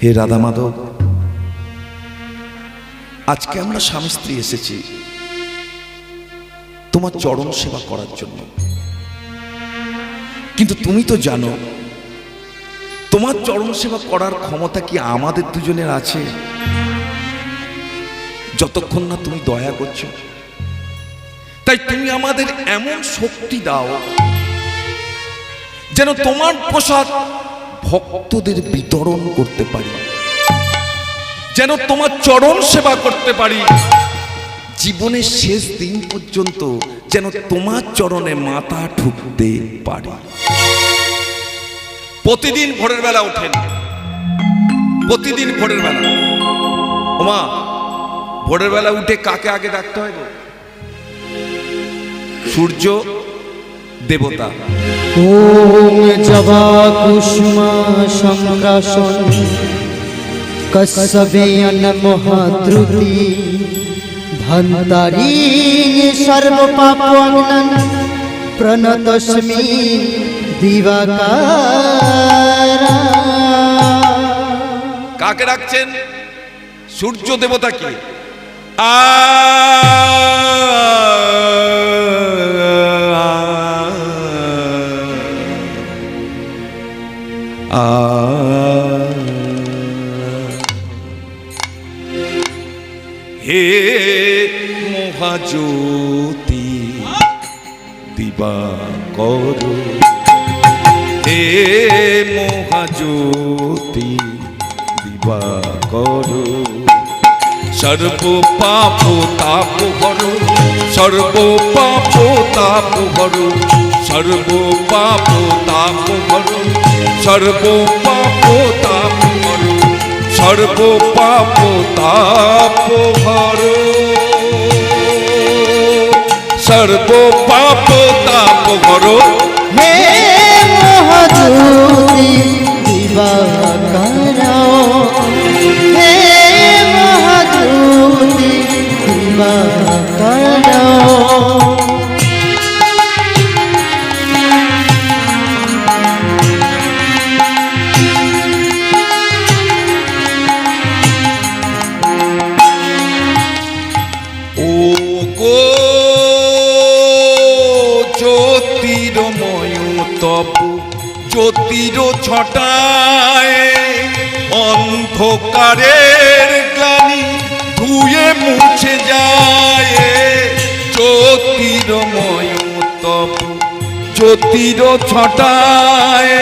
হে রাধা মাধব, আজকে আমরা স্বামী স্ত্রী এসেছি তোমার চরণ সেবা করার জন্য। কিন্তু তুমি তো জানো তোমার চরণ সেবা করার ক্ষমতা কি আমাদের দুজনের আছে? যতক্ষণ না তুমি দয়া করছো, তাই তুমি আমাদের এমন শক্তি দাও যেন তোমার প্রসাদ ভক্তদের বিতরণ করতে পারি, যেন তোমার চরণ সেবা করতে পারি, জীবনের শেষ দিন পর্যন্ত যেন তোমার চরণে মাথা ঠুকতে পারি। প্রতিদিন ভোরের বেলা ওঠেন, প্রতিদিন ভোরের বেলা। ওমা, ভোরের বেলা উঠে কাকে আগে ডাকতে হয়? সূর্য দেবতা। ওম জবা কুসুমা সংকাশন কসবেয়ন মহাদ্রুতি ধন্তারি সর্ব পাপং প্রণতস্মি দিবাকারা। কাকে ডাকছেন? সূর্য দেবতাকে। হে মহাজ্যোতি দিবাকর, হে মহাজ্যোতি দিবাকর, সর্ব পাপ তাপ হর, সর্ব পাপ তাপ হর, সর্ব পাপ তাপ হর, সর্ব পাপ তাপ হর, সর্ব পাপ তাপ হর, সর্ব পাপ তাপ হর। হে মহাজ্যোতি দিবাকারা, হে মহাজ্যোতি দিবাকারা। ও গো জ্যোতির্ময় তপ, জ্যোতির ছটায় অন্ধকারের গ্লানি ধুয়ে মুছে যায়। জ্যোতির্ময় তপ, জ্যোতির ছটায়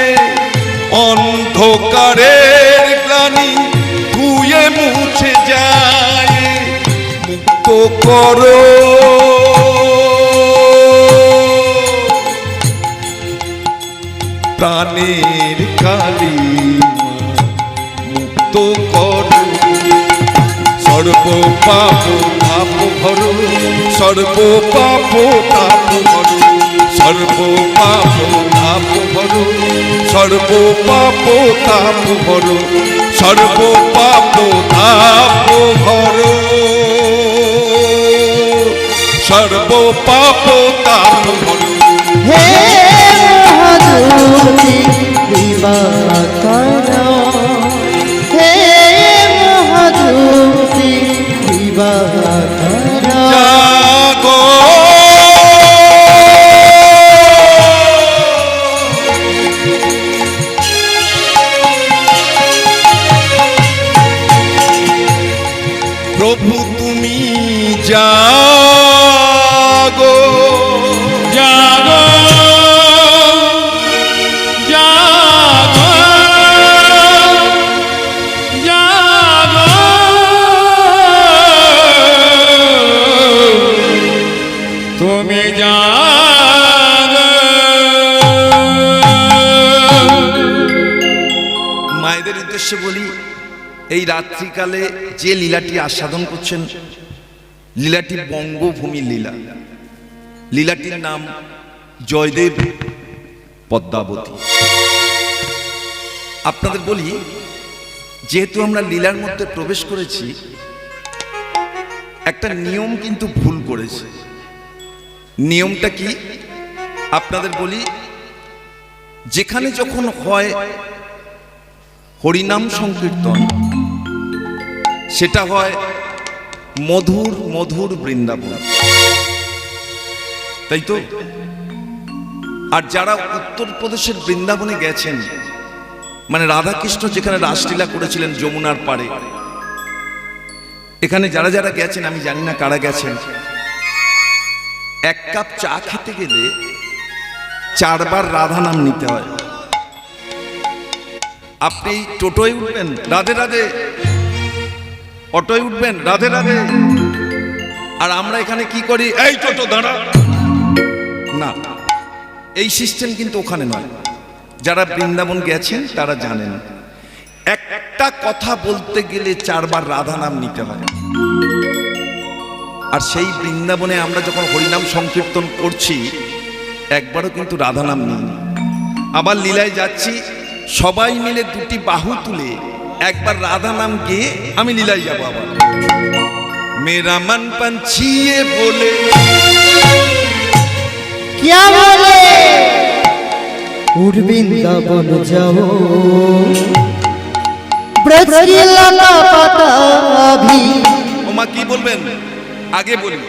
অন্ধকারের গ্লানি ধুয়ে মুছে যায়। মুক্ত করো প্রাণের কালিমা, মুক্ত করো সর্ব পাপ তাপ হর, সর্ব পাপ তাপ হর, সর্ব পাপ তাপ হর, সর্ব পাপ তাপ হর, সর্ব পাপ তাপ হর, সর্ব পাপ তাপ হর। হে মহাজ্যোতি দিবাকারা, হে মহাজ্যোতি দিবাকারা। জাগো প্রভু তুমি জাগো, জাগো জাগো জাগো, তুমি জাগো। মায়েদের উদ্দেশ্যে বলি, এই রাত্রিকালে যে লীলাটি আস্বাদন করছেন, লীলাটি বঙ্গভূমি লীলা। লীলাটির নাম জয়দেব পদ্মাবতী। আপনাদের বলি, যেহেতু আমরা লীলার মধ্যে প্রবেশ করেছি, একটা নিয়ম কিন্তু ভুল করেছি। নিয়মটা কি আপনাদের বলি, যেখানে যখন হয় হরিনাম সংকীর্তন সেটা হয় মধুর মধুর বৃন্দাবন, তাই তো? আর যারা উত্তরপ্রদেশের বৃন্দাবনে গেছেন, মানে রাধাকৃষ্ণ যেখানে রাসলীলা করেছিলেন যমুনার পাড়ে, এখানে যারা যারা গেছেন, আমি জানি না কারা গেছেন, এক কাপ চা খেতে গেলে 4 বার রাধা নাম নিতে হয়। আপনি টোটোয় উঠবেন রাধে রাধে, অটোয় উঠবেন রাধে রাধে, আর আমরা এখানে কি করি, এই টোটো দাঁড়া, না, এই সিস্টেম কিন্তু ওখানে নয়। যারা বৃন্দাবন গেছেন তারা জানেন, একটা কথা বলতে গেলে 4 বার রাধা নাম নিতে হয়। আর সেই বৃন্দাবনে আমরা যখন হরিনাম সংকীর্তন করছি, একবারও কিন্তু রাধা নাম নিই। আবার লীলায় যাচ্ছি, সবাই মিলে 2টি বাহু তুলে একবার রাধা নাম গেয়ে আমি লীলায় যাব। আবার মেরা মন পঞ্ছিয়ে বলে, क्या बोले उड़ वृंदावन जाओ ब्रज की लता पता भी। ওমা কি বলবেন, আগে বলি,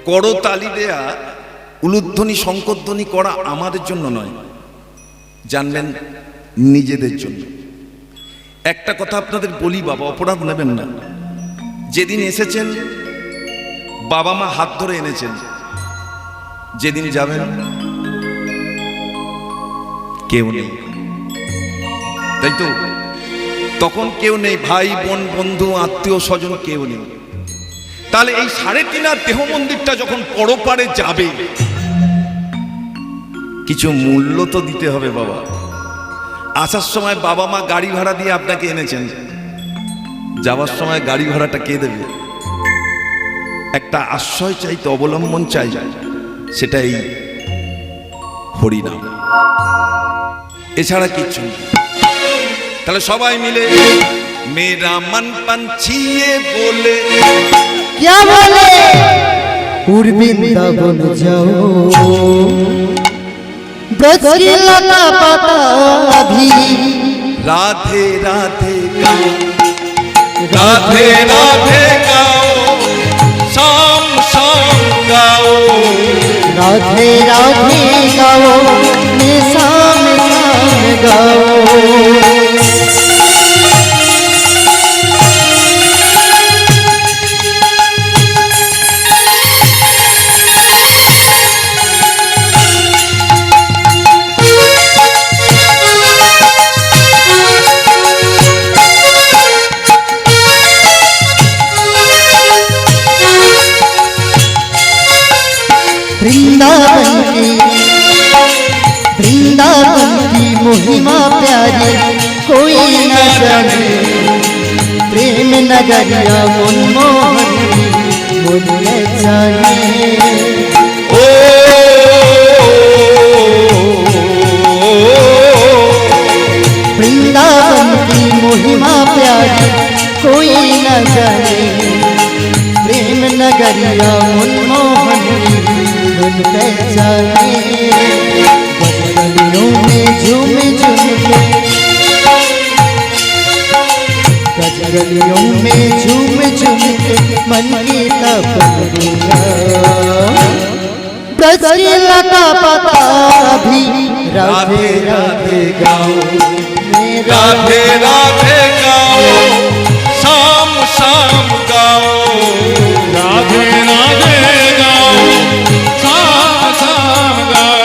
করতালি দেয়া, উলুধ্বনি শঙ্করধ্বনি করা আমাদের জন্য নয়, জানবেন নিজেদের জন্য। একটা কথা আপনাদের বলি বাবা, অপরাধ নেবেন না, যেদিন এসেছেন বাবা মা হাত ধরে এনেছেন, যেদিন যাবেন কেউ নেই, তাই তো? তখন কেউ নেই, ভাই বোন বন্ধু আত্মীয় স্বজন কেউ নেই। তাহলে এই 3.5 দেহ মন্দিরটা যখন পরপারে যাবে, কিছু মূল্য তো দিতে হবে বাবা। আসার সময় বাবা মা গাড়ি ভাড়া দিয়ে আপনাকে এনেছেন, যাওয়ার সময় গাড়ি ভাড়াটা কে দেবে? একটা আশ্রয় চাইতে, অবলম্বন চাই, সেটাই হরিনাম, এছাড়া কিচ্ছু নেই। তাহলে সবাই মিলে মেরা মন পঞ্ছিয়ে বলে, क्या बोले उड़ वृंदावन जाओ ब्रज की लता पता भी। राधे राधे गाओ, राधे राधे गाओ, शाम शाम गाओ, राधे राधे गाओ मैं शाम शाम गाओ। वृंदावन की महिमा प्यारी कोई न जाने, प्रेम नगरिया मनमोहन मन न जाने। ओ वृंदावन की महिमा प्यारी कोई न जाने, प्रेम नगरिया मनमोहन मन न जाने। गलियों में झूम झूम के, गलियों में झूम झूम के मन की तपना, ब्रज की लता पता भी। राधे राधे गाओ, राधे राधे गाओ, शाम शाम गाओ, राधे राधे गाओ, शाम शाम गाओ।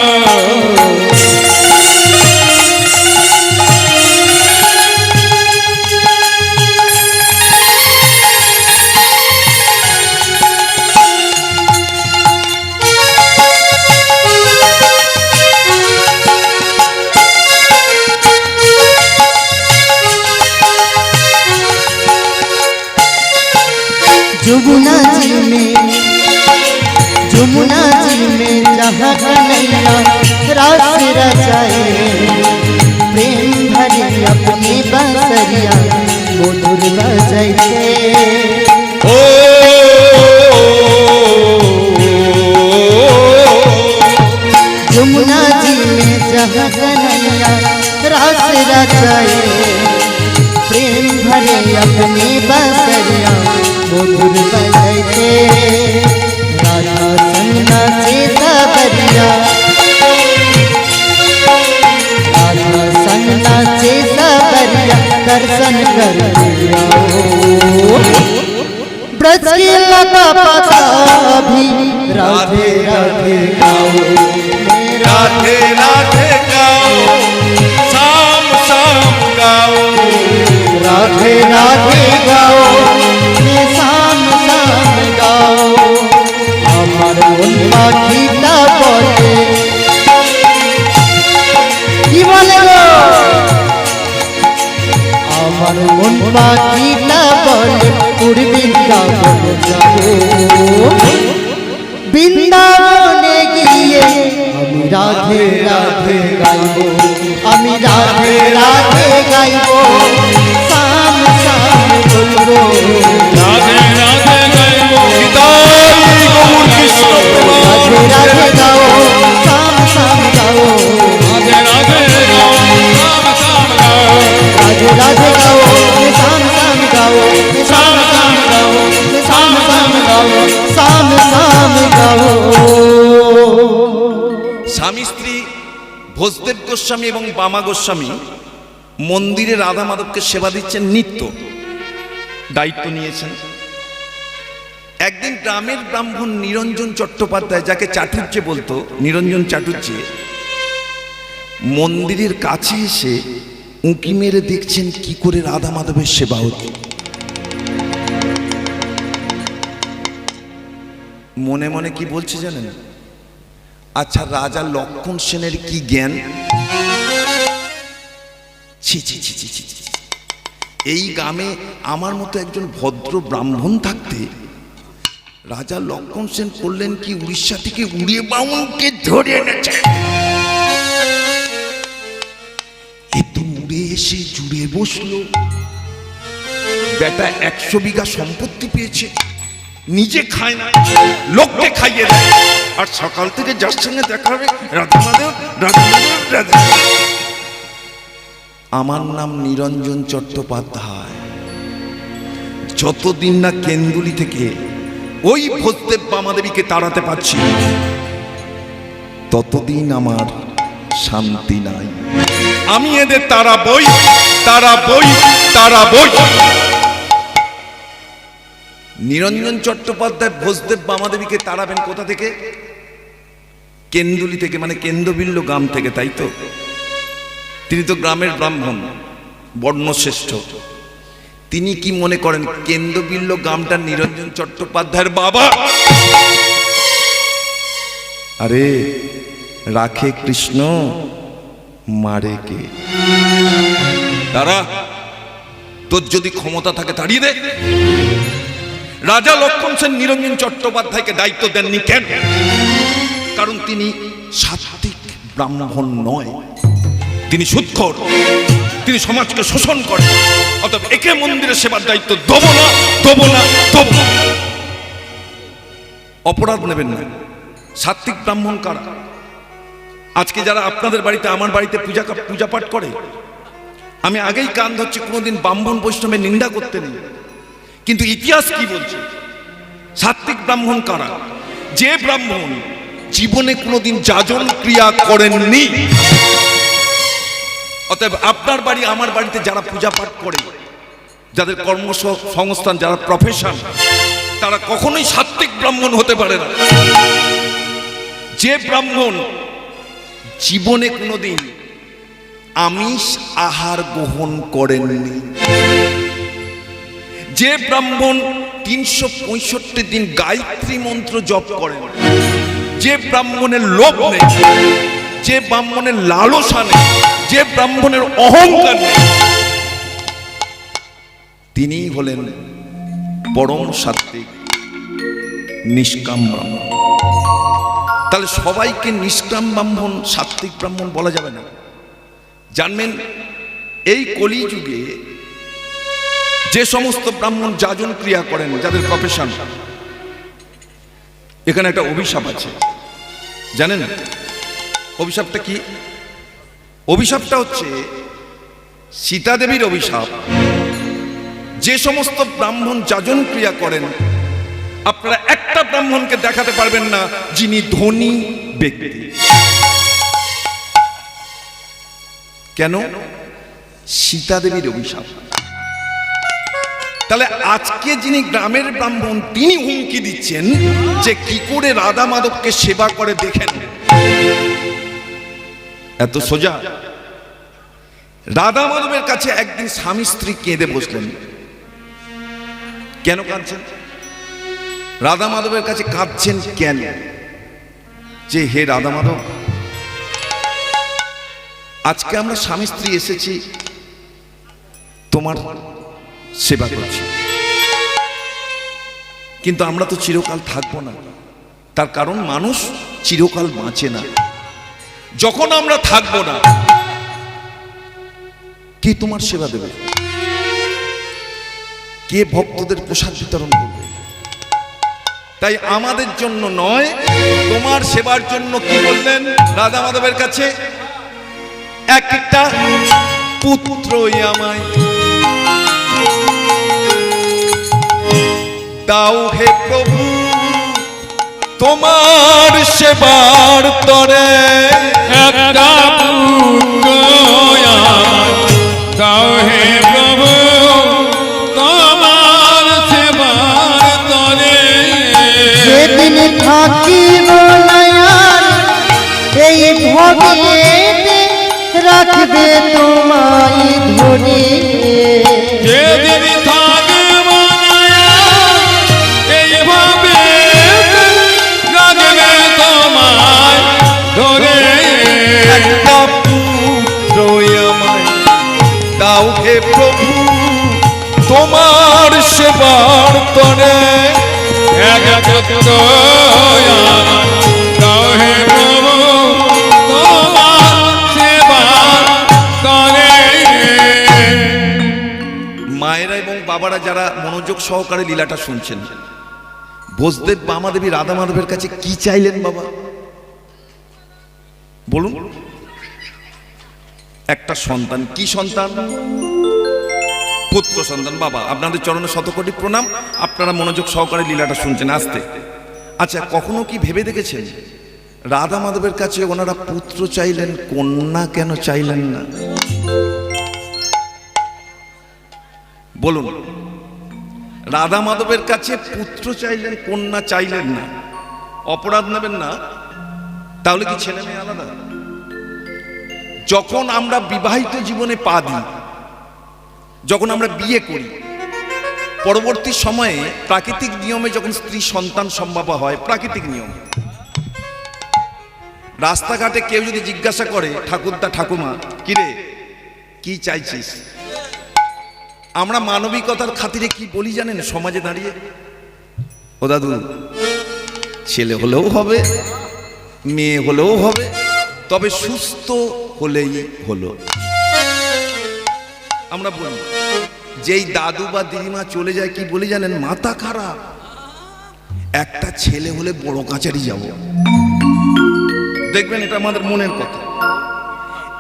जमुना जी में जहाँ कन्हैया रास रचाए, प्रेम भरी अपनी बांसुरिया मधुर बजाइते। ओ जमुना जी में जहाँ कन्हैया रास रचाए, दर्शन करके आओ। ब्रज की लता पता भी राधे राधे गाओ, राधे राधे गाओ, शाम शाम गाओ, राधे राधे गाओ, शाम शाम गाओ। আমার মন পাখিটা বলে, কি বলে গো? আমার মন পাখিটা বলে বৃন্দাবনে যাবো। বৃন্দাবনে গিয়ে আমি রাধে রাধে গাইবো, আমি রাধে রাধে গাইবো, শাম শাম বলবো, রাধে রাধে গাইবো, নিতাই গৌর কৃষ্ণ রাধে রাধে গাও, শাম শাম গাও, রাধে রাধে গাও, শাম শাম গাও, রাধে রাধে গাও, শাম শাম গাও, শাম শাম গাও, শাম শাম গাও, শাম শাম গাও। স্বামী স্ত্রী ভোজদেব গোস্বামী এবং বামা গোস্বামী মন্দিরে রাধা মাধবকে সেবা দিচ্ছেন, নিত্য দায়িত্ব নিয়েছেন। একদিন গ্রামের ব্রাহ্মণ নিরঞ্জন চট্টোপাধ্যায়, যাকে চাটুর্যে বলতো, নিরঞ্জন চাটুর্যে, মন্দিরের কাছে এসে উঁকি মেরে দেখছেন কি করে রাধা মাধবের সেবা হচ্ছে। মনে মনে কি বলছে জানেন? আচ্ছা, রাজা লক্ষণ সেনের কি জ্ঞান! ছি ছি ছি ছি ছি ছি। এই গ্রামে আমার মতো একজন ভদ্র ব্রাহ্মণ থাকতে রাজা লক্ষণ সেন করলেন কি, উড়িষ্যা থেকে উড়িয়ে বাউনকে ধরে এনেছে। এত উড়ে এসে জুড়ে বসলো, বেটা 100 বিঘা সম্পত্তি পেয়েছে, নিজে খায় না, লোককে খাইয়ে দেয়, আর সকাল থেকে যার সঙ্গে দেখা হবে রাধা মাধব রাধা মাধব রাধা মাধব। আমার নাম নিরঞ্জন চট্টোপাধ্যায়। যতদিন না কেন্দুলি থেকে ওই ভোজদেব বামাদেবীকে তাড়াতে পারছি, ততদিন আমার শান্তি নাই। আমি এদের তাড়াবই, তাড়াবই, তাড়াবই। নিরঞ্জন চট্টোপাধ্যায় ভোজদেব বামাদেবীকে তাড়াবেন কোথা থেকে? কেন্দুলি থেকে, মানে কেন্দ্রবিল্ল গ্রাম থেকে, তাই তো? তিনি তো গ্রামের ব্রাহ্মণ, বর্ণশ্রেষ্ঠ। তিনি কি মনে করেন কেন্দ্রবিল্ল গ্রামটা নিরঞ্জন চট্টোপাধ্যায়ের বাবা? আরে রাখে কৃষ্ণ, মারে কে? তারা তোর যদি ক্ষমতা থাকে তাড়িয়ে দে। রাজা লক্ষণ সেন নিরঞ্জন চট্টোপাধ্যায়কে দায়িত্ব দেননি কেন? কারণ তিনি সাত্ত্বিক ব্রাহ্মণ নয়, তিনি সুদখোর, তিনি সমাজকে শোষণ করেন। অতএব একে মন্দিরের সেবার দায়িত্ব দেবো না, দেবো না, দেবো না। অপরাধ নেবেন না। সাত্ত্বিক ব্রাহ্মণ কারা? আজকে যারা আপনাদের বাড়িতে, আমার বাড়িতে পূজা পাঠ করে, আমি আগেই কান ধরছি, কোনোদিন ব্রাহ্মণ বৈষ্ণবের নিন্দা করতে নেই, কিন্তু ইতিহাস কি বলছে? সাত্ত্বিক ব্রাহ্মণ কারা? যে ব্রাহ্মণ জীবনে কোনোদিন যাজন ক্রিয়া করেননি। অতএব আপনার বাড়ি, আমার বাড়িতে যারা পূজা পাঠ করে, যাদের কর্মসংস্থান, যারা প্রফেশন, তারা কখনোই সাত্ত্বিক ব্রাহ্মণ হতে পারে না। যে ব্রাহ্মণ জীবনে কোনোদিন আমিষ আহার গ্রহণ করেননি, যে ব্রাহ্মণ 365 দিন গায়ত্রী মন্ত্র জপ করেন, যে ব্রাহ্মণের লোভ নেই, যে ব্রাহ্মণের লালসা নেই, যে ব্রাহ্মণের অহংকার নেই, তিনিই হলেন পরম সাত্ত্বিক নিষ্কাম ব্রাহ্মণ। তাহলে সবাইকে নিষ্কাম ব্রাহ্মণ, সাত্ত্বিক ব্রাহ্মণ বলা যাবে না। জানবেন, এই কলিযুগে যে সমস্ত ব্রাহ্মণ যাজন ক্রিয়া করেন, যাদের প্রফেশন, এখানে একটা অভিশাপ আছে, জানেন? অভিশাপটা কি? অভিশাপটা হচ্ছে সীতা দেবীর অভিশাপ। যে সমস্ত ব্রাহ্মণ যাজন ক্রিয়া করেন, আপনারা একটা ব্রাহ্মণকে দেখাতে পারবেন না যিনি ধনী ব্যক্তি। কেন? সীতা দেবীর অভিশাপ। তাহলে আজকে যিনি গ্রামের ব্রাহ্মণ তিনি হুমকি দিচ্ছেন যে কি করে রাধা মাধবকে সেবা করে দেখেন। এত সোজা? রাধা মাধবের কাছে একদিন স্বামী স্ত্রী কেঁদে বসলেন। কেন কাঁদছেন? রাধা মাধবের কাছে কাঁদছেন কেন? যে হে রাধা মাধব, আজকে আমরা স্বামী স্ত্রী এসেছি তোমার সেবা করছি, কিন্তু আমরা তো চিরকাল থাকবো না। তার কারণ মানুষ চিরকাল বাঁচে না। যখন আমরা থাকবো না, কে তোমার সেবা দেবে? কে ভক্তদের প্রসাদ বিতরণ করবে? তাই আমাদের জন্য নয়, তোমার সেবার জন্য কি বললেন রাধা মাধবের কাছে? একটা পুত্রই আমায় দাও হে প্রভু, তোমার সেবার তরে। একটা পুত্র দাও হে প্রভু, তোমার সেবার তরে। যেদিন থাকিব নয়ার এই ভবেতে রাখবে তোমায় ধরে। যেদিন থাকব এইভাবে রাখবে তোমায় ধরে। একটা পুত্রই আমায় দাও হে প্রভু, তোমার সেবার তরে। একটা পুত্র দাও হে প্রভু, তোমার সেবার তরে। মায়েরা এবং বাবারা যারা মনোযোগ সহকারে লীলাটা শুনছেন, বসদেব বামাদেবী রাধা মাধবের কাছে কি চাইলেন বাবা বলুন? একটা সন্তান। কি সন্তান? পুত্র সন্তান। বাবা আপনাদের চরণে শতকোটি প্রণাম, আপনারা মনোযোগ সহকারে লীলাটা শুনছেন আস্তে। আচ্ছা, কখনো কি ভেবে দেখেছেন রাধা মাধবের কাছে ওনারা পুত্র চাইলেন, কন্যা কেন চাইলেন না? বলুন, রাধা মাধবের কাছে পুত্র চাইলেন, কন্যা চাইলেন না। অপরাধ নেবেন না, তাহলে কি ছেলে মেয়ে আলাদা? যখন আমরা বিবাহিত জীবনে পা দিই, যখন আমরা বিয়ে করি, পরবর্তী সময়ে প্রাকৃতিক নিয়মে যখন স্ত্রী সন্তান সম্ভব হয়, প্রাকৃতিক নিয়ম, রাস্তাঘাটে কেউ যদি জিজ্ঞাসা করে ঠাকুরদা ঠাকুমা কিরে কি চাইছিস, আমরা মানবিকতার খাতিরে কি বলি জানেন? সমাজে দাঁড়িয়ে, ও দাদু ছেলে হলেও হবে, মেয়ে হলেও হবে, তবে সুস্থ হলেই হলো। আমরা বলি, যেই দাদু বা দিদিমা চলে যায় কি বলি জানেন? মাথা খারাপ, একটা ছেলে হলে বড় কাছারি যাব। দেখবেন এটা আমাদের মনের কথা।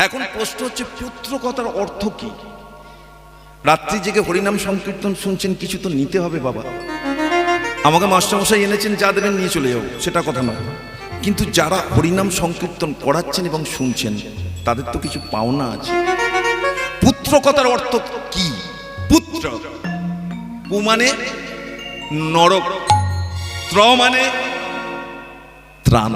এখন প্রশ্ন হচ্ছে পুত্র কথার অর্থ কি? রাত্রি জেগে হরিনাম সংকীর্তন শুনছেন, কিছু তো নিতে হবে বাবা। আমাকে মাস্টারমশাই এনেছেন, যা দেবেন নিয়ে চলে যাও, সেটা কথা নয়। কিন্তু যারা হরিনাম সংকীর্তন করাচ্ছেন এবং শুনছেন, তাদের তো কিছু পাওনা আছে। পুত্র কথার অর্থ কি? পুত্র, পু মানে নরক, ত্র মানে ত্রাণ।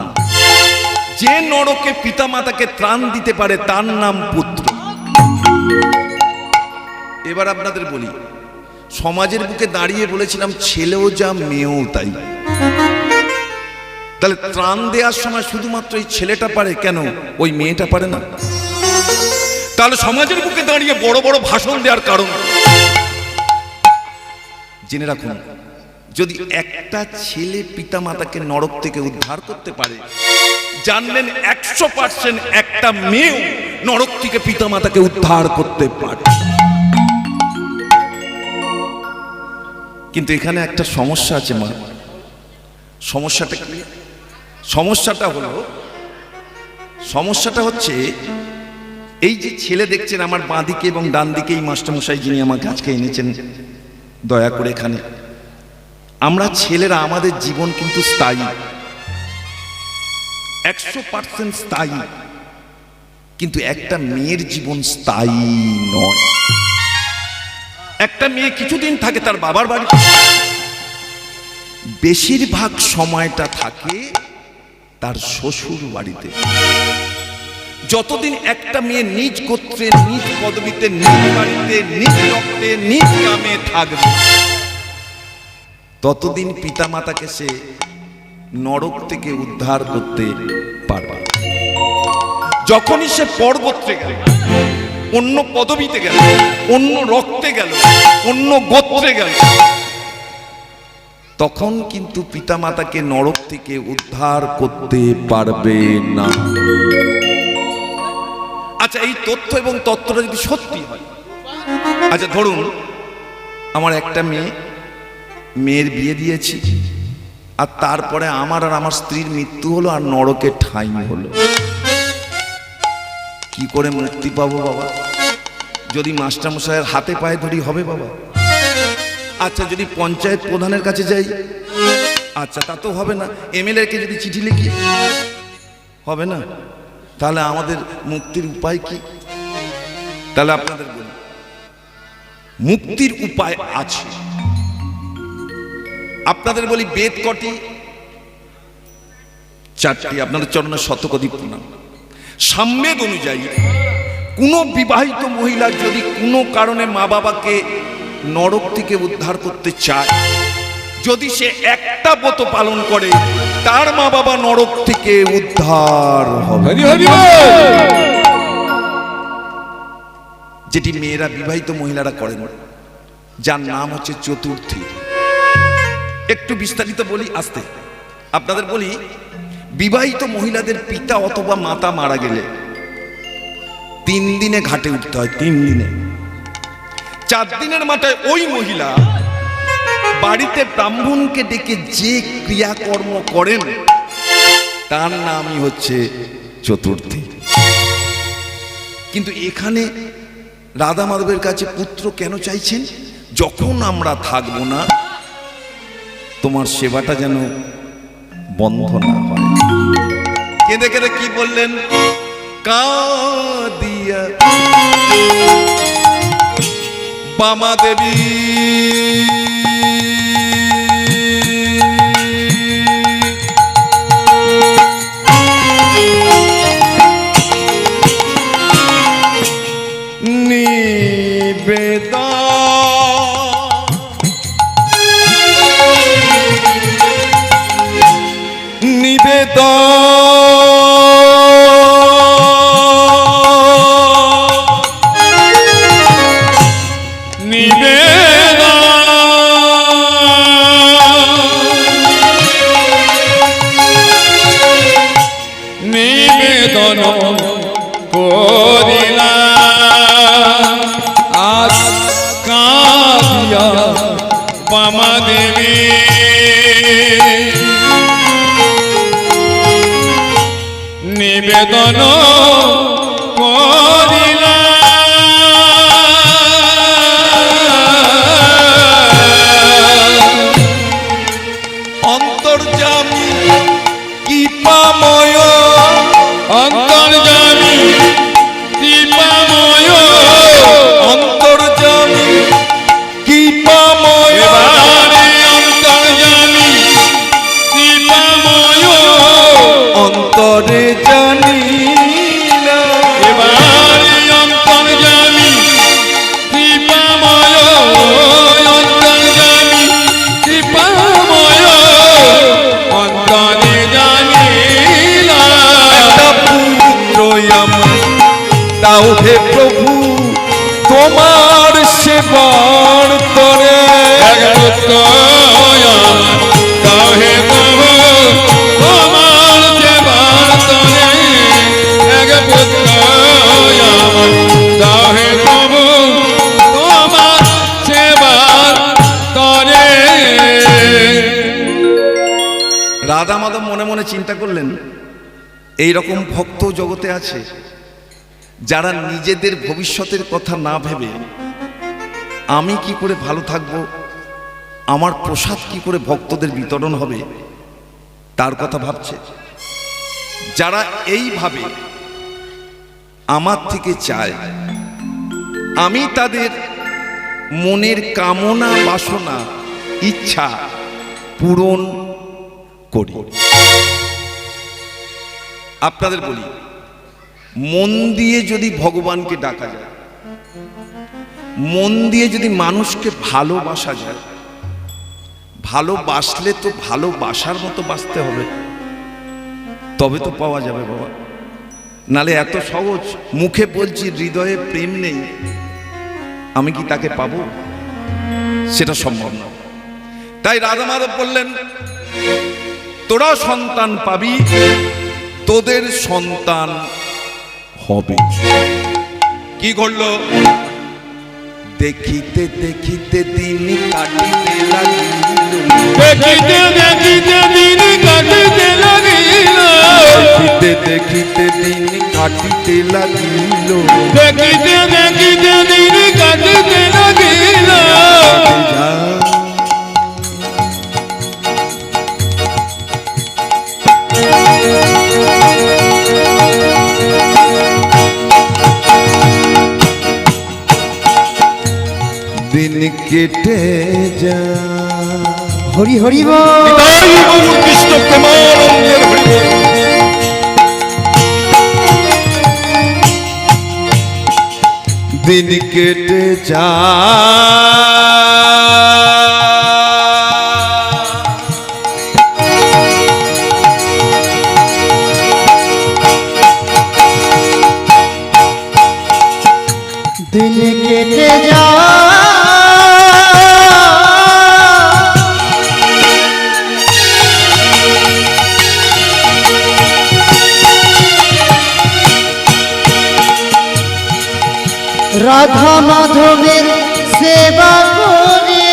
যে নরকে পিতামাতাকে ত্রাণ দিতে পারে তার নাম পুত্র। এবার আপনাদের বলি, সমাজের বুকে দাঁড়িয়ে বলেছিলাম ছেলেও যা মেয়েও তাই। তাহলে ত্রাণ দেওয়ার সময় শুধুমাত্র এই ছেলেটা পারে কেন, ওই মেয়েটা পারে না? তাহলে সমাজের বুকে দাঁড়িয়ে বড় বড় ভাষণ দেওয়ার কারণ জেনে রাখুন, যদি একটা ছেলে পিতামাতাকে নরক থেকে উদ্ধার করতে পারে, জানলেন 100% একটা মেয়েও নরক থেকে পিতামাতাকে উদ্ধার করতে পারে। কিন্তু এখানে একটা সমস্যা আছে মা। সমস্যাটা কি? সমস্যাটা হচ্ছে এই যে ছেলে দেখছেন আমার বাঁ দিকে এবং ডান দিকে, এই মাস্টারমশাই যিনি আমাকে আজকে এনেছেন দয়া করে এখানে, আমরা ছেলেরা আমাদের জীবন কিন্তু স্থায়ী, 100% স্থায়ী। কিন্তু একটা মেয়ের জীবন স্থায়ী নয়। একটা মেয়ে কিছুদিন থাকে তার বাবার বাড়িতে, বেশিরভাগ সময়টা থাকে তার শ্বশুর বাড়িতে। যতদিন একটা মেয়ে নিজ গোত্রে, নিজ পদবিতে, নিজ বাড়িতে, নিজ রক্তে, নিজ গ্রামে থাকবে, ততদিন পিতামাতাকে সে নরক থেকে উদ্ধার করতে পারবে। যখনই সে পরগোত্রে গেল, অন্য পদবিতে গেল, অন্য রক্তে গেল, অন্য গোত্রে গেল, তখন কিন্তু পিতামাতাকে নরক থেকে উদ্ধার করতে পারবে না। আচ্ছা, এই তথ্য এবং তত্ত্বটা যদি সত্যি হয়, আচ্ছা ধরুন আমার একটা মেয়ের বিয়ে দিয়েছি, আর তারপরে আমার আর আমার স্ত্রীর মৃত্যু হলো, আর নরকে ঠাঁই হলো, কি করে মুক্তি পাবো বাবা? যদি মাস্টারমশাইয়ের হাতে পায়ে ধরি হবে বাবা? আচ্ছা যদি পঞ্চায়েত প্রধানের কাছে যাই, আচ্ছা তা তো হবে না। এমএলএ কে যদি চিঠি লিখি, হবে না। তাহলে আমাদের মুক্তির উপায় কি? তাহলে আপনাদের বলি, মুক্তির উপায় আছে। আপনাদের বলি, বেদ কটি? 4টি। আপনাদের চরণে শতকোটি প্রণাম। সাম্যেদ অনুযায়ী কোন বিবাহিত মহিলা যদি কোনো কারণে মা বাবাকে নরক থেকে উদ্ধার করতে চায়, যদি সে একটা ব্রত পালন করে, তার মা বাবা নরক থেকে উদ্ধার হবে। যেটি মেয়েরা, বিবাহিত মহিলারা করেন, যার নাম হচ্ছে চতুর্থী। একটু বিস্তারিত বলি আস্তে। আপনাদের বলি, বিবাহিত মহিলাদের পিতা অথবা মাতা মারা গেলে 3 দিনে ঘাটে উঠতে হয়। 3 দিনে। 4 দিনের মাথায় ওই মহিলা বাড়িতে ব্রাহ্মণকে ডেকে যে ক্রিয়াকর্ম করেন, তার নামই হচ্ছে চতুর্থী। কিন্তু এখানে রাধা মাধবের কাছে পুত্র কেন চাইছেন? যখন আমরা থাকবো না, তোমার সেবাটা যেন বন্ধ না হয়। কেঁদে কেঁদে কি বললেন? কাঁদিয়া বামা দেবী নিবেদন করিলা আজ কাঁদিয়া বামা দেবী নিবেদন করিলা অন্তর্যামী কৃপাময়, অন্তর্যামী কৃপাময়, অন্তর্যামী কৃপাময়, অন্তর্যামী কৃপাময়, অন্তরে জানি না, এবারে অন্তর্যামী কৃপাময়, অন্তর্যামী কৃপাময়, অন্তরে জানিলা পুত্র আমার দাও হে প্রভু, তোমার সেবার তরে। এক পুত্র দাও হে প্রভু তোমার সেবার তরে, এক পুত্র দাও হে প্রভু তোমার সেবার তরে। রাধা মাধব মনে মনে চিন্তা করলেন, এই রকম ভক্ত জগতে আছে যারা নিজেদের ভবিষ্যতের কথা না ভেবে আমি কি করে ভালো থাকব, আমার প্রসাদ কি করে ভক্তদের বিতরণ হবে, তার কথা ভাবছে। যারা এইভাবে আমার থেকে চায় আমি তাদের মনের কামনা বাসনা ইচ্ছা পূরণ করি। আপনাদের বলি, মন দিয়ে যদি ভগবানকে ডাকা যায়, মন দিয়ে যদি মানুষকে ভালোবাসা যায়, ভালোবাসলে তো ভালোবাসার মতো বাঁচতে হবে, তবে তো পাওয়া যাবে বাবা। নালে এত সহজ মুখে বলছি হৃদয়ে প্রেম নেই, আমি কি তাকে পাবো? সেটা সম্ভব না। তাই রাধা মাধব বললেন, তোরা সন্তান পাবি, তোদের সন্তান হবে। কি ঘটলো? দেখিতে দেখিতে দিন কাটিতে লাগিল, দেখিতে দেখিতে দিন কাটিতে লাগিল, দেখিতে দেখিতে দিন কাটিতে লাগিল, দেখিতে দেখিতে দিন কাটিতে লাগিল। দিন কেটে যা। হরি হরি বল। নিতাই গৌর কৃষ্ণ প্রেমানন্দের হরি বল। দিন কেটে যা, দিন কেটে যা, রাধা মাধবের সেবা করে,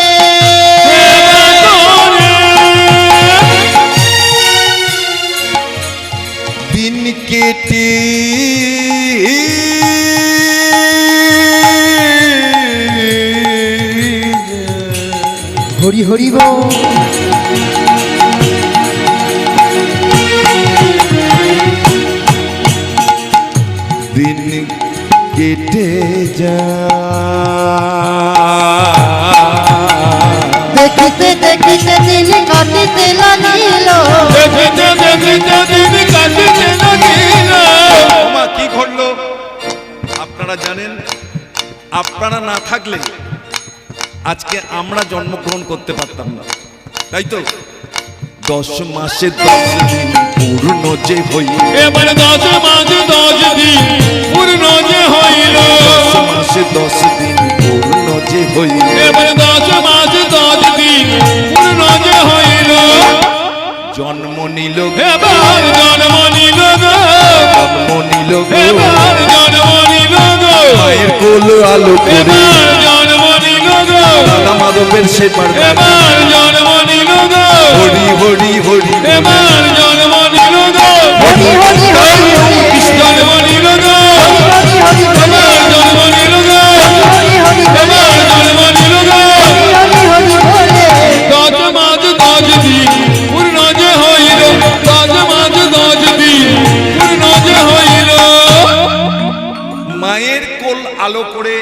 দিন কেটে হরি হরি বল। দিন কেটে যা, দেখিতে দেখিতে দিন কাটিতে লাগিল, দেখিতে দেখিতে দিন কাটিতে লাগিল। ওমা, কি ঘটলো আপনারা জানেন? আপনারা না থাকলে আজকে আমরা জন্মগ্রহণ করতে পারতাম না, তাই তো? 10 মাসে 10 দিন পূর্ণ যে হইল, এবার 10 মাস 10 দিন পূর্ণ যে হইল, 10 মাসে 10 দিন পূর্ণ যে হইল, এবার 10 মাস 10 দিন পূর্ণ যে হইল। জন্ম নিল, এবার জন্ম নিল গো, জন্ম নিল এবার জন্ম নিল গো, মায়ের কোল আলো করে, এবার জন্ম নিল গো, রাধা মাধবের সেবার এবার জন্ম নিল গো, হরি হরি হরি, এবার জন্ম নিল গো, হরি হরি হরি হরি, জন্ম নিল গো, হরি হরি হরি, এবার জন্ম নিল গো, হরি হরি হরি, এবার জন্ম নিল গো। হরি হরি বলে। 10 মাস 10 দিন পূর্ণ যে হইল, 10 মাস 10 দিন পূর্ণ যে হইল। মায়ের কোল আলো করে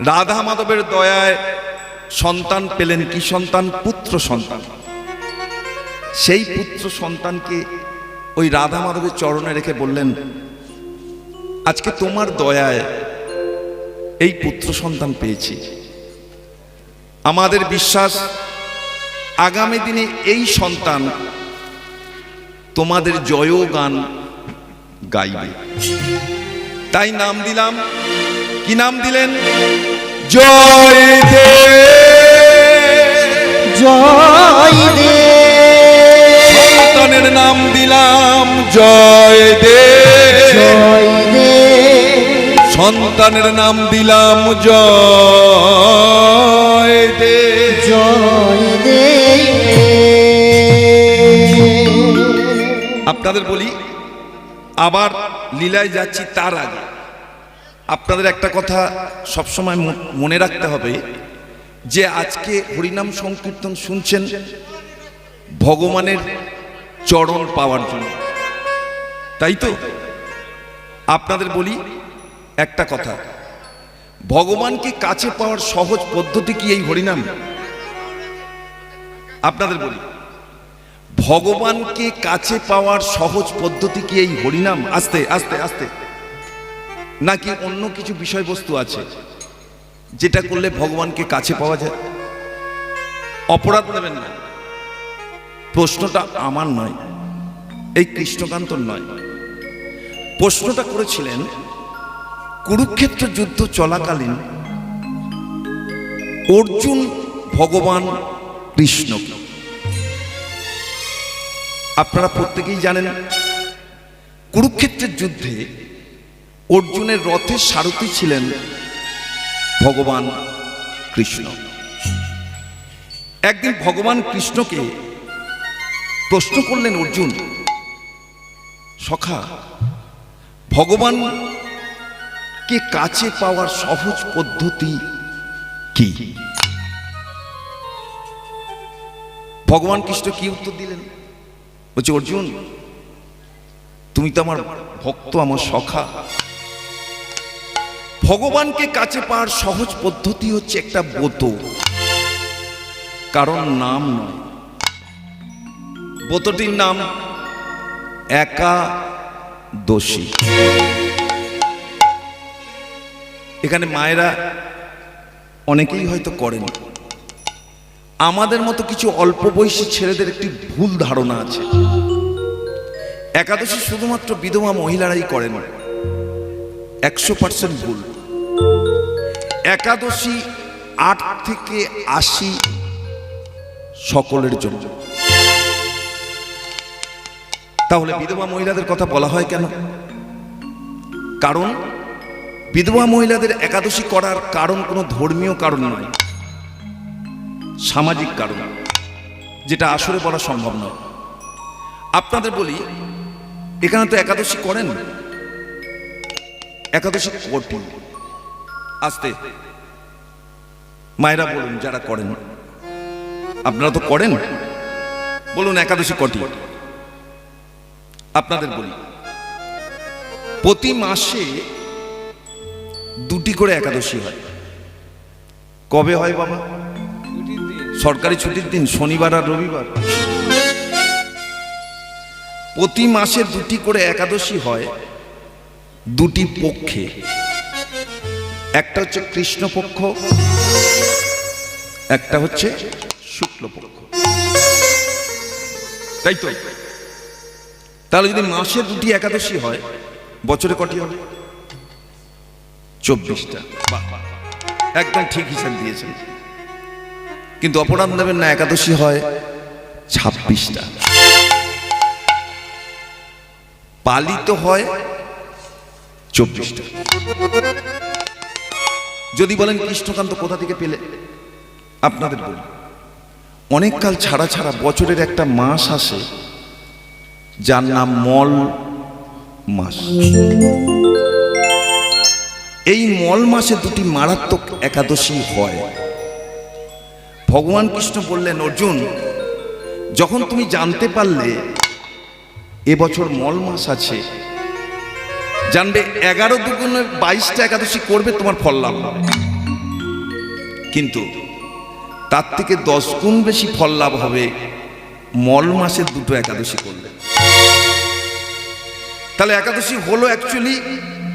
রাধা মাধবের দয়ায় সন্তান পেলেন। কি সন্তান? পুত্র সন্তান। সেই পুত্র সন্তানকে ওই রাধা মাধবের চরণে রেখে বললেন, আজকে তোমার দয়ায় এই পুত্র সন্তান পেয়েছি। আমাদের বিশ্বাস আগামী দিনে এই সন্তান তোমাদের জয়গান গাইবে। তাই নাম দিলাম, কি নাম দিলেন? জয় দে, জয় দে, সন্তানের নাম দিলাম জয় দে, জয় দে, সন্তানের নাম দিলাম জয় দে, জয় দে। আপনাদের বলি, আবার লীলায় যাচ্ছি তার আগে আপনাদের একটা কথা সবসময় মনে রাখতে হবে, যে আজকে হরিনাম সংকীর্তন শুনছেন ভগবানের চরণ পাওয়ার জন্য, তাই তো? আপনাদের বলি একটা কথা, ভগবানকে কাছে পাওয়ার সহজ পদ্ধতি কি এই হরিনাম? আপনাদের বলি, ভগবানকে কাছে পাওয়ার সহজ পদ্ধতি কি এই হরিনাম? আস্তে আস্তে আস্তে, নাকি অন্য কিছু বিষয়বস্তু আছে যেটা করলে ভগবানকে কাছে পাওয়া যায়? অপরাধ নেবেন না, প্রশ্নটা আমার নয়, এই কৃষ্ণকান্তর নয়। প্রশ্নটা করেছিলেন কুরুক্ষেত্র যুদ্ধ চলাকালীন অর্জুন ভগবান কৃষ্ণ। আপনারা প্রত্যেকেই জানেন কুরুক্ষেত্রের যুদ্ধে অর্জুনের রথের সারথি ছিলেন ভগবান কৃষ্ণ। একদিন ভগবান কৃষ্ণকে প্রশ্ন করলেন অর্জুন, সখা, ভগবানকে কাছে পাওয়ার সহজ পদ্ধতি কি? ভগবান কৃষ্ণ কি উত্তর দিলেন? বলছে, অর্জুন, তুমি তো আমার ভক্ত, আমার সখা। ভগবানকে কাছে পাওয়ার সহজ পদ্ধতি হচ্ছে একটা ব্রত, কারণ নাম নয়। ব্রতটির নাম একাদশী। এখানে মায়েরা অনেকেই হয়তো করেন। আমাদের মতো কিছু অল্প বয়সী ছেলেদের একটি ভুল ধারণা আছে, একাদশী শুধুমাত্র বিধবা মহিলারাই করেন। 100% ভুল। একাদশী 8 থেকে 80 সকলের জন্য। তাহলে বিধবা মহিলাদের কথা বলা হয় কেন? কারণ বিধবা মহিলাদের একাদশী করার কারণ কোনো ধর্মীয় কারণ নয়, সামাজিক কারণ, যেটা আসলে বলা সম্ভব নয়। আপনাদের বলি, এখানে তো একাদশী করেন, একাদশী কটি? আস্তে, মায়েরা বলুন, যারা করেন, আপনারা তো করেন, বলুন একাদশী কটি? আপনাদের বলি, প্রতি মাসে 2টি করে একাদশী হয়। কবে হয় বাবা? সরকারি ছুটির দিন, শনিবার আর রবিবার। প্রতি মাসে 2টি করে একাদশী হয় 2টি পক্ষে। একটা হচ্ছে কৃষ্ণপক্ষ, একটা হচ্ছে শুক্লপক্ষ, তাই তো? তাহলে যদি মাসে 2টি একাদশী হয়, বছরে কটি হবে? 24টা। একদম ঠিক হিসাব দিয়েছেন, কিন্তু অপরাধ নেবেন না, একাদশী হয় 26টা। পালিত হয় 24টা। যদি বলেন কৃষ্ণকান্ত কোথা থেকে পেলে, আপনাদের বলি, অনেক কাল ছাড়া ছাড়া বছরের একটা মাস আসে যার নাম মল মাস। এই মল মাসে 2টি মারাত্মক একাদশী হয়। ভগবান কৃষ্ণ বললেন, অর্জুন, যখন তুমি জানতে পারলে এবছর মল মাস আছে, জানবে 11 দুগুণে 22টা একাদশী করবে, তোমার ফল লাভ হবে। কিন্তু তার থেকে 10 গুণ বেশি ফল লাভ হবে মল মাসের 2টো একাদশী করলে। তাহলে একাদশী হলো অ্যাকচুয়ালি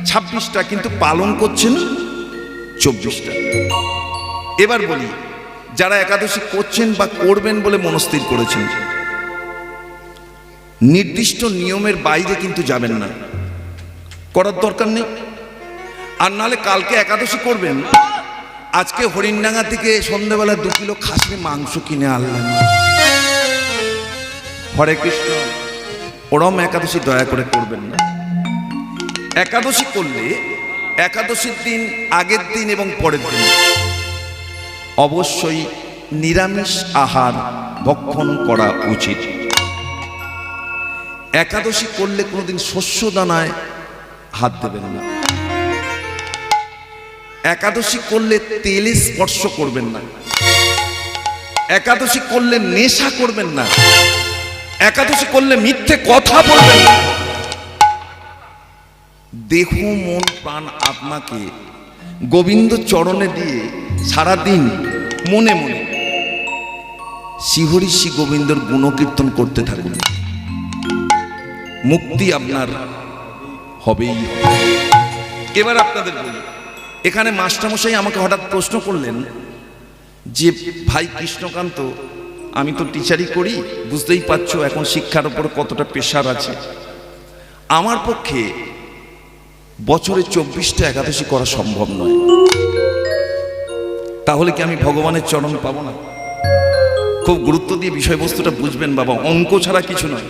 26টা, কিন্তু পালন করছেন 24টা। এবার বলি, যারা একাদশী করছেন বা করবেন বলে মনস্থির করেছেন, নির্দিষ্ট নিয়মের বাইরে কিন্তু যাবেন না, করার দরকার নেই। আর নালে কালকে একাদশী করবেন, আজকে হরিণডাঙ্গা থেকে সন্ধ্যাবেলা 2 কিলো খাসি মাংস কিনে আনলেন। হরে কৃষ্ণ, ওরম একাদশী দয়া করে করবেন না। একাদশী করলে একাদশীর দিন, আগের দিন এবং পরের দিন অবশ্যই নিরামিষ আহার ভক্ষণ করা উচিত। একাদশী করলে কোনোদিন শস্য দানায় হাত দেবেন না। একাদশী করলে তেলে স্পর্শ করবেন না। একাদশী করলে নেশা করবেন না। একাদশী করলে মিথ্যে কথা বলবেন না। দেহ মন প্রাণ আত্মাকে গোবিন্দ চরণে দিয়ে সারাদিন মনে মনে শ্রীহরি শ্রী গোবিন্দর গুণকীর্তন করতে থাকুন, মুক্তি আপনার হবেই হবে। এবার আপনাদের বলি, এখানে মাস্টারমশাই আমাকে হঠাৎ প্রশ্ন করলেন যে ভাই কৃষ্ণকান্ত, আমি তো টিচারই করি, বুঝতেই পারছো এখন শিক্ষার উপর কতটা প্রেশার আছে। আমার পক্ষে বছরে 24টা একাদশী করা সম্ভব নয়, তাহলে কি আমি ভগবানের চরণ পাবো না? খুব গুরুত্ব দিয়ে বিষয়বস্তুটা বুঝবেন বাবা, অঙ্ক ছাড়া কিছু নয়।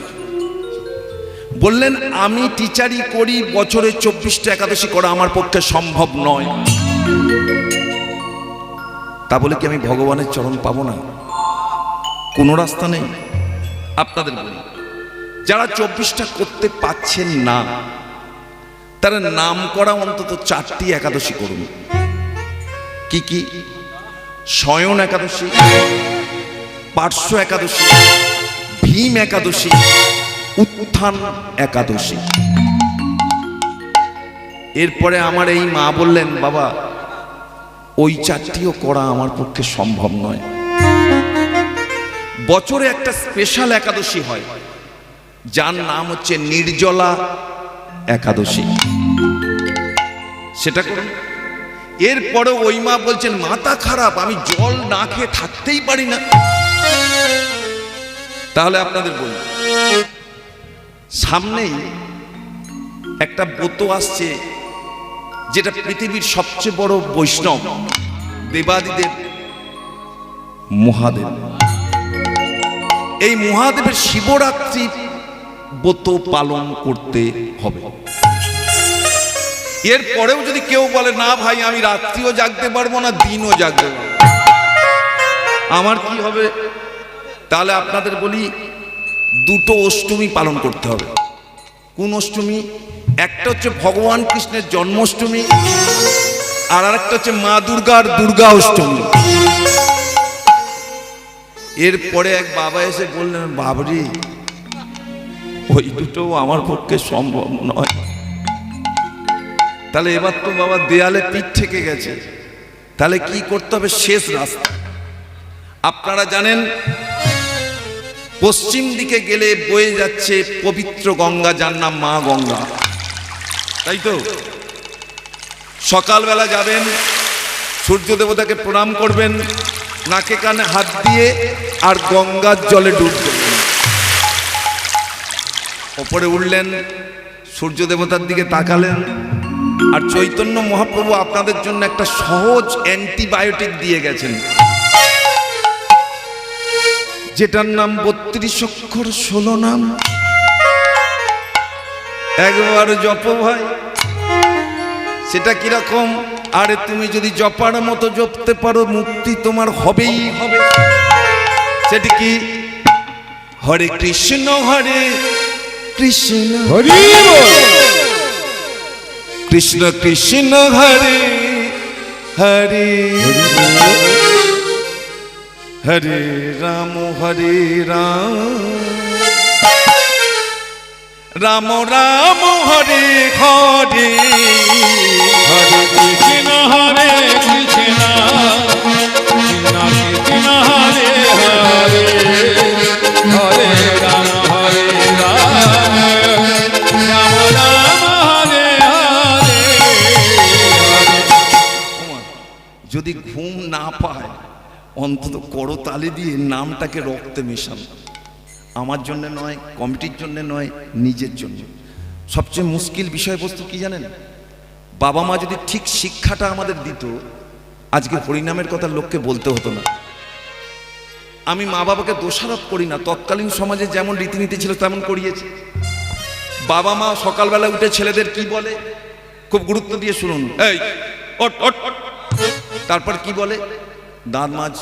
বললেন আমি টিচারই করি, বছরে 24টা একাদশী করা আমার পক্ষে সম্ভব নয়, তা বলে কি আমি ভগবানের চরণ পাবো না? কোনো রাস্তা নেই। আপনাদের বলি, যারা 24টা করতে পাচ্ছেন না তারা নাম করা অন্তত 4টি একাদশী করুন। কি কি? শয়ন একাদশী, পার্শ্ব একাদশী, ভীম একাদশী, উত্থান একাদশী। এরপরে আমার এই মা বললেন, বাবা ওই 4টিও করা আমার পক্ষে সম্ভব নয়। বছরে একটা স্পেশাল একাদশী হয় যার নাম হচ্ছে নির্জলা একাদশী, সেটা করুন। এরপরে ওই মা বলছেন মাথা খারাপ, আমি জল না খেয়ে থাকতেই পারি না। তাহলে আপনাদের বলি, সামনেই একটা ব্রত আসছে যেটা পৃথিবীর সবচেয়ে বড় বৈষ্ণব দেবাদিদেব মহাদেব। এই মহাদেবের শিবরাত্রি ব্রত পালন করতে হবে। এরপরেও যদি কেউ বলে না ভাই আমি রাত্রিও জাগতে পারবো না, দিনও জাগতে পারবো, আমার কি হবে? তাহলে আপনাদের বলি, দুটো অষ্টমী পালন করতে হবে। কোন অষ্টমী? একটা হচ্ছে ভগবান কৃষ্ণের জন্মাষ্টমী, আর একটা হচ্ছে মা দুর্গার দুর্গা অষ্টমী। এরপরে এক বাবা এসে বললেন, বাবরি ওই দুটো আমার পক্ষে সম্ভব নয়। তাহলে এবার তো বাবা দেয়ালে পিঠ থেকে গেছে, তাহলে কি করতে হবে? শেষ রাস্তা। আপনারা জানেন পশ্চিম দিকে গেলে বয়ে যাচ্ছে পবিত্র গঙ্গা, যার নাম মা গঙ্গা, তাই তো? সকালবেলা যাবেন, সূর্য দেবতাকে প্রণাম করবেন, নাকে কানে হাত দিয়ে আর গঙ্গার জলে ডুব দেবেন। ওপরে উঠলেন, সূর্য দেবতার দিকে তাকালেন, আর চৈতন্য মহাপ্রভু আপনাদের জন্য একটা সহজ অ্যান্টিবায়োটিক দিয়ে গেছেন, যেটার নাম 32 অক্ষর 16 নাম। একবার জপ ভাই। সেটা কিরকম? আরে তুমি যদি জপার মতো জপতে পারো, মুক্তি তোমার হবেই হবে। সেটি কি? হরে কৃষ্ণ হরে কৃষ্ণ হরি বল, কৃষ্ণ কৃষ্ণ হরে হরে, হরে রাম হরে রাম, রাম রাম হরে হরে, হরে কৃষ্ণ হরে কৃষ্ণ, কৃষ্ণ কৃষ্ণ হরে হরে, হরে রাম রাম রাম হরে হরে। যদি ঘুম না পায় অন্তত করতালি দিয়ে নামটাকে রক্তে মেশান। আমার জন্য নয়, কমিটির জন্য নয়, নিজের জন্য। সবচেয়ে মুশকিল বিষয়বস্তু কি জানেন? বাবা মা যদি ঠিক শিক্ষাটা আমাদের দিত, আজকে হরিনামের কথা লোককে বলতে হতো না। আমি মা বাবাকে দোষারোপ করি না, তৎকালীন সমাজে যেমন রীতিনীতি ছিল তেমন করিয়েছে। বাবা মা সকালবেলা উঠে ছেলেদের কি বলে, খুব গুরুত্ব দিয়ে শুনুন, এই ওঠ ওঠ। তারপর কি বলে? দাঁত মাজ।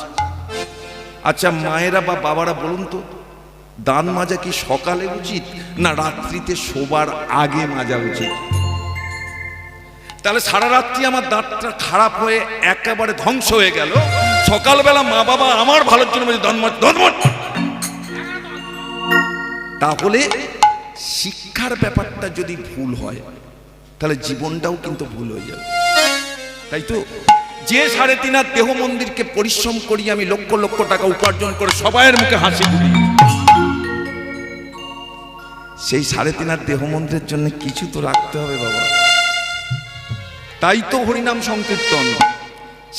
আচ্ছা মায়েরা বা বাবারা বলুন তো, দাঁত মাজা কি সকালে উচিত না রাত্রিতে শোবার আগে মাজা উচিত? তাহলে সারা রাত্রি আমার দাঁতটা খারাপ হয়ে একেবারে ধ্বংস হয়ে গেল, সকালবেলা মা বাবা আমার ভালোর জন্য তাহলে শিক্ষার ব্যাপারটা যদি ভুল হয় তাহলে জীবনটাও কিন্তু ভুল হয়ে যাবে। তাই তো যে 3.5 দেহ মন্দিরকে পরিশ্রম করি আমি, লক্ষ লক্ষ টাকা উপার্জন করে সবাইয়ের মুখে হাসি ফুটি, সেই 3.5 দেহ মন্দিরের জন্য কিছু তো রাখতে হবে বাবা। তাই তো হরিনাম সংকীর্তন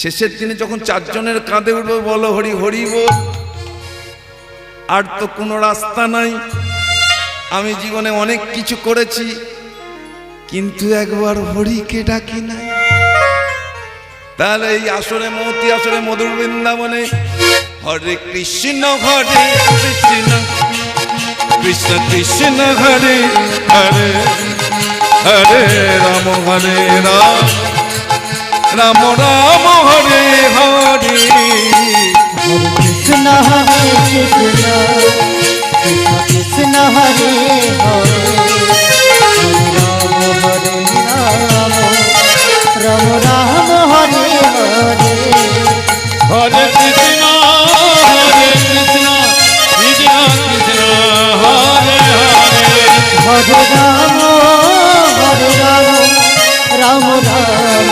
শেষের দিনে যখন 4 জনের কাঁধে উঠবে, বলো হরি হরি বল, আর তো কোনো রাস্তা নাই। আমি জীবনে অনেক কিছু করেছি, কিন্তু একবার হরিকে ডাকি নাই। তাহলে এই আসরে মতি আসরে মধুর বৃন্দাবনে হরে কৃষ্ণ কৃষ্ণ কৃষ্ণ কৃষ্ণ হরে হরে হরে রাম হরে রাম রাম রাম হরে হরে। কৃষ্ণ হরে কৃষ্ণ কৃষ্ণ কৃষ্ণ হরে হরে রাম রাম হরে হরে। হরে কৃষ্ণ কৃষ্ণ কৃষ্ণ হরে হরে। হরে রাম রাম রাম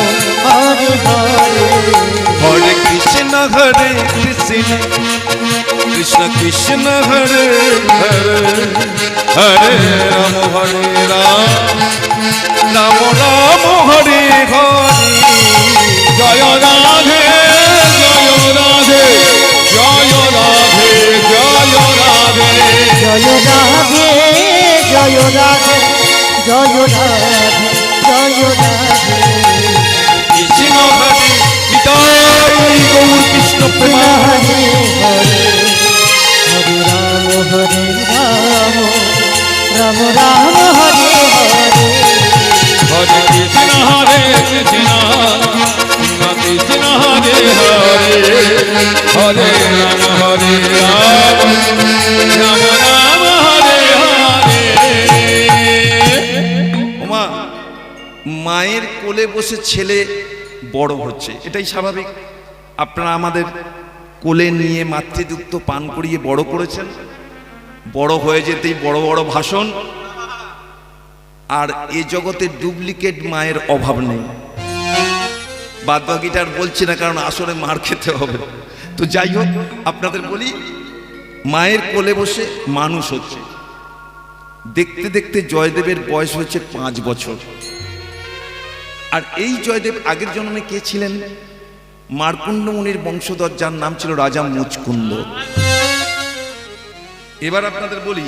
হরে হরে। হরে কৃষ্ণ কৃষ্ণ কৃষ্ণ হরে হরে হরে রাম হরে রাম রাম রাম হরে হরে। জয় রাধে জয় রাধে জয় রাধে জয় রাধে। জয় রাধে জয় রাধে জয় রাধে জয় রাধে। কৃষ্ণ হরে নিতাই গৌর কৃষ্ণ প্রেমানন্দে। হরে হরে রাম হরে রাম রাম রাম হরে হরে। হরে কৃষ্ণ কৃষ্ণ কৃষ্ণ হরে হরে হরে রাম হরে রাম রাম রাম হরে হরে। ওমা, মায়ের কোলে বসে ছেলে বড় হচ্ছে, এটাই স্বাভাবিক। আপনারা আমাদের কোলে নিয়ে মাতৃদুগ্ধ পান করিয়ে বড় করেছেন। বড় হয়ে যেতেই বড় বড় ভাষণ, আর এ জগতে ডুপ্লিকেট মায়ের অভাব নেই। বাদ বাকিটার বলছি না, কারণ আসলে মার খেতে হবে। তো যাই হোক, আপনাদের বলি, মায়ের কোলে বসে মানুষ হচ্ছে। দেখতে দেখতে জয়দেবের বয়স হচ্ছে 5 বছর। আর এই জয়দেব আগের জন্মে কে ছিলেন? মার্কুণ্ড মুনির বংশধর, যার নাম ছিল রাজা মুচকুন্দ। এবার আপনাদের বলি,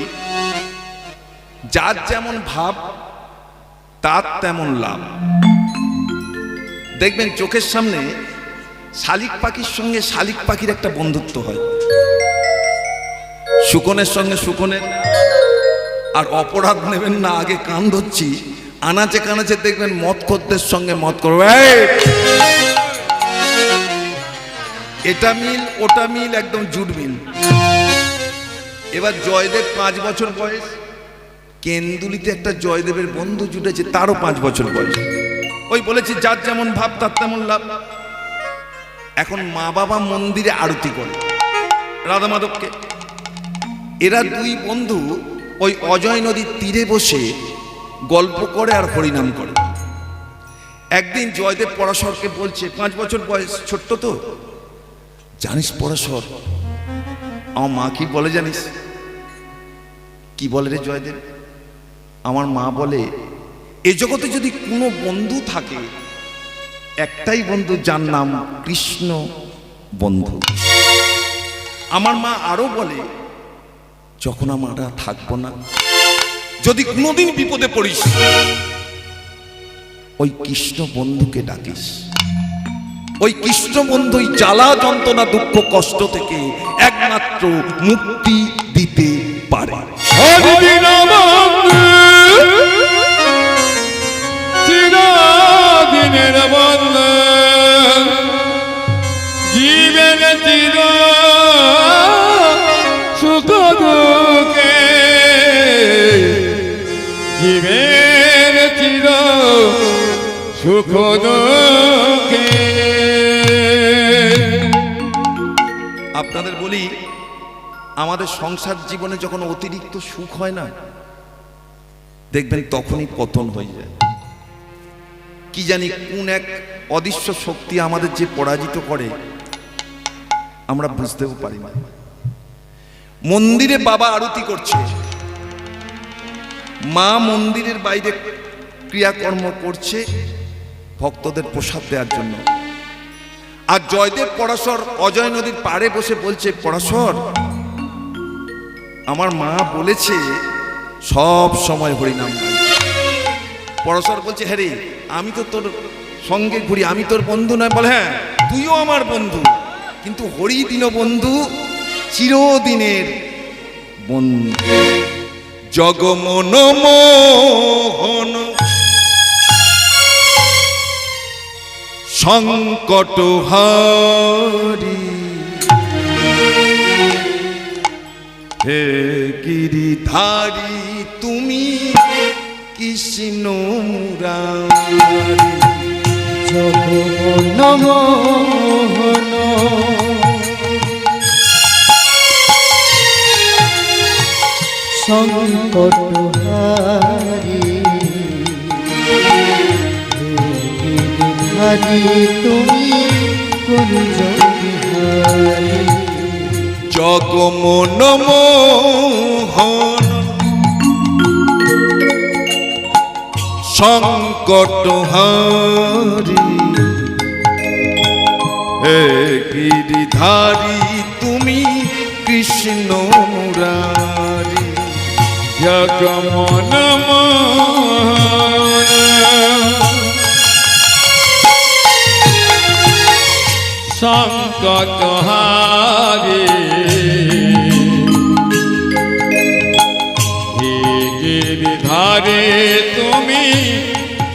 যার যেমন ভাব তার তেমন লাভ। দেখবেন চোখের সামনে শালিক পাখির সঙ্গে শালিক পাখির একটা বন্ধুত্ব হয়, শুকনের সঙ্গে শুকনের। আর অপরাধ নেবেন না, আগে কান ধরছি, আনাচে কানাচে দেখবেন মদখোরদের সঙ্গে মদ করবে, এটা মিল ওটা মিল, একদম জুট মিল। এবার জয়দেব 5 বছর বয়স, কেন্দুলিতে একটা জয়দেবের বন্ধু জুটেছে, তারও 5 বছর বয়স। ওই বলেছি যার যেমন ভাব তার তেমন লাভ। এখন মা বাবা মন্দিরে আরতি করে রাধা মাধবকে। এরা 2 বন্ধু ওই অজয় নদীর তীরে বসে গল্প করে আর হরিনাম করে। একদিন জয়দেব পরাশরকে বলছে, 5 বছর বয়স, ছোট্ট তো, জানিস পরাশর, আমার মা কি বলে জানিস? কি বলে রে জয়দেব? আমার মা বলে, এ জগতে যদি কোনো বন্ধু থাকে, একটাই বন্ধু, যার নাম কৃষ্ণ বন্ধু। আমার মা আরো বলে, যখন আমরা থাকবো না, যদি কোনোদিন বিপদে পড়িস, ওই কৃষ্ণ বন্ধুকে ডাকিস। ওই কৃষ্ণ বন্ধুই জ্বালা যন্ত্রণা দুঃখ কষ্ট থেকে একমাত্র মুক্তি দিতে পারে। চিরদিনের বন্ধু, জীবন চির সুখ দুঃখে, জীবন চির সুখ দুঃখে। আপনাদের বলি, আমাদের সংসার জীবনে যখন অতিরিক্ত সুখ হয় না, দেখবেন তখনই পতন হয়ে যায়। কি জানি কোন এক অদৃশ্য শক্তি আমাদের যে পরাজিত করে আমরা বুঝতেও পারি না। মন্দিরে বাবা আরতি করছে, মা মন্দিরের বাইরে ক্রিয়াকর্ম করছে ভক্তদের প্রসাদ দেওয়ার জন্য। আর জয়দেব পরাশর অজয় নদীর পাড়ে বসে বলছে, পরাশর আমার মা বলেছে সব সময় হরিনাম গাই। পরাশর বলছে, হ্যাঁ রে, আমি তো তোর সঙ্গে ঘুরি, আমি তোর বন্ধু নয়? বলে, হ্যাঁ তুইও আমার বন্ধু, কিন্তু হরি দীনবন্ধু চিরদিনের বন্ধু। জগমন মোহন সংকট হারি, হে গিরিধারী তুমি কৃষ্ণ মুরারি। জগমন মোহন সংকট হারি, গিরিধারী তুমি কুঞ্জ বিহারী। জগমন মোহন সংকট হারি, হে গিরিধারী তুমি কৃষ্ণ মুরারি। জগমন মোহন সংকট হারি, হে গিরিধারী তুমি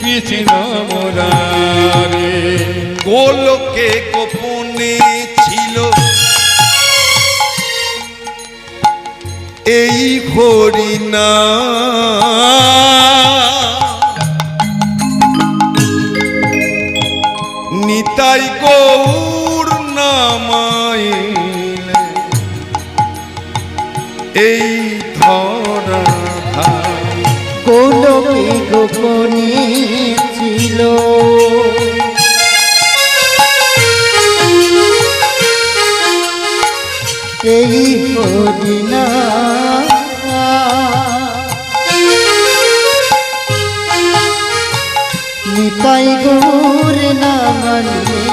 কৃষ্ণ মুরারি। গোলকে গোপনে ছিল এই হরিনাম, নিতাই গৌর নামাইলে এই ধরা ধার। গোলকে গোপনে ছিল এই হরিনাম, নিতাই গৌর নামাইলে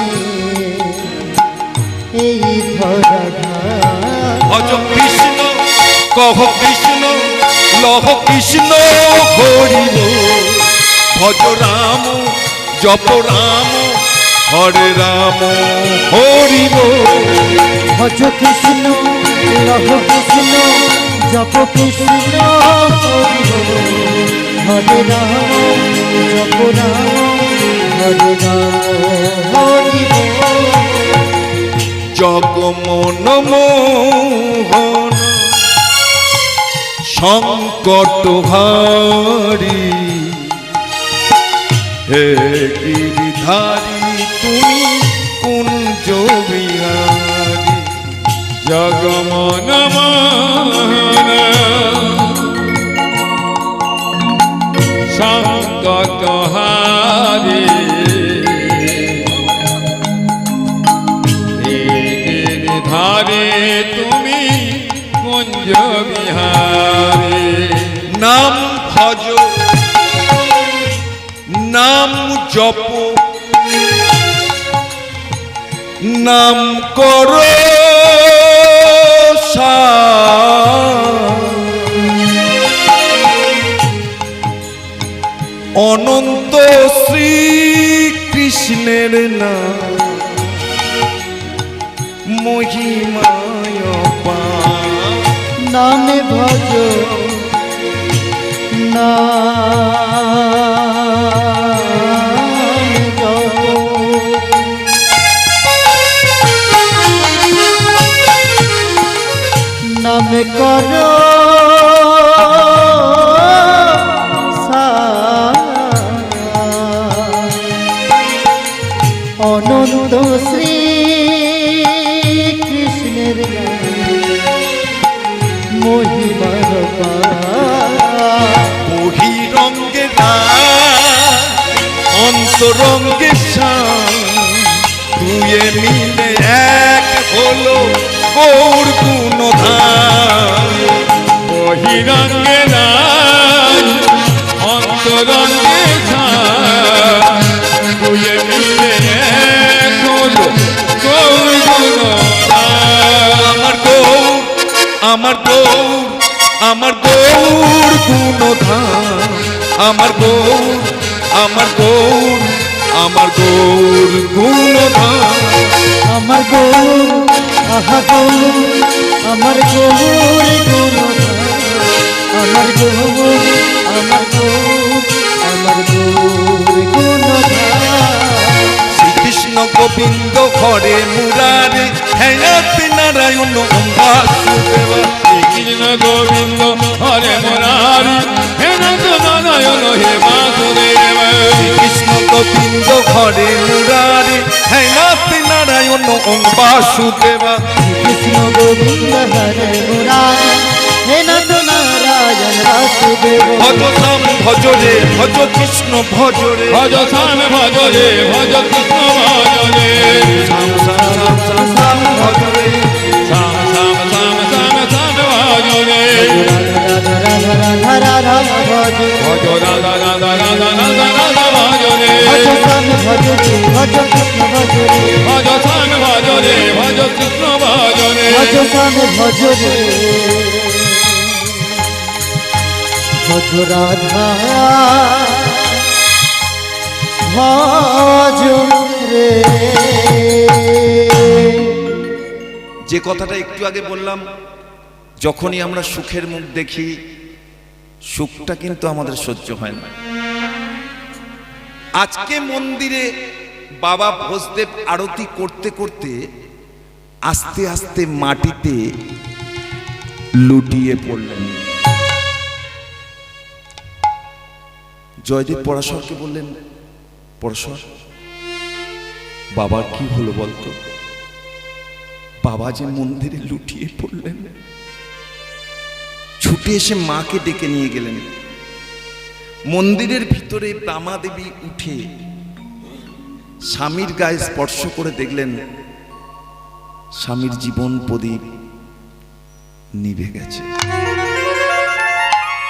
এই ধরা ধার। ভজ কৃষ্ণ কহ কৃষ্ণ লহ কৃষ্ণ হরিব, ভজ রাম জপ রাম হরে রাম হরিব। ভজ কৃষ্ণ লহ কৃষ্ণ জপ কৃষ্ণ হরে রাম জপ রাম হরে রাম হরিব। জগমন মোহন সংকট হারি, হে গিরিধারী তুমি কুঞ্জ বিহারী। জগমন মোহন সংকট হারি, হে গিরিধারী তুমি কুঞ্জ বিহারী। নাম ভজ নাম জপ নাম করো অনন্ত শ্রীকৃষ্ণের নাম মহিমায় অপার। নামে ভজ নাম জপ নাম করো অনন্ত শ্রী কৃষ্ণের মহিমার বহিরঙ্গে অন্তরঙ্গে দুয়ে মিলে এক হলো গৌর গুণধাম। বহিরঙ্গে নাই অন্তরঙ্গে দুয়ে মিলে এক হলো গৌর গুণধাম। আমার গৌর আমার গৌর আমার গৌর গুণধাম। আমার গৌর আমার গৌর আমার গৌর গুণধাম। আমার গৌর আহা গৌর আমার গৌর গুণধাম। আমার গৌর আমার গৌর আমার গৌর গুণধাম। শ্রীকৃষ্ণ গোবিন্দ হরে মুরারে হেয়াতি নারায়ণ ওম বাসুদেবা। শ্রীকৃষ্ণ গোবিন্দ হরে মুরারি হে নারায়ণ হে বাসুদেব। শ্রীকৃষ্ণ গোবিন্দ হরে মুরারে হেয়াতি নারায়ণ ওম বাসুদেবা। কৃষ্ণ গোবিন্দ হরে মুরারি হে নাথ নারায়ণ বাসুদেব। ভজ শ্যাম ভজ রে ভজ কৃষ্ণ ভজ রে। ভজ শ্যাম ভজ রে ভজ কৃষ্ণ ভজ রে। শ্যাম শ্যাম শ্যাম শ্যাম ভজ রে। শ্যাম শ্যাম শ্যাম শ্যাম শ্যাম ভজ রে। রাধা রাধা ভজ ভজ রাধা রাধা রাধা রাধা রাধা ভজ রে। ভজ শ্যাম ভজ রে ভজ কৃষ্ণ ভজ রে। ভজ শ্যাম ভজ রে ভজ কৃষ্ণ ভজ রে। ভজ শ্যাম ভজ রে ভজ রাধা ভজ রে। যে কথাটা একটু আগে বললাম, যখনই আমরা সুখের মুখ দেখি সুখটা কিন্তু আমাদের সহ্য হয় না। আজকে মন্দিরে বাবা ভোজদেব আরতি করতে করতে আস্তে আস্তে মাটিতে লুটিয়ে পড়লেন। জয়দেব পরাশরকে বললেন, পরাশর বাবার কি হলো বলতো? বাবা যে মন্দিরে লুটিয়ে পড়লেন। ছুটে এসে মাকে ডেকে নিয়ে গেলেন। মন্দিরের ভিতরে বামা দেবী উঠে স্বামীর গায়ে স্পর্শ করে দেখলেন স্বামীর জীবন প্রদীপ নিভে গেছে।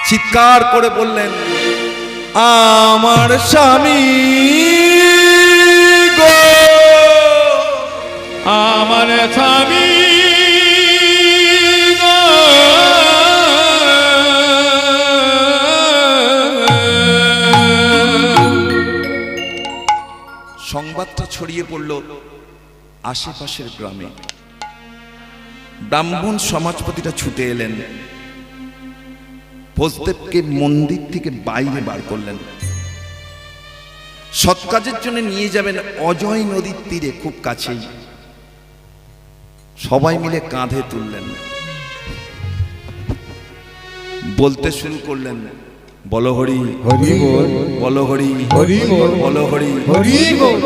চিৎকার করে বললেন, আমার স্বামী গো, আমার স্বামী সংবাদটা ছড়িয়ে পড়ল আশেপাশের গ্রামে। ব্রাহ্মণ সমাজপতিরা ছুটে এলেন, ভোজদেবকে মন্দির থেকে বাইরে বার করলেন। সৎ কাজের জন্য নিয়ে যাবেন অজয় নদীর তীরে, খুব কাছেই। সবাই মিলে কাঁধে তুললেন, বলতে শুরু করলেন, বলো হরি হরি বল বলো হরি হরি বল বলো হরি হরি বল।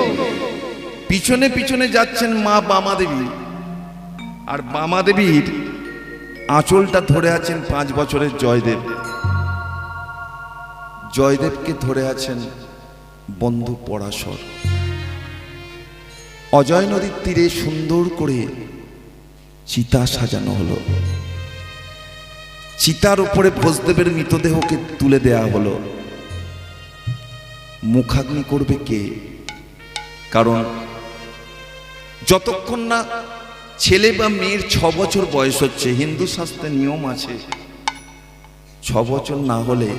পিছনে পিছনে যাচ্ছেন মা বামা দেবী, আর বামা দেবীর আঁচলটা ধরে আছেন 5 বছরের জয়দেব। জয়দেবকে ধরে আছেন বন্ধু পরাশর। অজয় নদীর তীরে সুন্দর করে চিতা সাজানো হলো। চিতার উপরে ভোজদেবের মৃতদেহকে তুলে দেয়া হলো। মুখাগ্নি করবে কে? কারণ যতক্ষণ না ছেলে বা মেয়ের 6 বছর বয়স হচ্ছে, হিন্দু শাস্ত্রে নিয়ম আছে 6 বছর না হলে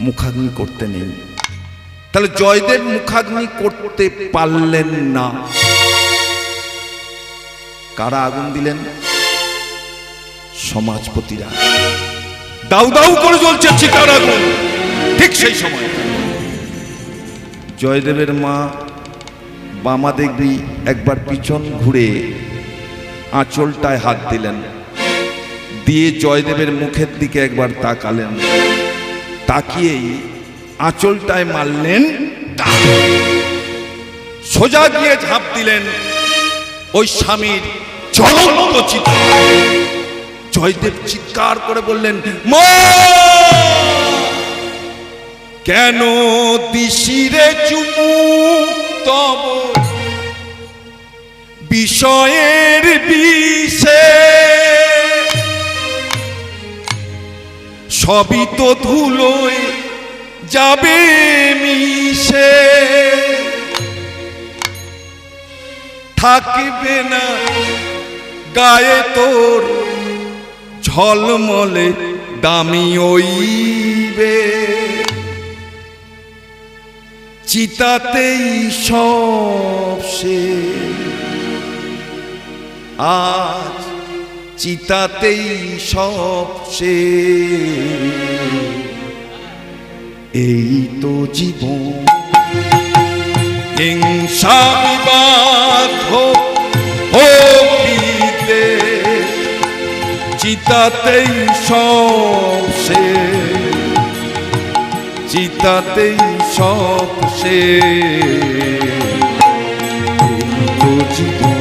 মুখাগ্নি করতে নেই। তাহলে জয়দেব মুখাগ্নি করতে পারলেন না। কারা আগুন দিলেন? সমাজপতিরা। দাউ দাউ করে জ্বলছে চিতার আগুন। ঠিক সেই সময় জয়দেবের মা বামা দেবী একবার পিছন ঘুরে আঁচলটায় হাত দিলেন, দিয়ে জয়দেবের মুখের দিকে একবার তাকালেন। তাকিয়েই আঁচলটায় মারলেন, সোজা গিয়ে ঝাঁপ দিলেন ওই স্বামীর জ্বলন্ত চিতা। জয়দেব চিৎকার করে বললেন, মা! কেন দিশিরে চুমু তব বিষয়ের বিষে, সবই তো ধুলোয় যাবে মিশে, থাকবে না গায়ে তোর ঝলমলে দামি ওইবে, চিতাতেই সব শেষ, আজ চিতাতেই সব শেষ, এই তো জীবন। হিংসা বিবাদ হোক বিদ্বেষ, চিতাতেই সব শেষ, চিতাতেই সব শেষ, এই তো জীবন।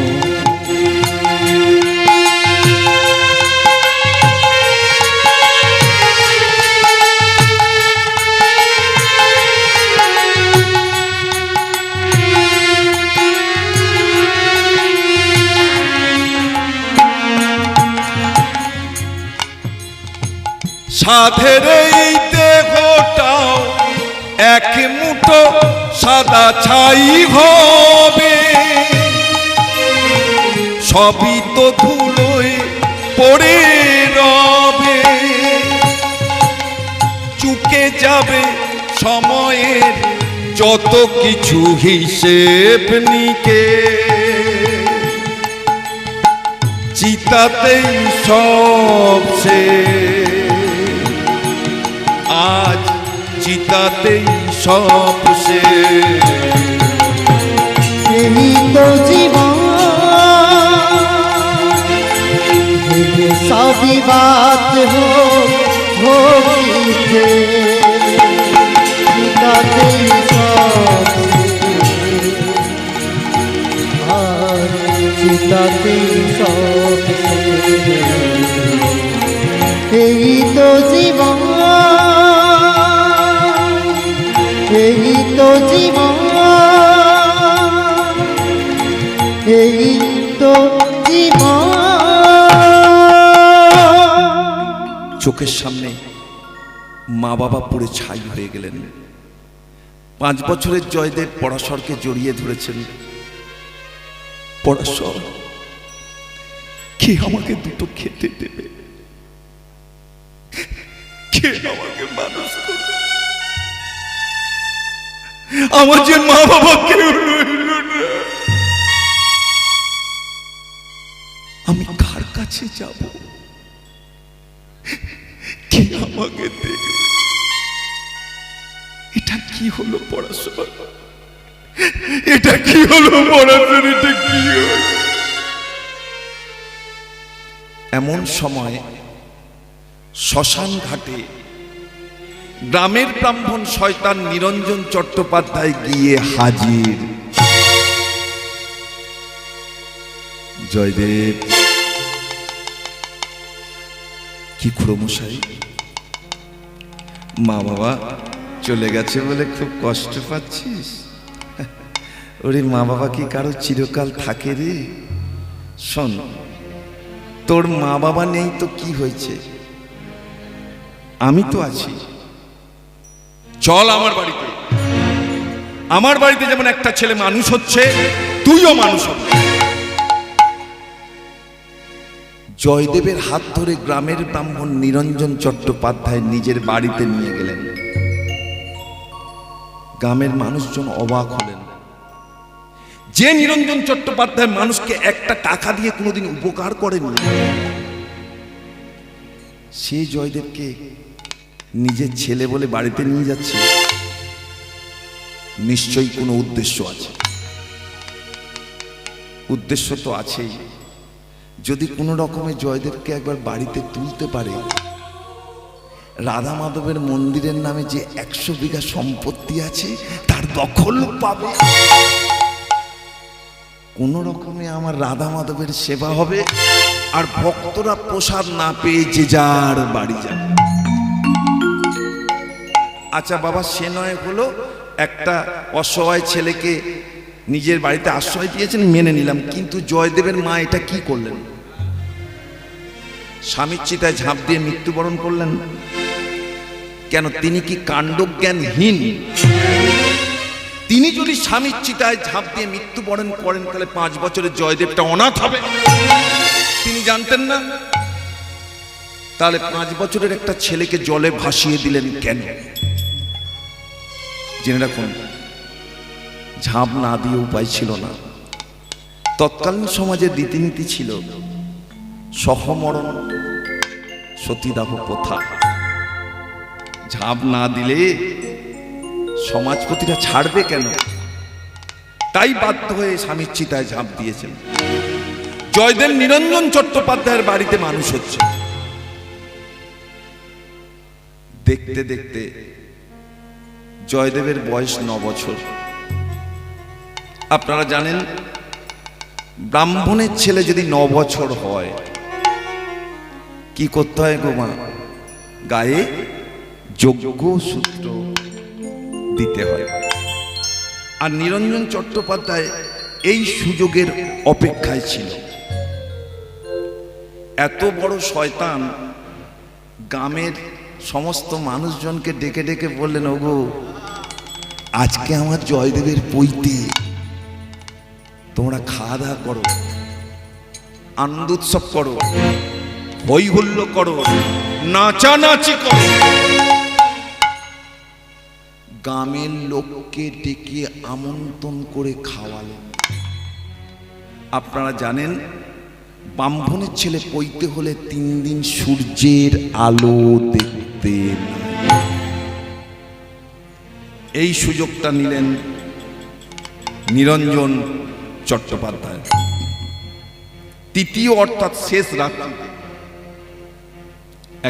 সাধের এই দেহটাও এক মুঠো সাদা ছাই হবে, সবই তো ধুলোয় পড়ে রবে, চুকে যাবে সময়ের যত কিছু হিসেব নিকে, চিতাতেই সব শেষ, আজ চিতাতেই সব শেষ, এই তো জীবন। সবই বাত হোক চিতাতেই সব শেষ, আর চিতাতেই সব শেষ, এই তো জীবন। এই তো জীবন, এই তো জীবন। চোখের সামনে মা বাবা পুড়ে ছাই হয়ে গেলেন। 5 বছরের জয়দেব পরাশরকে জড়িয়ে ধরেছেন। পরাশর, কে আমাকে দুটো খেতে দেবে? কে আমাকে মানুষ করবে? আমার যে মা বাবা কেউ রইল না, আমি কার কাছে যাব? কে আমাকে দেখবে? এটা কি হলো পরাশর? এটা কি হলো পরাশর? এটা কি হলো? এমন সময় শ্মশান ঘাটে গ্রামের ব্রাহ্মণ শয়তান নিরঞ্জন চট্টোপাধ্যায় গিয়ে হাজির। জয়দেব, কি খুড়োমশাই, মা বাবা চলে গেছে বলে খুব কষ্ট পাচ্ছিস? ওরে, মা বাবা কি কারো চিরকাল থাকে রে? শোন, তোর মা বাবা নেই তো কি হয়েছে, আমি তো আছি। চল আমার বাড়িতে। আমার বাড়িতে যেমন একটা ছেলে মানুষ হচ্ছে, তুইও মানুষ হবে। জয়দেবের হাত ধরে গ্রামের ব্রাহ্মণ নিরঞ্জন চট্টোপাধ্যায় নিজের বাড়িতে নিয়ে গেলেন। গ্রামের মানুষজন অবাক হলেন। যে নিরঞ্জন চট্টোপাধ্যায় মানুষকে একটা টাকা দিয়ে কোনোদিন উপকার করেনি, সে জয়দেবকে নিজের ছেলে বলে বাড়িতে নিয়ে যাচ্ছে। নিশ্চয়ই কোনো উদ্দেশ্য আছে। উদ্দেশ্য তো আছেই। যদি কোনো রকমে জয়দেবকে একবার বাড়িতে তুলতে পারে, রাধা মাধবের মন্দিরের নামে যে 100 বিঘা সম্পত্তি আছে তার দখল পাবে। কোন রকমে আমার রাধা মাধবের সেবা হবে, আর ভক্তরা প্রসাদ না পেয়ে যে যার বাড়ি যাবে। আচ্ছা বাবা, সে নয় হলো, একটা অসহায় ছেলেকে নিজের বাড়িতে আশ্রয় দিয়েছেন, মেনে নিলাম, কিন্তু জয়দেবের মা এটা কি করলেন? স্বামীর চিতায় ঝাঁপ দিয়ে মৃত্যুবরণ করলেন কেন? তিনি কি কাণ্ডজ্ঞানহীন? তিনি যদি স্বামীর চিতায় ঝাঁপ দিয়ে মৃত্যুবরণ করেন তাহলে 5 বছরের জয়দেবটা অনাথ হবে, তিনি জানতেন না? তাহলে 5 বছরের একটা ছেলেকে জলে ভাসিয়ে দিলেন কেন? জেনে রাখুন, ঝাঁপ না দিয়ে উপায় ছিল না। তৎকালীন সমাজের রীতিনীতি ছিল সহমরণ, সতীদাহ প্রথা। ঝাঁপ না দিলে সমাজপতিরা ছাড়বে কেন? তাই বাধ্য হয়ে স্বামীর চিতায় ঝাঁপ দিয়েছেন। জয়দেব নিরঞ্জন চট্টোপাধ্যায়ের বাড়িতে মানুষ হচ্ছে। দেখতে দেখতে জয়দেবের বয়স 9 বছর। আপনারা জানেন, ব্রাহ্মণের ছেলে যদি 9 বছর হয় কি করতে হয় গো মা? গায়ে যজ্ঞ সূত্র দিতে হয়। আর নিরঞ্জন চট্টোপাধ্যায় এই সুযোগের অপেক্ষায় ছিল। এত বড় শয়তান, গ্রামের সমস্ত মানুষজনকে ডেকে ডেকে বললেন, ওগো আজকে আমার জয়দেবের পৈতে, তোমরা খাওয়া দাওয়া করো, আনন্দ উৎসব করো, হই হুল্লো করো, নাচানাচি করো। গ্রামের লোককে ডেকে আমন্ত্রণ করে খাওয়ালেন। আপনারা জানেন, ব্রাহ্মণের ছেলে পৈতে হলে 3 দিন সূর্যের আলো দেখতে নাই। এই সুযোগটা নিলেন নিরঞ্জন চট্টোপাধ্যায়। তৃতীয় অর্থাৎ শেষ রাত্রিতে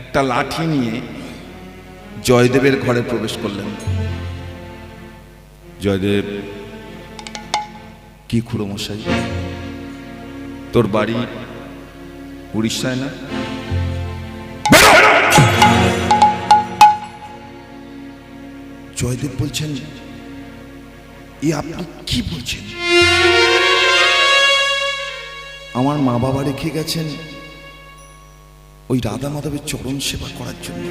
একটা লাঠি নিয়ে জয়দেবের ঘরে প্রবেশ করলেন। জয়দেব, কি খুড়োমশাই, তোর বাড়ি উড়িষ্যায় না? জয়দেব বলছেন, এ আপনি কি বলছেন? আমার মা বাবা রেখে গেছেন ওই রাধা মাধবের চরণ সেবা করার জন্য।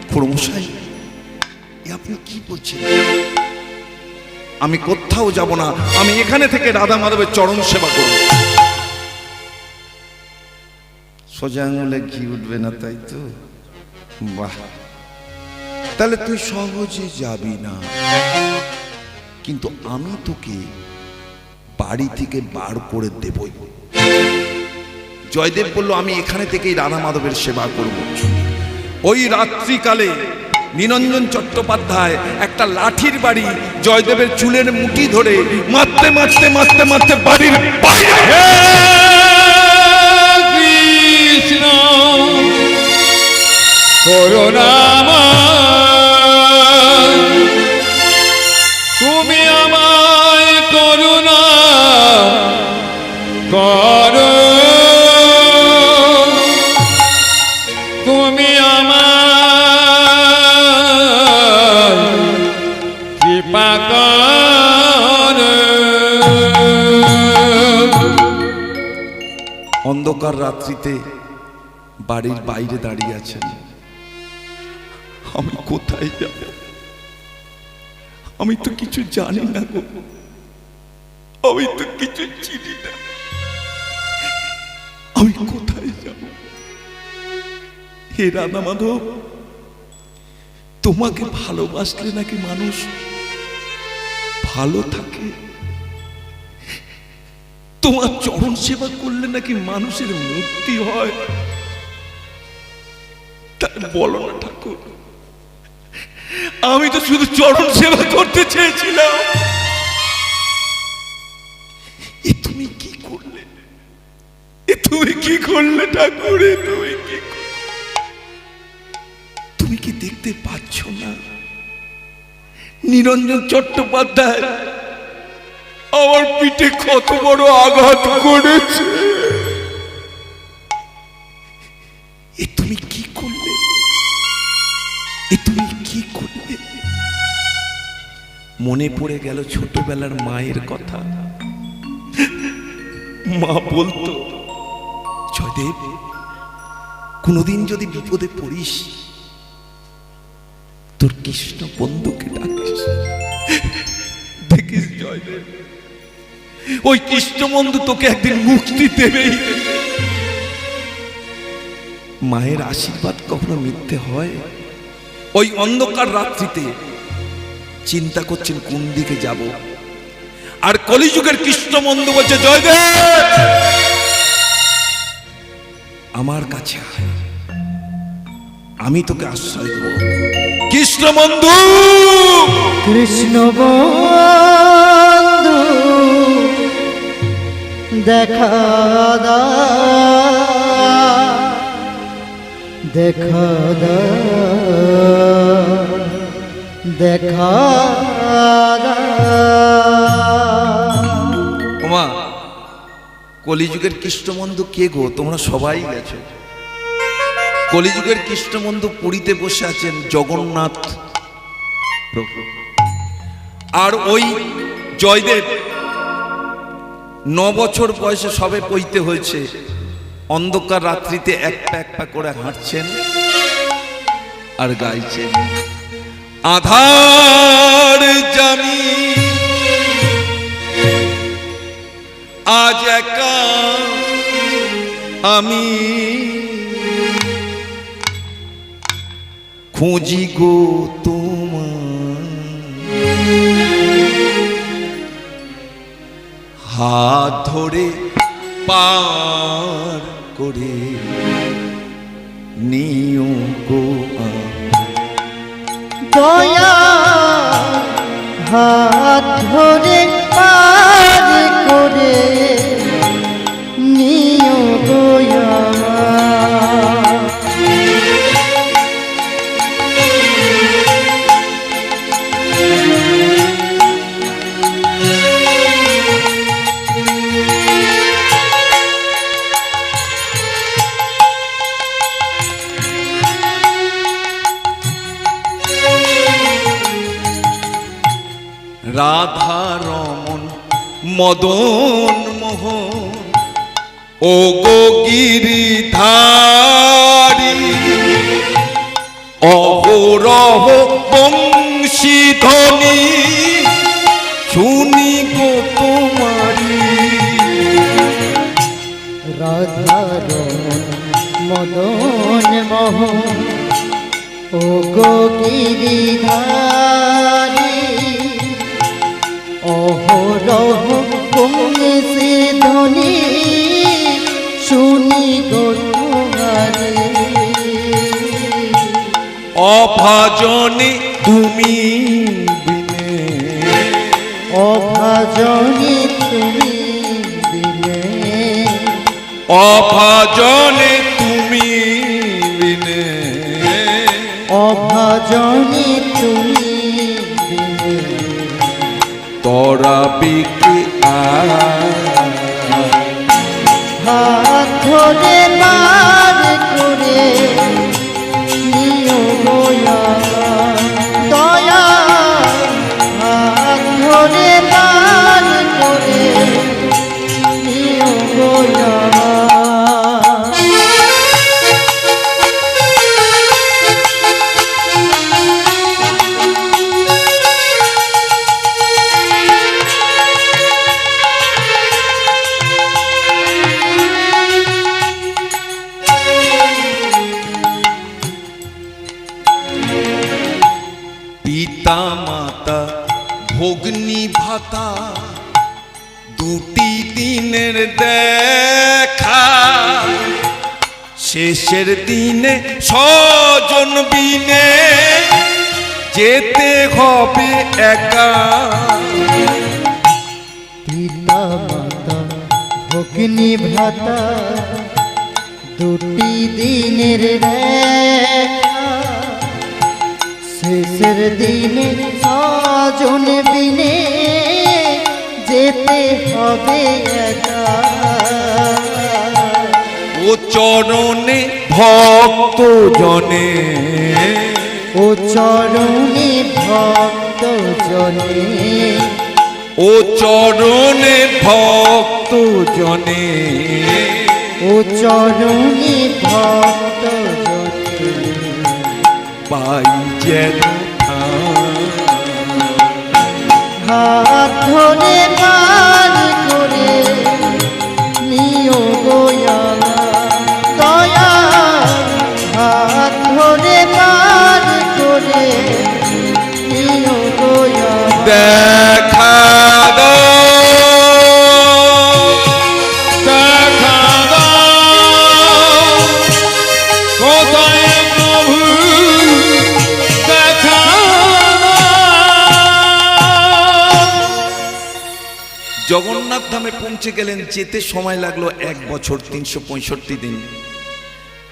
খুড়োমশাই, এ আপনি কি বলছেন? আমি কোথাও যাব না, আমি এখানে থেকে রাধা মাধবের চরণ সেবা করব। সোজা আঙুলে ঘি উঠবে না, তাই তো? বাহ, তাহলে তুই সহজে যাবি না, কিন্তু আমি তোকে বাড়ি থেকে বার করে দেবই। জয়দেব বলল, আমি এখানে থেকেই রাধা মাধবের সেবা করব। ওই রাত্রিকালে নিরঞ্জন চট্টোপাধ্যায় একটা লাঠির বাড়ি জয়দেবের চুলের মুঠি ধরে মারতে মারতে মারতে মারতে বাড়ির বাইরে। কৃষ্ণ করুণা, তুমি আমায় করুণা করো, তুমি আমায় কৃপা করো। অন্ধকার রাত্রিতে বাড়ির বাইরে দাঁড়িয়ে আছেন। আমি কোথায় যাব? আমি তো কিছু জানি না গো, আমি তো কিছু চিনি না, আমি কোথায় যাব? হে রাধা মাধব, তোমাকে ভালোবাসলে নাকি মানুষ ভালো থাকে? তোমার চরণ সেবা করলে নাকি মানুষের মুক্তি হয়? তাই বলো না ঠাকুর, আমি তো শুধু চরণ সেবা করতে চেয়েছিলাম। এ তুমি কি করলে? এ তুমি কি করলে ঠাকুর? এ তুমি কি করলে? তুমি কি দেখতে পাচ্ছ না নিরঞ্জন চট্টোপাধ্যায় আমার পিঠে কত বড় আঘাত করেছে? এ তুমি কি করলে? এ তুমি মনে পড়ে গেল ছোটবেলার মায়ের কথা। মা বলতো, জয়দেব, কোনোদিন যদি বিপদে পড়িস তোর কৃষ্ণ বন্ধুকে ডাকিস। দেখিস জয়দেব, ওই কৃষ্ণ বন্ধু তোকে একদিন মুক্তি দেবেই। মায়ের আশীর্বাদ কখনো মিথ্যে হয়? ওই অন্ধকার রাত্রিতে চিন্তা করছেন কোন দিকে যাব, আর কলিযুগের কৃষ্ণ বন্ধু বলছে, জয়দেব আমার কাছে আয়, আমি তোকে আশ্রয় দেব। কৃষ্ণ বন্ধু, কৃষ্ণ বন্ধু দেখা দাও, দেখা দাও, দেখা দাও। ওমা, কলিযুগের কৃষ্ণবন্ধু কে গো? তোমরা সবাই গেছো। কলিযুগের কৃষ্ণবন্ধু পুরীতে বসে আছেন জগন্নাথ প্রভু। আর ওই জয়দেব 9 বছর বয়সে সবে পইতে হয়েছে, অন্ধকার রাত্রিতে এক পা করে হাঁটছেন আর গাইছেন, আধার জানি আজ একা আমি, খুঁজি গো তোমার হাত ধরে পার করে নিও গো দয়া হাত ধরে পার করে নিও দয়া। রাধা রমন মদন মোহন ও গো গিরিধারী, অহরহ বংশীধ্বনি শুনি গো তোমারি। রাধার মদন মোহন ও গো গিরিধারী, অহরহ বংশী ধ্বনি শুনি গো তোমারি। অভাজনে তুমি বিনে, অভাজনে তুমি বিনে, অভাজনে তুমি বিনে, অভাজনে তুমি বিনে। তোরা বিকে হাত ধরে পার করে নিও দয়া, দয়া হাত ধরে পার করে নিও দয়া। পিতা মাতা ভগ্নী ভাতা দুটি দিনের দেখা, শেষের দিনে স্বজন বিনে যেতে হবে একা। পিতা মাতা ভগ্নী ভ্রাতা দুটি দিনের দেখা, শেষের দিনে স্বজন বিনে যেতে হবে একা। ও চরণে ভক্ত জনে, ও চরণে ভক্ত জনে ও চরণে ভক্ত জনে ও চরণে ভক্ত জনে পাই যেন হাত ধরে পার করে নিও গোয়া দয়া হাত ধরে পার করে নিও গোয়া দেখা দেখা দাও কোথায় প্রভু দেখা জগন্নাথ ধামে পৌঁছে গেলেন। যেতে সময় লাগলো 1 বছর 365 দিন।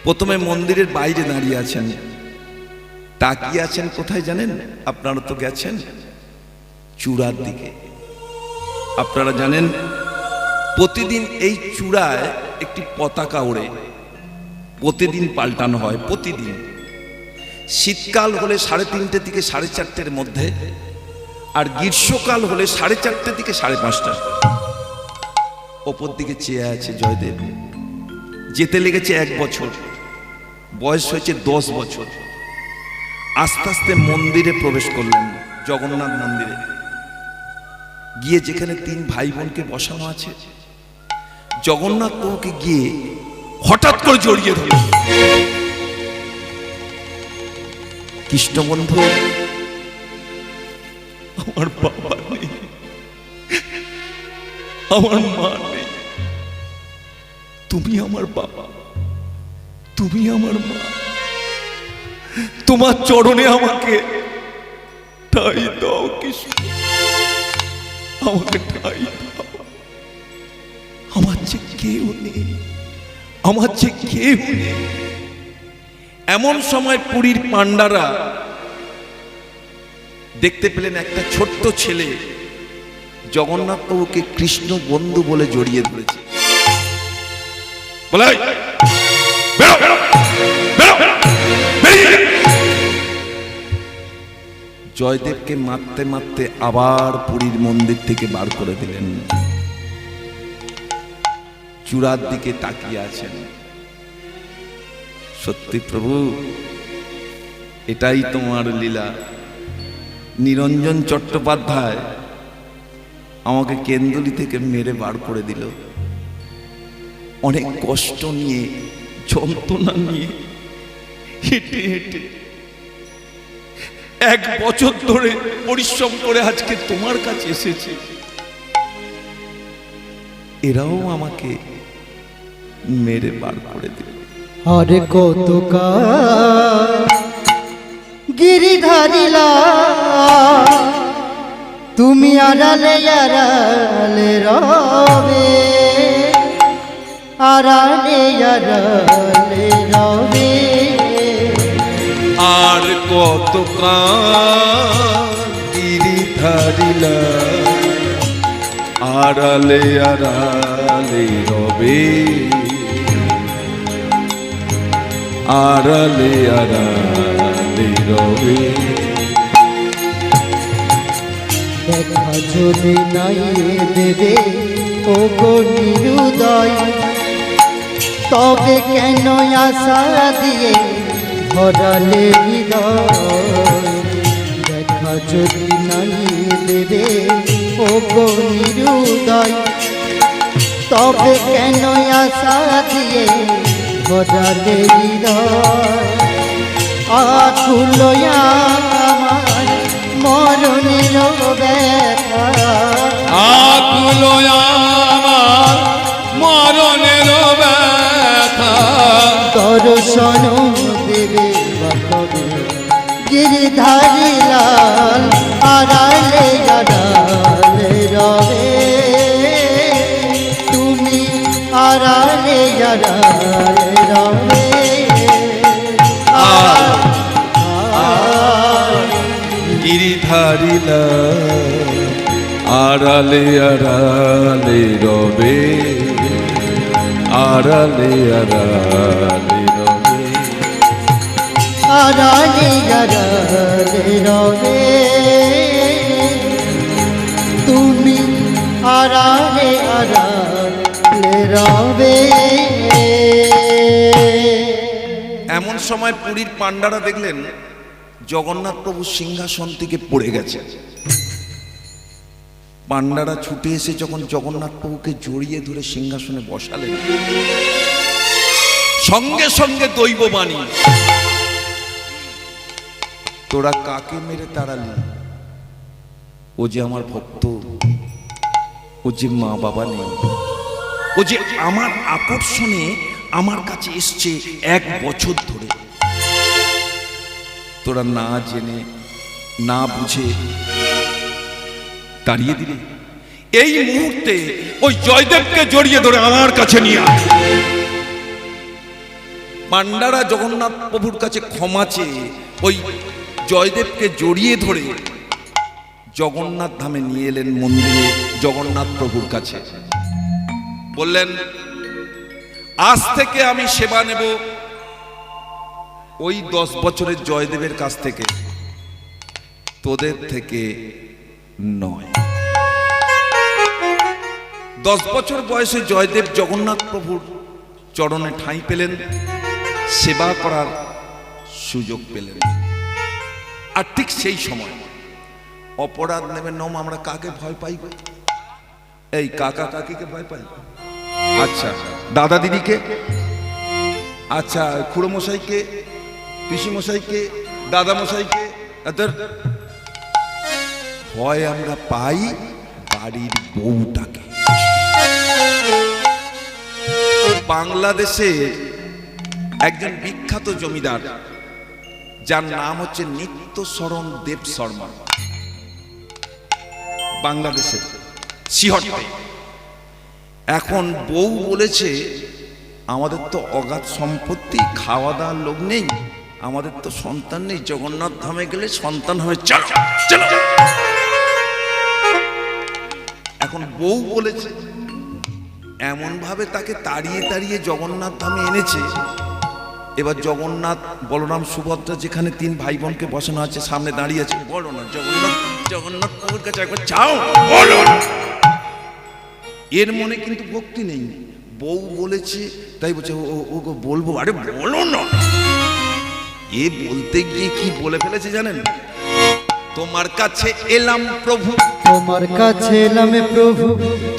প্রথমে মন্দিরের বাইরে দাঁড়িয়ে আছেন, তাকিয়ে আছেন কোথায় জানেন? আপনারা তো গেছেন চূড়ার দিকে। আপনারা জানেন প্রতিদিন এই চূড়ায় একটি পতাকা ওড়ে, প্রতিদিন পাল্টানো হয়। প্রতিদিন শীতকাল হলে 3:30 থেকে 4:30 মধ্যে, আর গ্রীষ্মকাল হলে 4:30 থেকে 5:30। ওপর দিকে চেয়ে আছে জয়দেব। যেতে লেগেছে 1 বছর, বয়স হয়েছে 10 বছর। আস্তে আস্তে মন্দিরে প্রবেশ করলেন, জগন্নাথ মন্দিরে গিয়ে যেখানে 3 ভাই বোনকে বসানো আছে, জগন্নাথ প্রভুকে গিয়ে হঠাৎ করে জড়িয়ে ধরল। কৃষ্ণবন্ধু, আমার বাবা নেই, আমার মা নেই, তুমি আমার বাবা, তুমি আমার মা, তোমার চরণে আমাকে ঠাঁই দাও কৃষ্ণ, আমাকে ঠাঁই দাও। আমার যে কেউ নেই, আমার যে কেউ নেই। এমন সময় পুরীর পান্ডারা দেখতে পেলেন একটা ছোট্ট ছেলে জগন্নাথ প্রভুকে কৃষ্ণ বন্ধু বলে জড়িয়ে ধরেছে। বলে, বেরো, বেরো, বেরো, বেরিয়ে যা। জয়দেবকে মারতে মারতে আবার পুরীর মন্দির থেকে বার করে দিলেন। চূড়ার দিকে তাকিয়ে আছেন। সত্যি প্রভু, এটাই তোমার লীলা। নিরঞ্জন চট্টোপাধ্যায় আমাকে কেন্দুলি থেকে মেরে বার করে দিল। অনেক কষ্ট নিয়ে, যন্ত্রণা নিয়ে, হেঁটে হেঁটে 1 বছর ধরে পরিশ্রম করে আজকে তোমার কাছে এসেছে। এরাও আমাকে মেরে বার করে দিল। আরে কত গিরিধারিলা তুমি আড়ালে আড়ালে রবে, আড়ালে আড়ালে রবে। আর কত গিরিধারিলা আড়ালে আড়ালে রবে, আড়ালে আড়ালে রবে। দেখা যদি নাই দেবে ও গো নিরুদয়, তবে কেন আশা দিয়ে ভরালে হৃদয়। দেখা যদি নাই দেবে ও গো নিরুদয়, তবে কেন আশা দিয়ে ভরালে হৃদয়। আকুল আমার মরণের ব্যথা, আকুল আমার মরণের ব্যথা। দর্শন দেবে বাকবে গিরিধারী লাল, আড়ালে আড়ালে রবে তুমি, আড়ালে আড়ালে রবে। গিরিধারিলা আড়ালে আড়ালে রবে, আড়ালে আড়ালে রবে, আড়ালে আড়ালে রবে। আড়ালে আড়ালে রবে। এমন সময় পুরীর পাণ্ডারা দেখলেন জগন্নাথ প্রভু সিংহাসন থেকে পড়ে গেছে। পাণ্ডারা ছুটে এসে যখন জগন্নাথ প্রভুকে জড়িয়ে ধরে সিংহাসনে বসালেন, সঙ্গে সঙ্গে দৈববাণী, তোরা কাকে মেরে তাড়ালি? ও যে আমার ভক্ত, ও যে মা বাবা নেই, ও যে আমার আকর্ষণে আমার কাছে এসছে 1 বছর ধরে, তোরা না জেনে না বুঝে তাড়িয়ে দিলে। এই মুহূর্তে ওই জয়দেবকে জড়িয়ে ধরে আমার কাছে নিয়ে আয়। পাণ্ডারা জগন্নাথ প্রভুর কাছে ক্ষমা চেয়ে ওই জয়দেবকে জড়িয়ে ধরে জগন্নাথ ধামে নিয়ে এলেন মন্দিরে জগন্নাথ প্রভুর কাছে। বললেন, আজ থেকে আমি সেবা নেব ওই 10 বছরের জয়দেবের কাছ থেকে, তোদের থেকে নয়। 10 বছর বয়সে জয়দেব জগন্নাথ প্রভুর চরণে ঠাঁই পেলেন, সেবা করার সুযোগ পেলেন। আর ঠিক সেই সময় অপরাধ নেবেন নম, আমরা কাকে ভয় পাই? এই কাকা কাকিকে ভয় পাই? আচ্ছা, দাদা দিদিকে? আচ্ছা, খুড়ো মশাইকে, পিসি মশাইকে, দাদা মশাইকে? ভয় আমরা পাই বাড়ির বউটাকে। বাংলাদেশে একজন বিখ্যাত জমিদার, যার নাম হচ্ছে নিত্যশরণ দেব শর্মা, বাংলাদেশের সিহটে। এখন বউ বলেছে, আমাদের তো অগাধ সম্পত্তি, খাওয়া দাওয়ার লোক নেই, আমাদের তো সন্তান নেই, জগন্নাথ ধামে গেলে সন্তান হবে, চলো চলো। এখন বউ বলেছে, এমন ভাবে তাকে তাড়িয়ে তাড়িয়ে জগন্নাথ ধামে এনেছে। এবার জগন্নাথ, বলরাম, সুভদ্রা যেখানে 3 ভাই বোনকে বসানো আছে, সামনে দাঁড়িয়ে আছে, বলো না জগন্নাথ, জগন্নাথ প্রভুর কাছে একবার চাও, বলো না। এর মনে কিন্তু ভক্তি নেই, বউ বলেছে তাই বলছে ও বলবো, আরে বলো না। এ বলতে গিয়ে কি বলে ফেলেছে জানেন? তোমার কাছে এলাম প্রভু, তোমার কাছে এলাম প্রভু,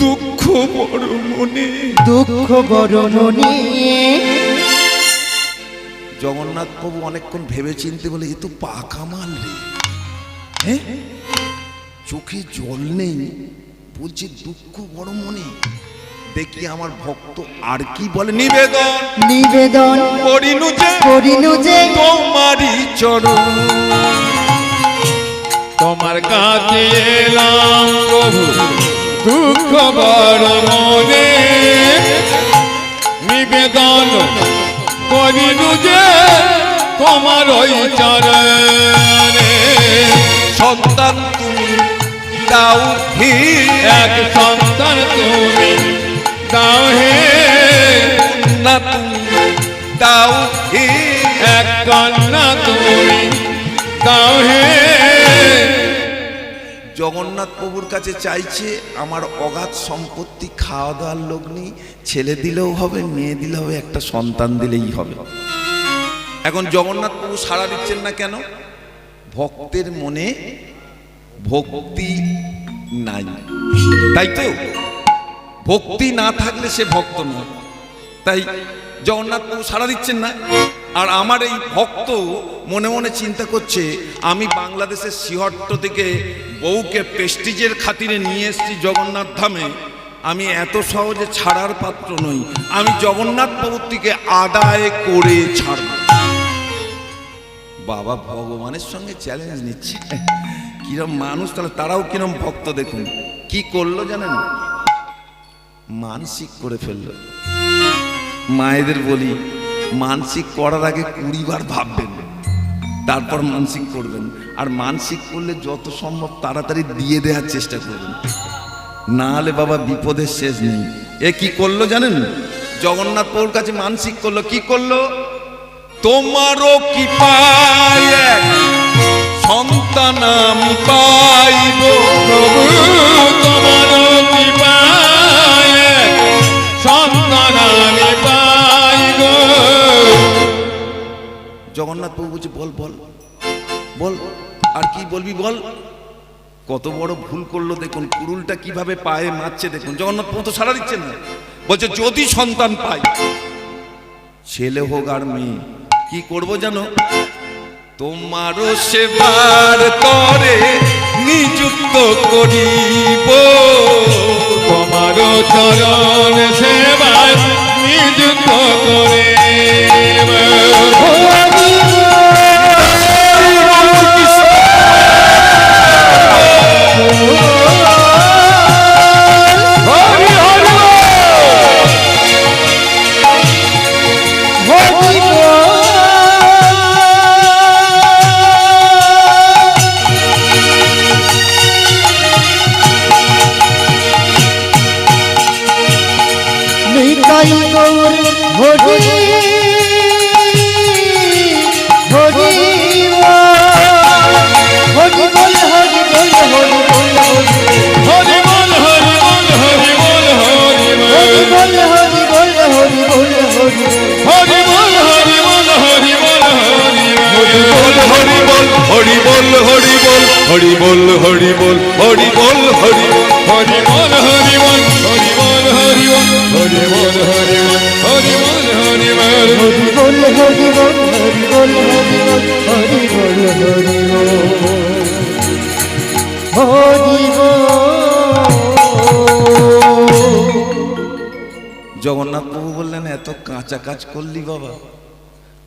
দুঃখ বড় মনে, দুঃখ বড় মনে। জগন্নাথ প্রভু অনেকক্ষণ ভেবে চিনতে বলে, এ তো পাকা মাল রে, হ্যাঁ, চোখে জল নেই, বলছে দুঃখ বড় মনে। দেখি আমার ভক্ত আর কি বলে। নিবেদন নিবেদন করিনু যে তোমারই চরণ, তোমার কাছে এলাম প্রভু, দুঃখ বড় মনে, নিবেদন করিনু যে তোমার ওই চরণে। সন্তান তুমি দাও হে, এক সন্তান তুমি দাও হে, না তুমি দাও হে, এক কন্যা তুমি দাও হে। জগন্নাথ প্রভুর কাছে চাইছে, আমার অগাধ সম্পত্তি, খাওয়া দাওয়ার লোক নেই, ছেলে দিলেও হবে, মেয়ে দিলেও হবে, একটা সন্তান দিলেই হবে। এখন জগন্নাথ প্রভু সাড়া দিচ্ছেন না কেন? ভক্তের মনে ভক্তি নাই, তাই তো? ভক্তি না থাকলে সে ভক্ত নয়, তাই জগন্নাথ প্রভু সাড়া দিচ্ছেন না। আর আমার এই ভক্ত মনে মনে চিন্তা করছে, আমি বাংলাদেশের সিহট্ট থেকে বউকে প্রেস্টিজের খাতিরে নিয়ে এসেছি জগন্নাথ ধামে, আমি এত সহজে ছাড়ার পাত্র নই, আমি জগন্নাথ প্রভুর থেকে আদায় করে ছাড়ব। বাবা ভগবানের সঙ্গে চ্যালেঞ্জ নিচ্ছে, কিরম মানুষ, তাহলে তারাও কিরম ভক্ত। দেখুন কি করলো জানেন? মানসিক করে ফেললো। মায়েদের বলি, মানসিক করার আগে 20 বার ভাববেন, তারপর মানসিক করবেন। আর মানসিক করলে যত সম্ভব তাড়াতাড়ি দিয়ে দেওয়ার চেষ্টা করবেন, না হলে বাবা বিপদের শেষ নেই। এ কি করলো জানেন? জগন্নাথ প্রভুর কাছে মানসিক করলো। কি করলো? তোমারও কি পাই সন্তান আমি পাইব, প্রভু তোমারও যদি পাই সন্তান আমি পাই গো। জগন্নাথ প্রভু বলছে বল বল বল, আর কি বলবি বল। কত বড় ভুল করলো দেখুন, কুড়ুলটা কিভাবে পায়ে মারছে দেখুন। জগন্নাথ প্রভু তো সাড়া দিচ্ছেন না, বলছে যদি সন্তান পাই, ছেলে হোক আর মেয়ে, কি করব জানো, তোমারও সেবার করে নিযুক্ত করিব, তোমারও চরণ সেবায় নিযুক্ত করে। হরি বল হরি বল হরি বল হরি বল হরি বল হরি হরি বল হরি বল হরি বল হরি বল হরি বল হরি বল হরি বল হরি বল হরি বল হরি বল হরি বল হরি বল হরি বল হরি বল। জগন্নাথ প্রভু বললেন এত কাঁচা কাজ করলি বাবা,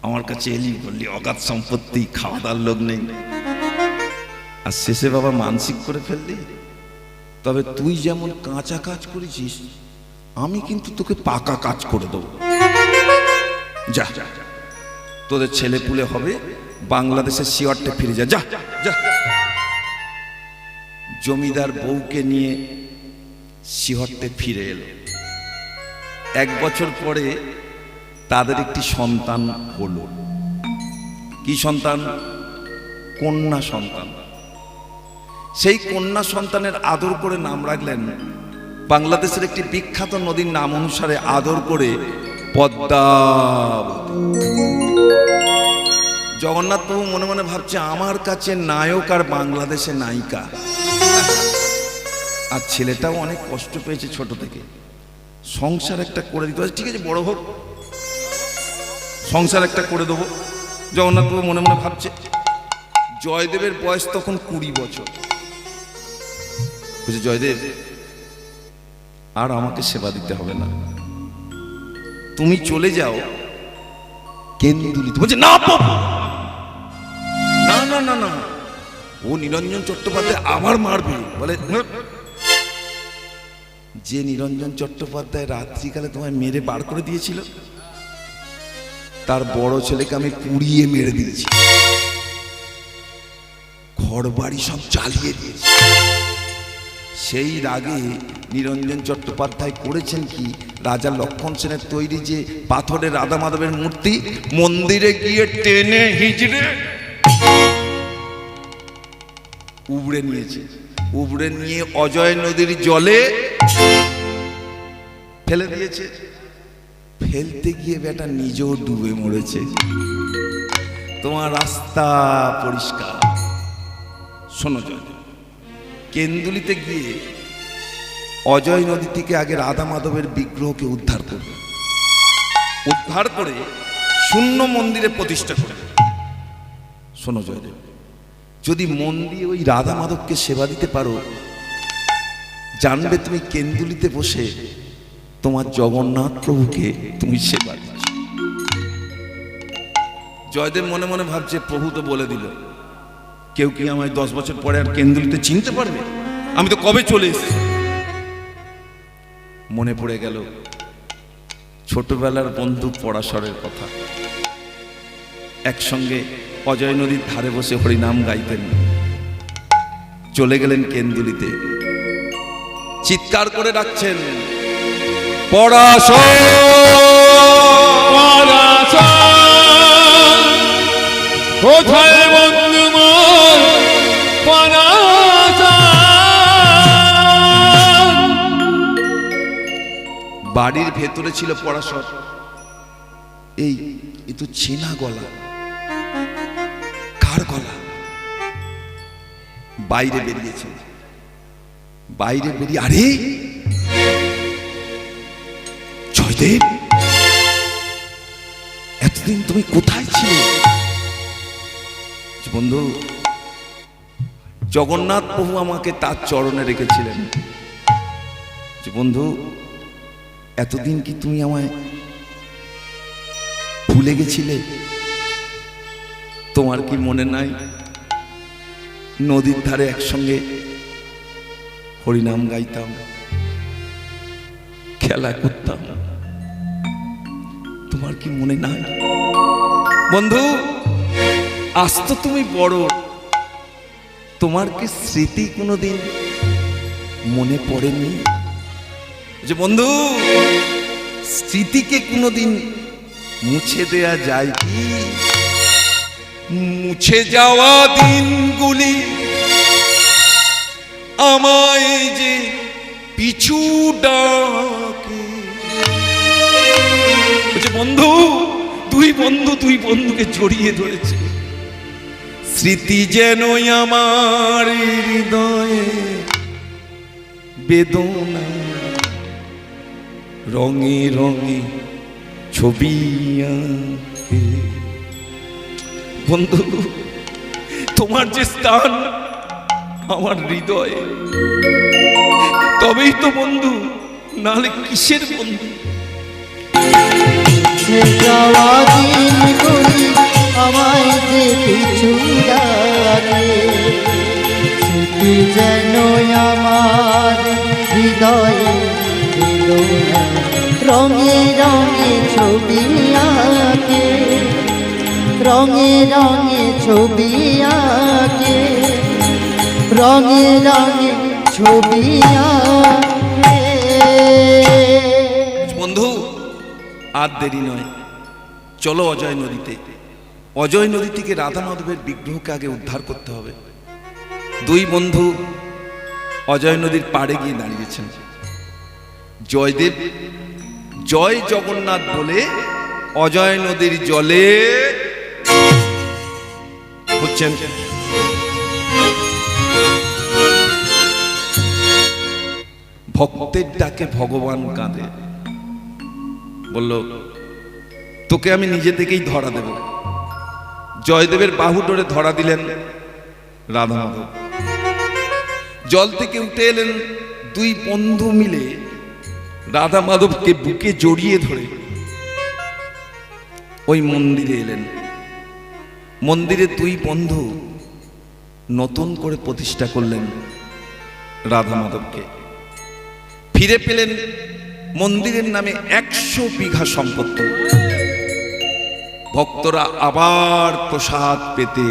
আমার কাছে এলি বললি অগাধ সম্পত্তি, খাওয়া দাওয়ার লোক নেই, আর শেষে বাবা মানসিক করে ফেললি। তবে তুই যেমন কাঁচা কাজ করেছিস, আমি কিন্তু তোকে পাকা কাজ করে দেবো। যা, তোদের ছেলে পুলে হবে, বাংলাদেশের শিয়রটে ফিরে যা, যা যা। জমিদার বউকে নিয়ে শিয়রটে ফিরে এলো। 1 বছর পরে তাদের একটি সন্তান হলো। কি সন্তান? কন্যা সন্তান। সেই কন্যা সন্তানের আদর করে নাম রাখলেন, বাংলাদেশের একটি বিখ্যাত নদীর নাম অনুসারে আদর করে, পদ্মাবতী। জগন্নাথ প্রভু মনে মনে ভাবছে আমার কাছে নায়ক আর বাংলাদেশে নায়িকা। আর ছেলেটাও অনেক কষ্ট পেয়েছে ছোট থেকে, সংসার একটা করে দিতে হবে। ঠিক আছে, বড় হোক, সংসার একটা করে দেবো। জগন্নাথ প্রভু মনে মনে ভাবছে। জয়দেবের বয়স তখন 20 বছর। বুঝে জয়দেব, আর আমাকে সেবা দিতে হবে না, তুমি চলে যাও কেন্দুলিতে। বলছে না না না না না, ও নিরঞ্জন চট্টোপাধ্যায় আবার মারবে। বলে যে নিরঞ্জন চট্টোপাধ্যায় রাত্রিকালে তোমায় মেরে বার করে দিয়েছিল, তার বড় ছেলেকে আমি পুড়িয়ে মেরে দিয়েছি, ঘর বাড়ি সব জ্বালিয়ে দিয়েছি। সেই রাগে নিরঞ্জন চট্টোপাধ্যায় করেছেন কি, রাজা লক্ষণ সেনের তৈরি যে পাথরের রাধা মাধবের মূর্তি, মন্দিরে গিয়ে টেনে হিজড়ে উবড়ে নিয়েছে। উবড়ে নিয়ে অজয় নদীর জলে ফেলে দিয়েছে। ফেলতে গিয়ে বেটা নিজেও ডুবে মরেছে। তোমার রাস্তা পরিষ্কার। শোনো জয়, কেন্দুলিতে গিয়ে অজয় নদী থেকে আগে রাধা মাধবের বিগ্রহকে উদ্ধার করবে, উদ্ধার করে শূন্য মন্দিরে প্রতিষ্ঠা করবে। শোনো জয়দেব, যদি মন দিয়ে ওই রাধা মাধবকে সেবা দিতে পারো, জানবে তুমি কেন্দুলিতে বসে তোমার জগন্নাথ প্রভুকে তুমি সেবা দিচ্ছ। জয়দেব মনে মনে ভাবছে, প্রভু তো বলে দিল, কেউ কি আমায় 10 বছর পরে আর কেন্দুলিতে চিনতে পারবে? আমি তো কবে চলে এসেছি। মনে পড়ে গেল ছোটবেলার বন্ধু পরাশরের কথা। একসঙ্গে অজয় নদীর ধারে বসে হরিনাম গাইতেন। চলে গেলেন কেন্দুলিতে, চিৎকার করে ডাকছেন, পরাশর কোথায় বন্ধু মোর পরাশর? ভেতরে ছিল পরাশর। এই এ তো চেনা গলা, কার গলা? বাইরে বেরিয়েছে, বাইরে বেরিয়ে আরে জয়দেব, এতদিন তুমি কোথায় ছিলে? বন্ধু, জগন্নাথ প্রভু আমাকে তার চরণে রেখেছিলেন। যে বন্ধু, এতদিন কি তুমি আমায় ভুলে গেছিলে? তোমার কি মনে নাই নদীর ধারে একসঙ্গে হরিনাম গাইতাম, খেলা করতাম? তোমার কি মনে নাই? বন্ধু, আজ তো তুমি বড়, তোমার কি স্মৃতি কোনোদিন মনে পড়েনি? যে বন্ধু, স্মৃতিকে কোনোদিন মুছে দেয়া যায় কি? মুছে যাওয়া দিনগুলি আমায় যে পিছু ডাকে। বন্ধু, দুই বন্ধুকে জড়িয়ে ধরেছে। স্মৃতি যেন আমার হৃদয়ে বেদনা, রঙে রঙে ছবি আঁকে। বন্ধু, তোমার যে স্থান আমার হৃদয়ে, তবেই তো বন্ধু, নাহলে কিসের বন্ধু? যাওয়া দিনগুলি আমায় যে পিছু ডাকে, স্মৃতি যেন আমার হৃদয়ে বেদনা, রঙে রঙে ছবি আঁকে, রঙে রঙে ছবি আঁকে, রঙে রঙে ছবি আঁকে। বন্ধু, আর দেরি নয়, চলো অজয় নদীতে। অজয় নদী থেকে রাধা মাধবের বিগ্রহকে আগে উদ্ধার করতে হবে। দুই বন্ধু অজয় নদীর পাড়ে গিয়ে দাঁড়িয়েছেন। জয়দেব জয় জগন্নাথ বলে অজয় নদীর জলে হচ্ছেন। ভক্তের ডাকে ভগবান কাঁদে, বলল তোকে আমি নিজে থেকেই ধরা দেব। জয়দেবের বাহু ধরে ধরা দিলেন রাধা মাধব। জল থেকে উঠে এলেন দুই বন্ধু মিলে, রাধা মাধবকে বুকে জড়িয়ে ধরে ওই মন্দিরে এলেন। মন্দিরে দুই বন্ধু নতুন করে প্রতিষ্ঠা করলেন রাধা মাধবকে। ফিরে পেলেন মন্দিরের নামে 100 বিঘা সম্পত্তি। ভক্তরা আবার প্রসাদ পেতে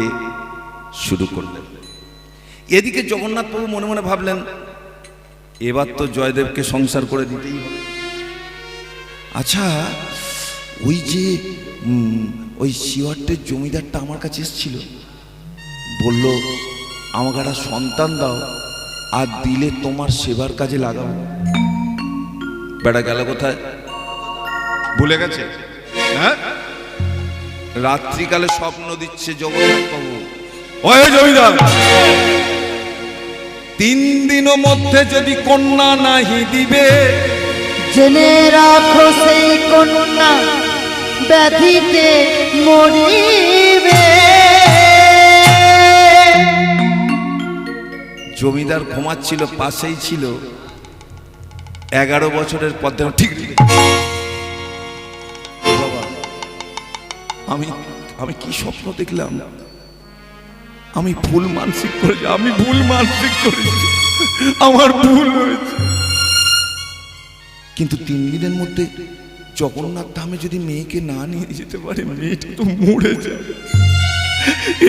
শুরু করলেন। এদিকে জগন্নাথ প্রভু মনে মনে ভাবলেন, এবার তো জয়দেবকে সংসার করে দিতেই হবে। আচ্ছা, ওই যে ওই শিওয়ার্টের জমিদারটা আমার কাছে এসেছিল, বলল আমাকে একটা সন্তান দাও, আর দিলে তোমার সেবার কাজে লাগাবো। বেড়া গেল কোথায়? ভুলে গেছে? হ্যাঁ, রাত্রিকালে স্বপ্ন দিচ্ছে জগন্নাথ বাবু, ওই জমিদার 3 দিনের মধ্যে যদি কন্যা নাহি দিবে, জেনে রাখো সেই কন্যা ব্যাধিতে মরিবে। জমিদার ঘুমাচ্ছিল, পাশেই ছিল 11 বছরের পদ্মা। ঠিক বাবা, আমি কি স্বপ্ন দেখলাম? আমি ভুল মানসিক করেছি, আমার ভুল হয়েছে। কিন্তু 3 দিনের মধ্যে জগন্নাথ ধামে যদি মেয়েকে না নিয়ে যেতে পারে, মেয়েটা তো মরে যাবে।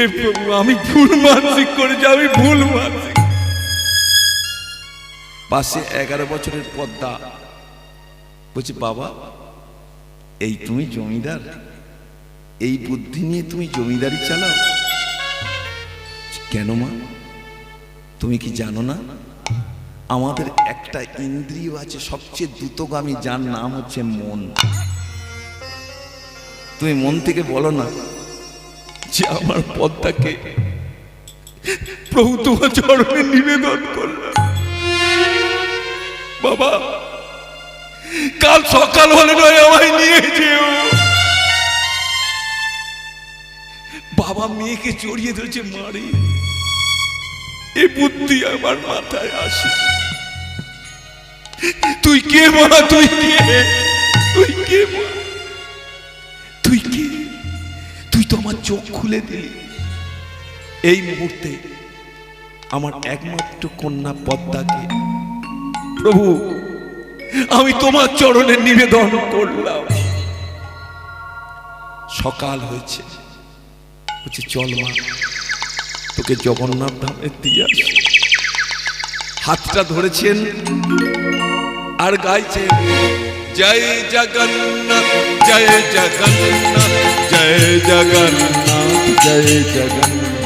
এ প্রভু, আমি ভুল মানসিক করেছি, পাশে 11 বছরের পদ্মা বলছে, বাবা এই তুমি জমিদার, এই বুদ্ধি নিয়ে তুমি জমিদারি চালাও? কেন মা, তুমি কি জানো না আমাদের একটা ইন্দ্রিয় আছে সবচেয়ে দ্রুতগামী, যার নাম হচ্ছে মন। তুমি মন থেকে বলো না যে আমার পদ্মাকে প্রভু তোমার চরণে নিবেদন করলাম, বাবা কাল সকাল হলে নয় আমায় নিয়ে যেও। বাবা মেয়েকে জড়িয়ে ধরেছে, মারি এ বুদ্ধি আমার মাথায় আসে। তুই কে মা? তুই কে? তুই কে মা? তুই কে? তুই তো আমার চোখ খুলে দিলি। এই মুহূর্তে আমার একমাত্র কন্যা পদ্মাকে প্রভু আমি তোমার চরণে নিবেদন করলাম। সকাল হয়েছে, বলছে চল মা তোকে জগন্নাথ ধামে দিয়ে আসি। হাতটা ধরেছেন আর গাইছেন জয় জগন্নাথ জয় জগন্নাথ জয় জগন্নাথ জয় জগন্নাথ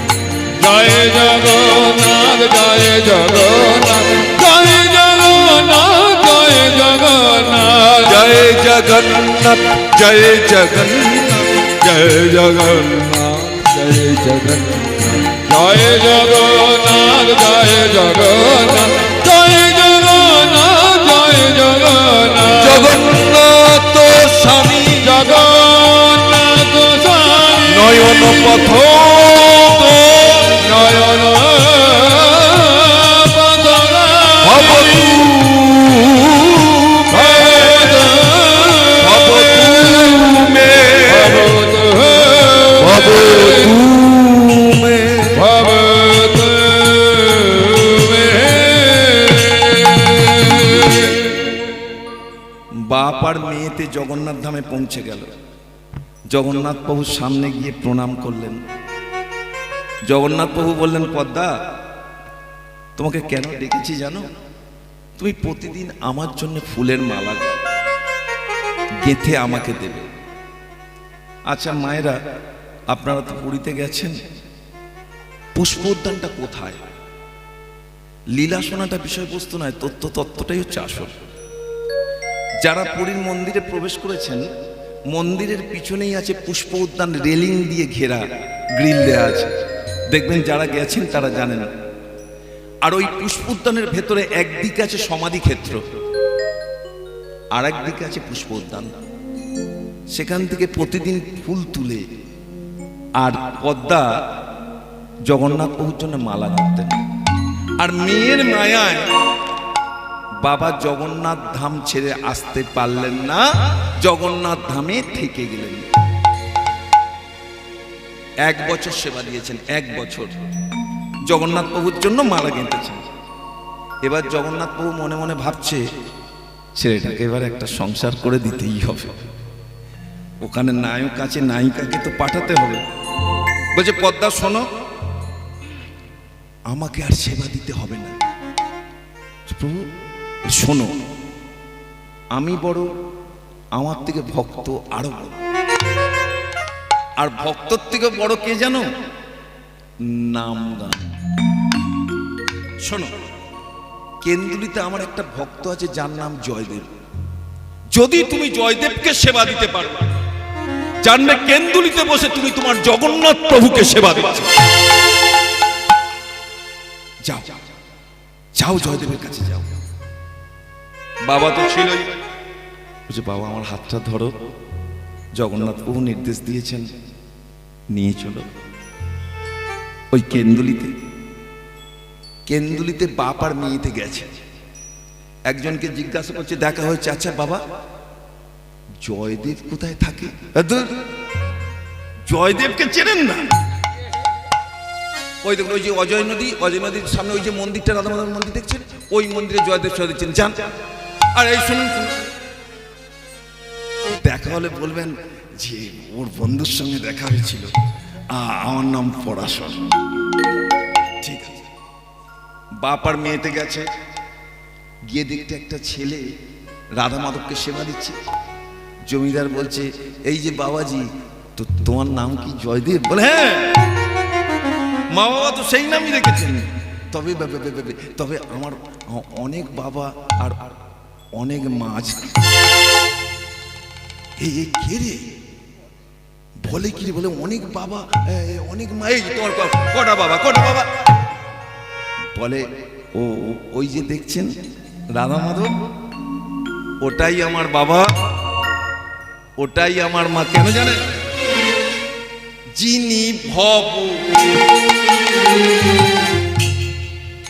জয় জগন্নাথ জয় জগন্নাথ জয় জগন্নাথ জয় জগন্নাথ জয় জগন্নাথ জয় জগন্নাথ জয় জগন্নাথ জয় জগন্নাথ জয় জগন্নাথ জয় জগন্নাথ জয় জগন্নাথ জয় জগন্নাথ জগন্নাথ স্বামী জগন্নাথ স্বামী নয়ন পথ নয়ন ভবতু মে ভবতু মে বাপ আর মেয়েতে জগন্নাথ ধামে পৌঁছে গেল। জগন্নাথ প্রভুর সামনে গিয়ে প্রণাম করলেন। জগন্নাথ প্রভু বললেন পদ্মা তোমাকে কেন ডেকেছি জানো? তুমি প্রতিদিন আমার জন্য ফুলের মালা গেঁথে আমাকে দেবে। আচ্ছা মায়েরা, আপনারা তো পুরীতে গেছেন, পুষ্প উদ্যানটা কোথায়? লীলা শোনাটা বিষয়বস্তু নয়, তত্ত্বটাই হচ্ছে আসল। যারা পুরীর মন্দিরে প্রবেশ করেছেন, মন্দিরের পিছনেই আছে পুষ্প উদ্যান, রেলিং দিয়ে ঘেরা, গ্রিল দেয়া আছে। দেখবেন যারা গেছেন তারা জানেন। আর ওই পুষ্প উদ্যানের ভেতরে একদিকে আছে সমাধি ক্ষেত্র, আর একদিকে আছে পুষ্প উদ্যান। সেখান থেকে প্রতিদিন ফুল তুলে আর পদ্মা জগন্নাথ প্রভুর জন্য মালা গাঁথতেন। আর মেয়ের মায়ায় বাবা জগন্নাথ ধাম ছেড়ে আসতে পারলেন না, জগন্নাথ ধামে থেকে গেলেন। 1 বছর সেবা দিয়েছেন, 1 বছর জগন্নাথ প্রভুর জন্য মালা গেঁথেছেন। এবার জগন্নাথ প্রভু মনে মনে ভাবছে ছেলেটাকে এবার একটা সংসার করে দিতেই হবে। ওখানে নায়ক আছে, নায়িকাকে তো পাঠাতে হবে। বলছে পদ্মা শোনো, আমাকে আর সেবা দিতে হবে না। প্রভু শোনো, আমি বড়, আমার থেকে ভক্ত আরো বড়। আর ভক্তর থেকে বড় কে জানো? নাম গান। শোনো, কেন্দুলিতে আমার একটা ভক্ত আছে যার নাম জয়দেব। যদি তুমি জয়দেবকে সেবা দিতে পারো, জানবে কেন্দুলিতে বসে তুমি তোমার জগন্নাথ প্রভুকে সেবা দিচ্ছ। যাও যাও, জয়দেবের কাছে যাও। বাবা তো ছিলই। বলছে বাবা আমার হাতটা ধরো, জগন্নাথ প্রভু নির্দেশ দিয়েছেন, নিয়ে চলো। ওই কেন্দুলিতে বাপ আর মেয়েতে গেছে। একজনকে জিজ্ঞাসা করছে, দেখা হয়েছে, আচ্ছা বাবা জয়দেব কোথায় থাকে? জয়দেবকে চেনেন না? ওই দেখুন, ওই যে অজয় নদীর সামনে ওই যে মন্দিরটা, রাধা মাধব মন্দির দেখছেন, ওই মন্দিরে জয়দেব দেখছেন, যান। আর এই শুনুন, দেখা হলে বলবেন যে ওর বন্ধুর সঙ্গে দেখা হয়েছিল, আমার নাম পরাশর। ঠিক আছে। বাপ আর মেয়েতে গেছে, গিয়ে দেখতে একটা ছেলে রাধা মাধবকে সেবা দিচ্ছে। জমিদার বলছে, এই যে বাবাজি, তো তোমার নাম কি জয়দেব? বলে হ্যাঁ, মা বাবা তো সেই নামই রেখেছেন। তবে তবে আমার অনেক বাবা আর অনেক মা আছে। এই কে রে বলে, কি রে বলে, অনেক বাবা অনেক মা। এই তোমার কটা বাবা বলে, ও ওই যে দেখছেন রাধা মাধব, ওটাই আমার বাবা, ওটাই আমার মা। কেন জানেন? যিনি ভব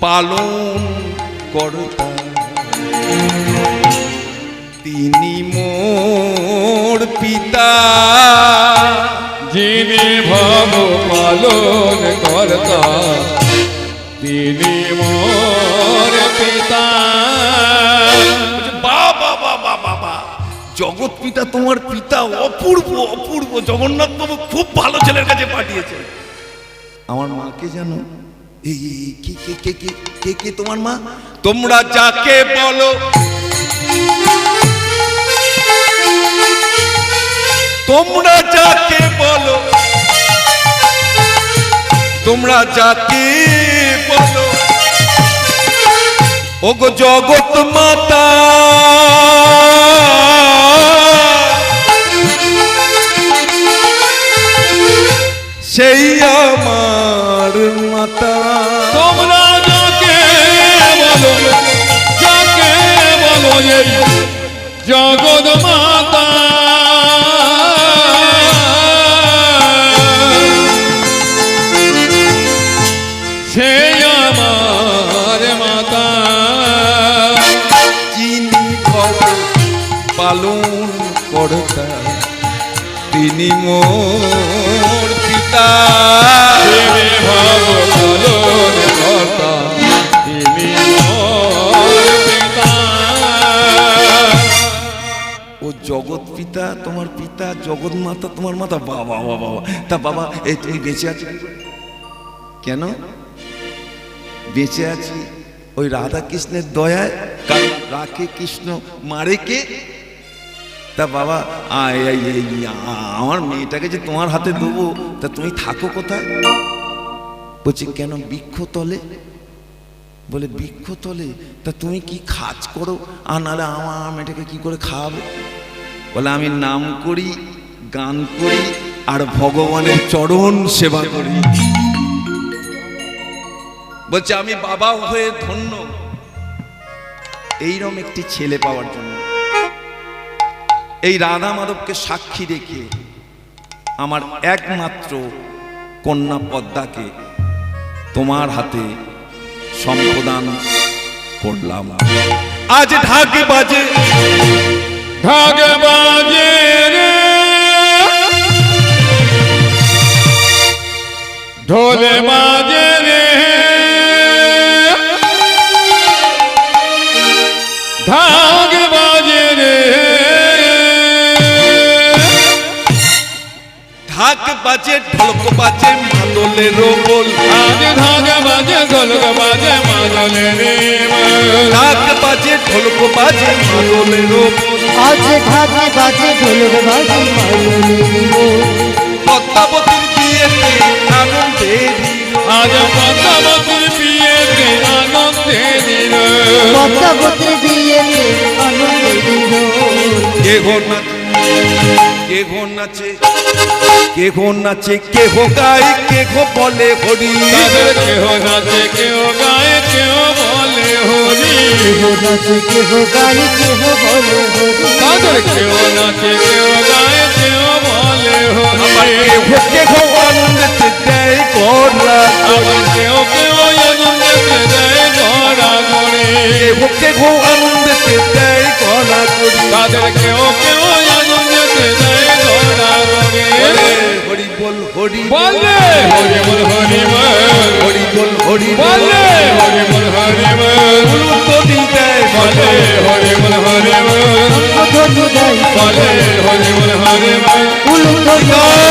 পালন কর্তা, তিনি মোর পিতা। যিনি ভব পালন কর্তা, তিনি মোর পিতা। বাবা বাবা বাবা, জগৎ পিতা তোমার পিতা অপূর্ব অপূর্ব। জগন্নাথ বাবু খুব ভালো ছেলের কাছে পাঠিয়েছে। আমার মাকে জানো? এই কে কে কে কে কে কে তোমার মা? তোমরা যাকে বলো, তোমরা যাকে বলো, তোমরা যাকে বলো, ওগো জগৎ মাতা, সেই আমার মাতা। তোমরা যাকে বলো, যাকে বলো এই জগৎ মাতা, সেই আমার মাতা। যিনি ভব পালন কর্তা, তিনি মোর পিতা। তিনি ভব পালন কর্তা, তিনি মোর পিতা। ও জগৎ পিতা তোমার পিতা, জগৎ মাতা তোমার মাতা। বাবা বাবা বাবা। তা বাবা, এই তুমি বেঁচে আছো কেন? বেঁচে আছি ওই রাধা কৃষ্ণের দয়ায়। কারণ রাখে কৃষ্ণ, মারে কে? তা বাবা, আমার মেয়েটাকে যে তোমার হাতে দেবো, তা তুমি থাকো কোথায়? বলছি কেন? বৃক্ষতলে। বলে বৃক্ষতলে? তা তুমি কি কাজ করো? আর নাহলে আমার মেয়েটাকে কি করে খাওয়াবে? বলে আমি নাম করি, গান করি, আর ভগবানের চরণ সেবা করি। বলছে আমি বাবা হয়ে ধন্য এইরকম একটি ছেলে পাওয়ার জন্য। এই রাধা মাধবকে সাক্ষী রেখে আমার একমাত্র কন্যা পদ্মাকে তোমার হাতে সম্প্রদান করলাম। আজ ঢাক বাজে, ঢাক বাজে রে, ঢোল বাজে রে, ঢাক বাজে রে, ঢাক বাজে, ঢোলক বাজে, মাদলের বল। আজ ঢাক বাজে, ঢোলক বাজে, মাদলের বল। ঢাক বাজে, ঢোলক বাজে, মাদলের বল। আজ ঢাক বাজে ঢোলক বাজে মাদলের বল। পদ্মাবতীর বিয়েতে আনন্দের আজ পদ্মাবতীর বিয়েতে আনন্দের রোল। পদ্মাবতীর বিয়েতে আনন্দের রোল। কেহ নাচে, কেহ নাচে, কেহ নাচে, কেহ গায়, কেহ বলে হরি। তাদের কেহ নাচে, কেহ গায়, কেহ বলে হরি। কেহ নাচে কেহ গায় কেহ বলে হরি। তাদের কেহ নাচে, কেহ গায়, কেহ বলে আবার হরি। কেহ কেহ আনন্দেতে দেয় গড়া, আবার কেহ কেহ আনন্দেতে দেয় গড়াগড়ি। কেহ কেহ আনন্দেতে দেয় গড়া গড়ি। তাদের কেহ কেহ আনন্দেতে দেয় গড়াগড়ি। হরি বল হরি বলে হরি বল হরি বল, হরি বল হরি বলে হরি বল হরি বল, উলুধ্বনি দেয় বলে হরি বল হরি বল, ধ্বনি দেয় বলে হরি বল হরি বল, উলুধ্বনি দেয়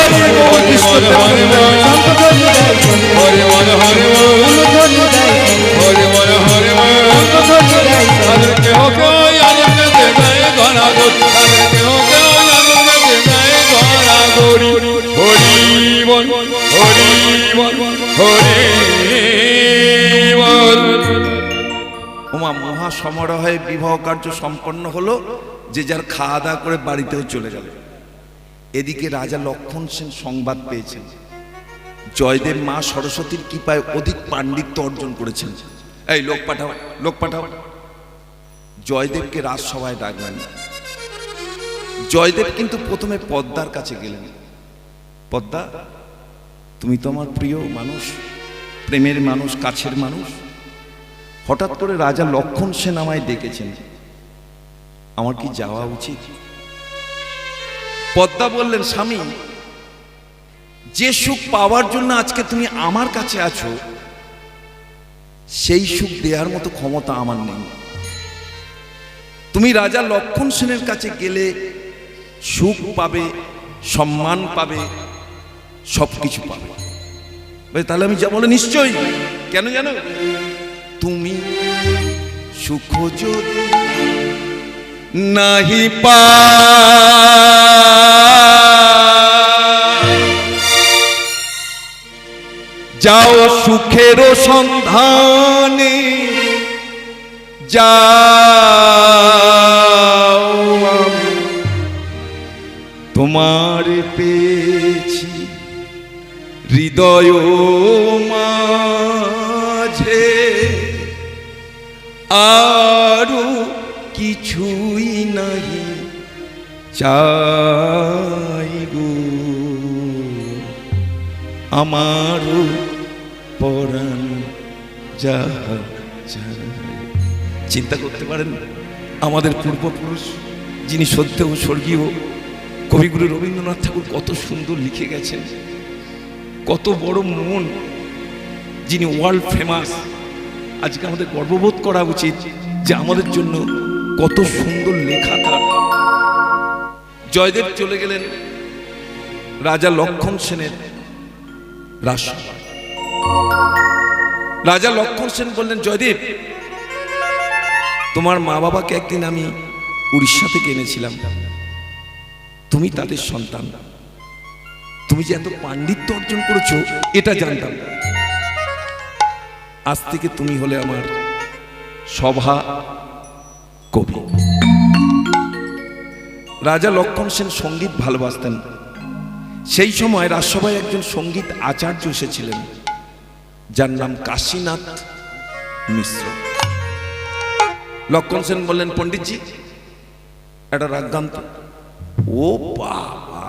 কৃষ্ণ হরি বল, শঙ্খধ্বনি দেয় হরি বল হরি বল, উলুধ্বনি দেয় হরি বল হরি বল। শঙ্খধ্বনি দেয় তাদের কেহ কেহ আনন্দেতে দেয় গড়াগড়ি। তাদের কেহ কেহ আনন্দেতে দেয় গড়াগড়ি। হরি বল হরি বল হরি বল। ওমা মহা সমারোহে বিবাহ কার্য সম্পন্ন হলো, যে যার খাওয়া দাওয়া করে বাড়িতেও চলে গেল। এদিকে রাজা লক্ষণ সেন সংবাদ পেয়েছেন জয়দেব মা সরস্বতীর কৃপায় অধিক পাণ্ডিত্য অর্জন করেছেন। এই লোক পাঠাও, লোক পাঠাও। জয়দেবকে রাজসভায় ডাকলেন। জয়দেব কিন্তু প্রথমে পদ্মার কাছে গেলেন। পদ্মা, তুমি তো আমার প্রিয় মানুষ, প্রেমের মানুষ, কাছের মানুষ। হঠাৎ করে রাজা লক্ষণ সেন আমায় ডেকেছেন, আমার কি যাওয়া উচিত? পদ্মা বললেন, স্বামী, যে সুখ পাওয়ার জন্য আজকে তুমি আমার কাছে আছো, সেই সুখ দেওয়ার মতো ক্ষমতা আমার নেই। তুমি রাজা লক্ষণ সেনের কাছে গেলে সুখ পাবে, সম্মান পাবে, সবকিছু পাবে। তাহলে আমি যা বলে নিশ্চয়ই। কেন জানো? তুমি সুখ যদি নাহি পা যাও সুখের সন্ধানে, যাও আমি তোমার পেয়েছি হৃদয় মাঝে, আরো কিছুই নাহি চাই গো, আমারও পরাণ যাহা চায়। চিন্তা করতে পারেন আমাদের পূর্বপুরুষ যিনি সত্য ও স্বর্গীয় কবিগুরু রবীন্দ্রনাথ ঠাকুর কত সুন্দর লিখে গেছেন, কত বড় মন, যিনি ওয়ার্ল্ড ফেমাস। আজকে আমাদের গর্ববোধ করা উচিত যে আমাদের জন্য কত সুন্দর লেখা তার। জয়দেব চলে গেলেন রাজা লক্ষণ সেনের রাজসভায়। রাজা লক্ষণ সেন বললেন, জয়দেব, তোমার মা বাবাকে একদিন আমি উড়িষ্যা থেকে এনেছিলাম, তুমি তাদের সন্তান। তুমি যে এত পাণ্ডিত্য অর্জন করেছো এটা জানতাম। আজ থেকে তুমি হলে আমার সভা কবি। রাজা লক্ষণ সেন সঙ্গীত ভালোবাসতেন। সেই সময় রাজসভায় একজন সঙ্গীত আচার্য এসেছিলেন, যার নাম কাশীনাথ মিশ্র। লক্ষণ সেন বললেন, পণ্ডিতজি, একটা রাগ গান তো। ও বাবা,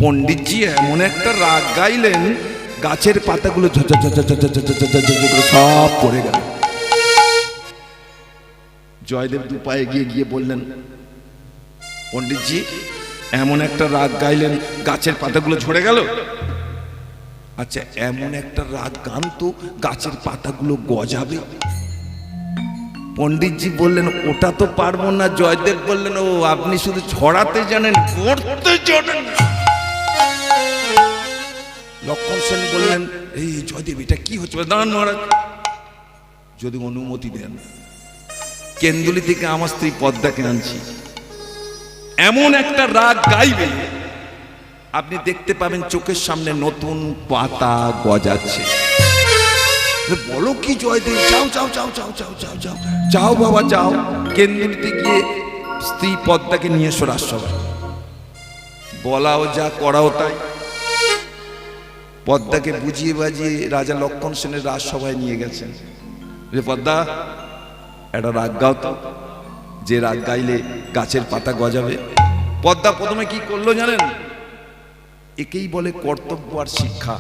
পণ্ডিতজি এমন একটা রাগ গাইলেন, গাছের পাতাগুলো সব পড়ে গেল। জয়দেব দু পায়ে গিয়ে গিয়ে বললেন, পণ্ডিতজি এমন একটা রাগ গাইলেন, গাছের পাতাগুলো ঝরে গেল। আচ্ছা, এমন একটা রাগ গান তো গাছের পাতাগুলো গজাবে। পণ্ডিতজি বললেন, ওটা তো পারবো না। জয়দেব বললেন, ও আপনি শুধু ছড়াতে জানেন, করতে জানেন না। লক্ষণ সেন বললেন, এই জয়দেব, এটা কি হচ্ছে? দাঁড়ান মহারাজ, যদি অনুমতি দেন, কেন্দুলি থেকে আমার স্ত্রী পদ্মাকে আনছি, এমন একটা রাগ গাইবে আপনি দেখতে পাবেন চোখের সামনে নতুন পাতা গজাচ্ছে। বলো কি জয়দেব? যাও যাও যাও যাও যাও যাও যাও যাও বাবা যাও, কেন্দ্রীতে গিয়ে স্ত্রী পদ্মাকে নিয়ে এসো রাজসভায়। বলাও যা, করাও তাই। পদ্মাকে বুঝিয়ে বাজিয়ে রাজা লক্ষণ সেনের রাজসভায় নিয়ে গেছেন। রে পদ্মা, একটা রাগ গাও তো, যে রাগ গাইলে গাছের পাতা গজাবে। পদ্মা প্রথমে কি করলো জানেন? একেই বলে কর্তব্য আর শিক্ষা।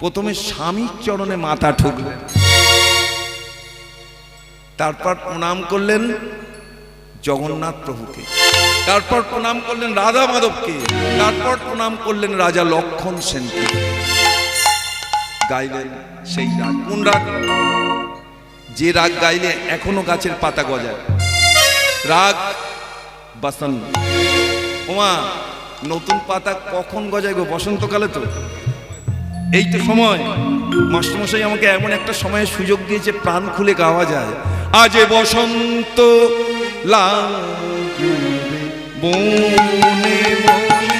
প্রথমে স্বামীর চরণে মাথা ঠুকলেন, তারপর প্রণাম করলেন জগন্নাথ প্রভুকে, তারপর প্রণাম করলেন রাধা মাধবকে, তারপর প্রণাম করলেন রাজা লক্ষণ সেনকে। গাইলেন সেই রাগ। কোন রাগ? যে রাগ গাইলে এখনো গাছের পাতা গজায়, রাগ বাসন। ওমা, নতুন পাতা কখন গজায় গো? বসন্তকালে তো। এই তো সময়। মাস্টারমশাই আমাকে এমন একটা সময়ের সুযোগ দিয়েছে, প্রাণ খুলে গাওয়া যায়। আজে বসন্ত লাগবে বনে বনে,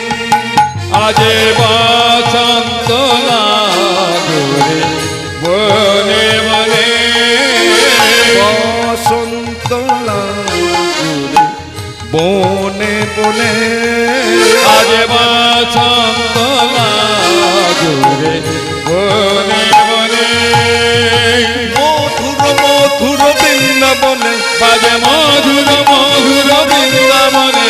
আজে বসন্ত লাগবে বনে বনে, বসন্ত বনে আজ বসন্ত লাগুরে বনে বনে মধুর মধুর বৃন্দাবনে বাজে মধুর মধুর বৃন্দাবনে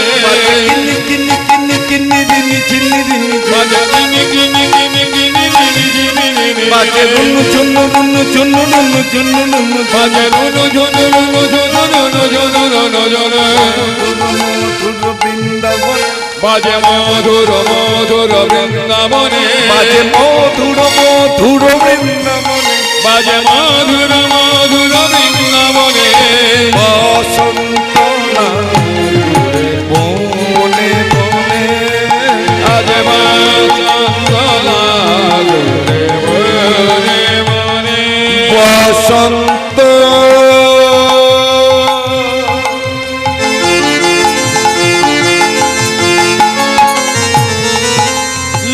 কিন্নি কিন্নি কিন্নি কিন্নি দিনি চিন্নি দিনি বাজে কিনি কিনি কিনি কিনি কিনি কিনি কিনি বাজে রুনু চুন্নু রুনু চুন্নু রুনু চুন্নু রুনু বাজে রুনু ঝুনু রুনু ঝুনু রুনু ঝুনু রুনু ঝুনু মধুর বৃন্দাবনে বাজে মধুর মধুর বৃন্দাবনে বাজে মধুর মধুর বৃন্দাবনে বাজে মধুর মধুর বৃন্দাবনে বসন্ত লাগুরে বনে বনে আজ বসন্ত লাগুরে বনে বনে বসন্ত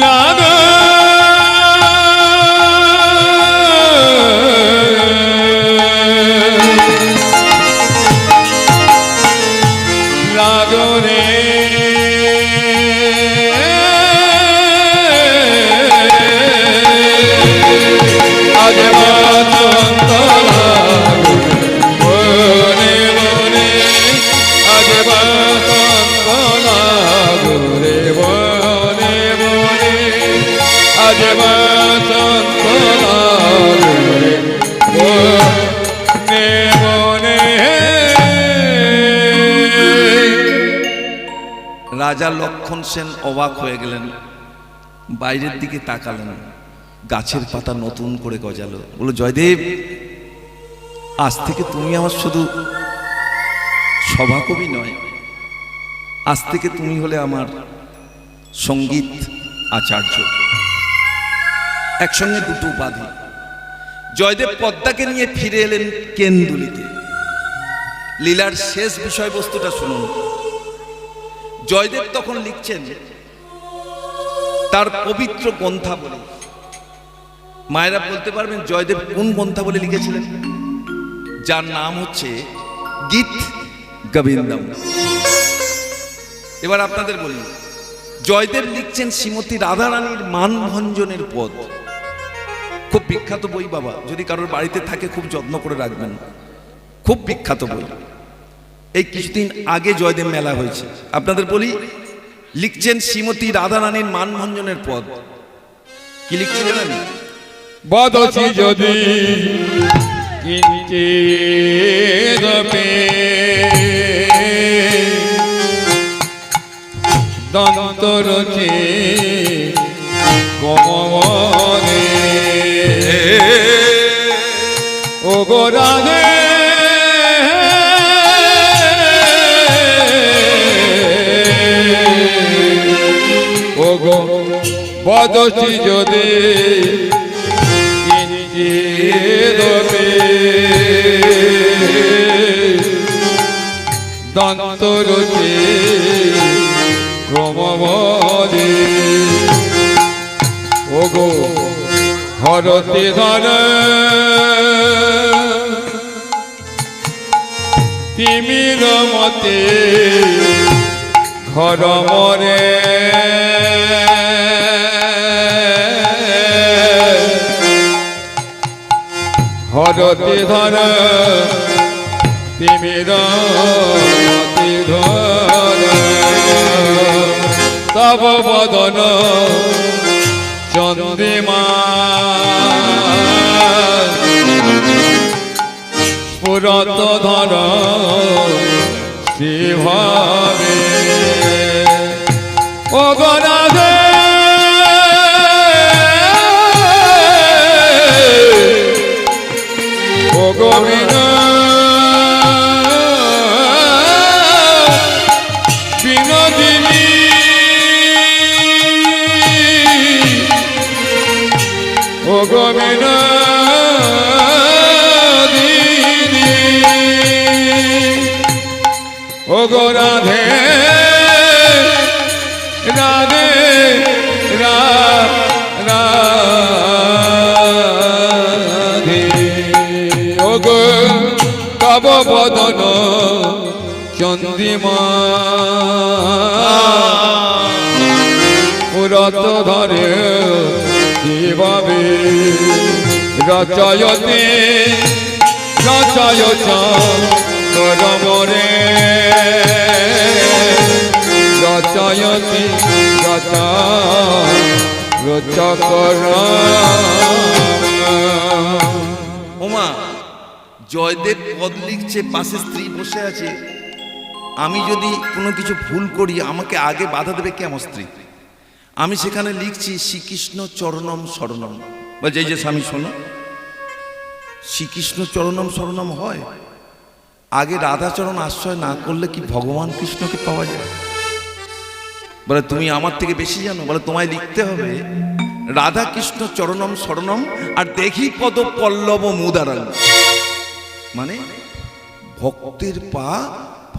লাগো লাগো রে আজ বসন্ত লাগুরে বনে বনে আজ বসন্ত লাগুরে বনে বনে আজ বসন্ত লাগুরে বনে বনে রাজা লক্ষণ সেন অবাক হয়ে গেলেন, বাইরের দিকে তাকালেন, গাছের পাতা নতুন করে গজালো। বলল, জয়দেব, আজ থেকে তুমি আমার শুধু সভাকবি নয়, আজ থেকে তুমি হলে আমার সঙ্গীত আচার্য। একসঙ্গে দুটো উপাধি। জয়দেব পদ্মাকে নিয়ে ফিরে এলেন কেন্দুলিতে। লীলার শেষ বিষয়বস্তুটা শুনুন। জয়দেব তখন লিখছেন তার পবিত্র গ্রন্থাবলী। মায়েরা বলতে পারবেন জয়দেব কোন গ্রন্থাবলী লিখেছিলেন? যার নাম হচ্ছে গীত গোবিন্দম। এবার আপনাদের বলি, জয়দেব লিখছেন শ্রীমতী রাধারানীর মানভঞ্জনের পদ। খুব বিখ্যাত বই বাবা, যদি কারোর বাড়িতে থাকে খুব যত্ন করে রাখবেন। খুব বিখ্যাত বই। এই কিছুদিন আগে জয়দেব মেলা হয়েছে। আপনাদের বলি, লিখছেন শ্রীমতী রাধারানীর মানভঞ্জনের পদ। কি লিখছেন জানেন? বদছি যদি কিঞ্চিদপি দন্তরচি কমনে ও গো রাধে ও গো বদছি যদি কিঞ্চিদপি দন্তরচি ক্রমবদে ও গো হরতি ধর তিমির মতে ঘর মরে হরতি ধর তিমির মতি ধর তব বদন চন্দ্রিমা স্ফুরত ধর শিভাবে ও গো রাধে ও গোবিন্দ বিনোদিনী ও গোবিন্দ ও গো রাধে রাধে রাধে ও গো তব বদন চন্দ্রিমা রত ধরে কিভাবে রচয়তে রচয়ত করমরে রচয়তি রচা রচকর। ওমা, জয়দেব পদ লিখছে, পাশে স্ত্রী বসে আছে। আমি যদি কোনো কিছু ভুল করি আমাকে আগে বাধা দেবে কে? আমার স্ত্রী। আমি সেখানে লিখছি শ্রীকৃষ্ণ চরণম শরণম। বলছে এই যে স্বামী শোনো, শ্রীকৃষ্ণ চরণম শরণম হয়, আগে রাধাচরণ আশ্রয় না করলে কি ভগবান কৃষ্ণকে পাওয়া যায়? বলে তুমি আমার থেকে বেশি জানো। বলে তোমায় লিখতে হবে রাধা কৃষ্ণ চরণম শরণম আর দেখি পদ পল্লব মুদারাং, মানে ভক্তের পা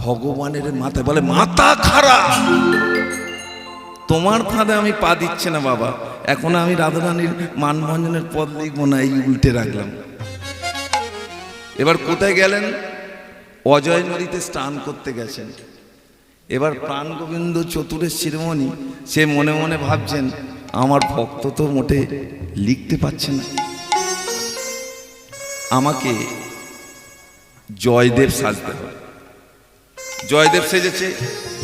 ভগবানের মাথায়। বলে মাথা খারাপ, তোমার ফাঁদে আমি পা দিচ্ছে না বাবা। এখন আমি রাধারানীর মানভঞ্জনের পদ লিখবো না, এই উল্টে রাখলাম। এবার কোথায় গেলেন? অজয় নদীতে স্নান করতে গেছেন। এবার প্রাণ গোবিন্দ চতুরের শিরোমণি, সে মনে মনে ভাবছেন আমার ভক্ত তো মোটে লিখতে পারছে না, আমাকে জয়দেব সাজতে হবে। জয়দেব সেজেছে,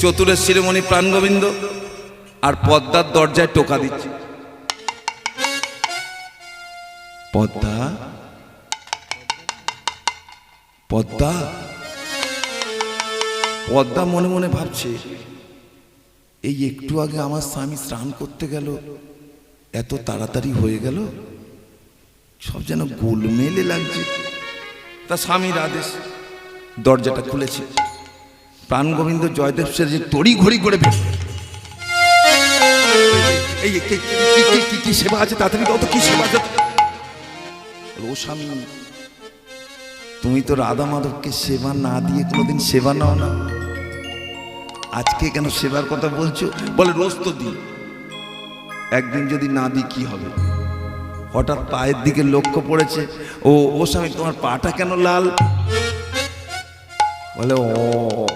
চতুরের শিরোমণি প্রাণ গোবিন্দ, আর পদ্মার দরজায় টোকা দিচ্ছে। পদ্মা, পদ্মা, পদ্মা মনে মনে ভাবছে এই একটু আগে আমার স্বামী স্নান করতে গেল, এত তাড়াতাড়ি হয়ে গেল, সব যেন গোলমেলে লাগছে। তা স্বামীর আদেশ, দরজাটা খুলেছে। প্রাণ গোবিন্দ জয়দেব সেজে তড়ি ঘড়ি করে এই কি সেবা আছে, তাড়াতাড়ি দাও তো, কি সেবা আছে? ও স্বামী, তুমি তো রাধা মাধবকে সেবা না দিয়ে কোনোদিন সেবা নাও না, আজকে কেন সেবার কথা বলছো? বলে রোজ তো দিই, একদিন যদি না দিই কি হবে? হঠাৎ পায়ের দিকে লক্ষ্য পড়েছে। ও স্বামী, তোমার পাটা কেন লাল? বলে ও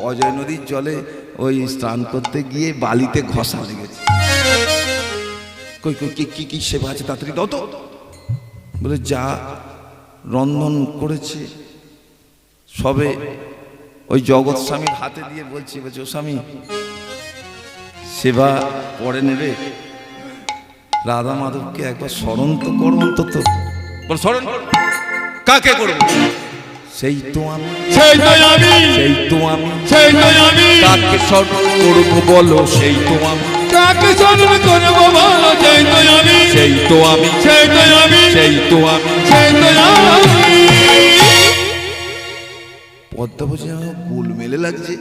অজয় নদীর জলে ওই স্নান করতে গিয়ে বালিতে ঘষা লেগেছে। কই কই কি কি সেবা আছে, তাড়াতাড়ি দাও তো। বলে যা রন্ধন করেছে সবে ওই জগৎ স্বামীর হাতে দিয়ে বলছি, বলছে ও স্বামী সেবা পরে নেবে, রাধা মাধবকে একবার স্মরণ তো করো অন্তত। বল স্মরণ কাকে করবো? সেই তো আমি, সেই তো আমি, সেই তো আমি, সেই তো আমি, কাকে স্মরণ করবো বলো? সেই তো আমি, কাকে স্মরণ করবো বলো? সেই তো আমি, সেই তো আমি, সেই তো আমি, সেই তো আমি, সেই তো আমি। পদ্মা বলছে আমার গোল মেলে লাগছে,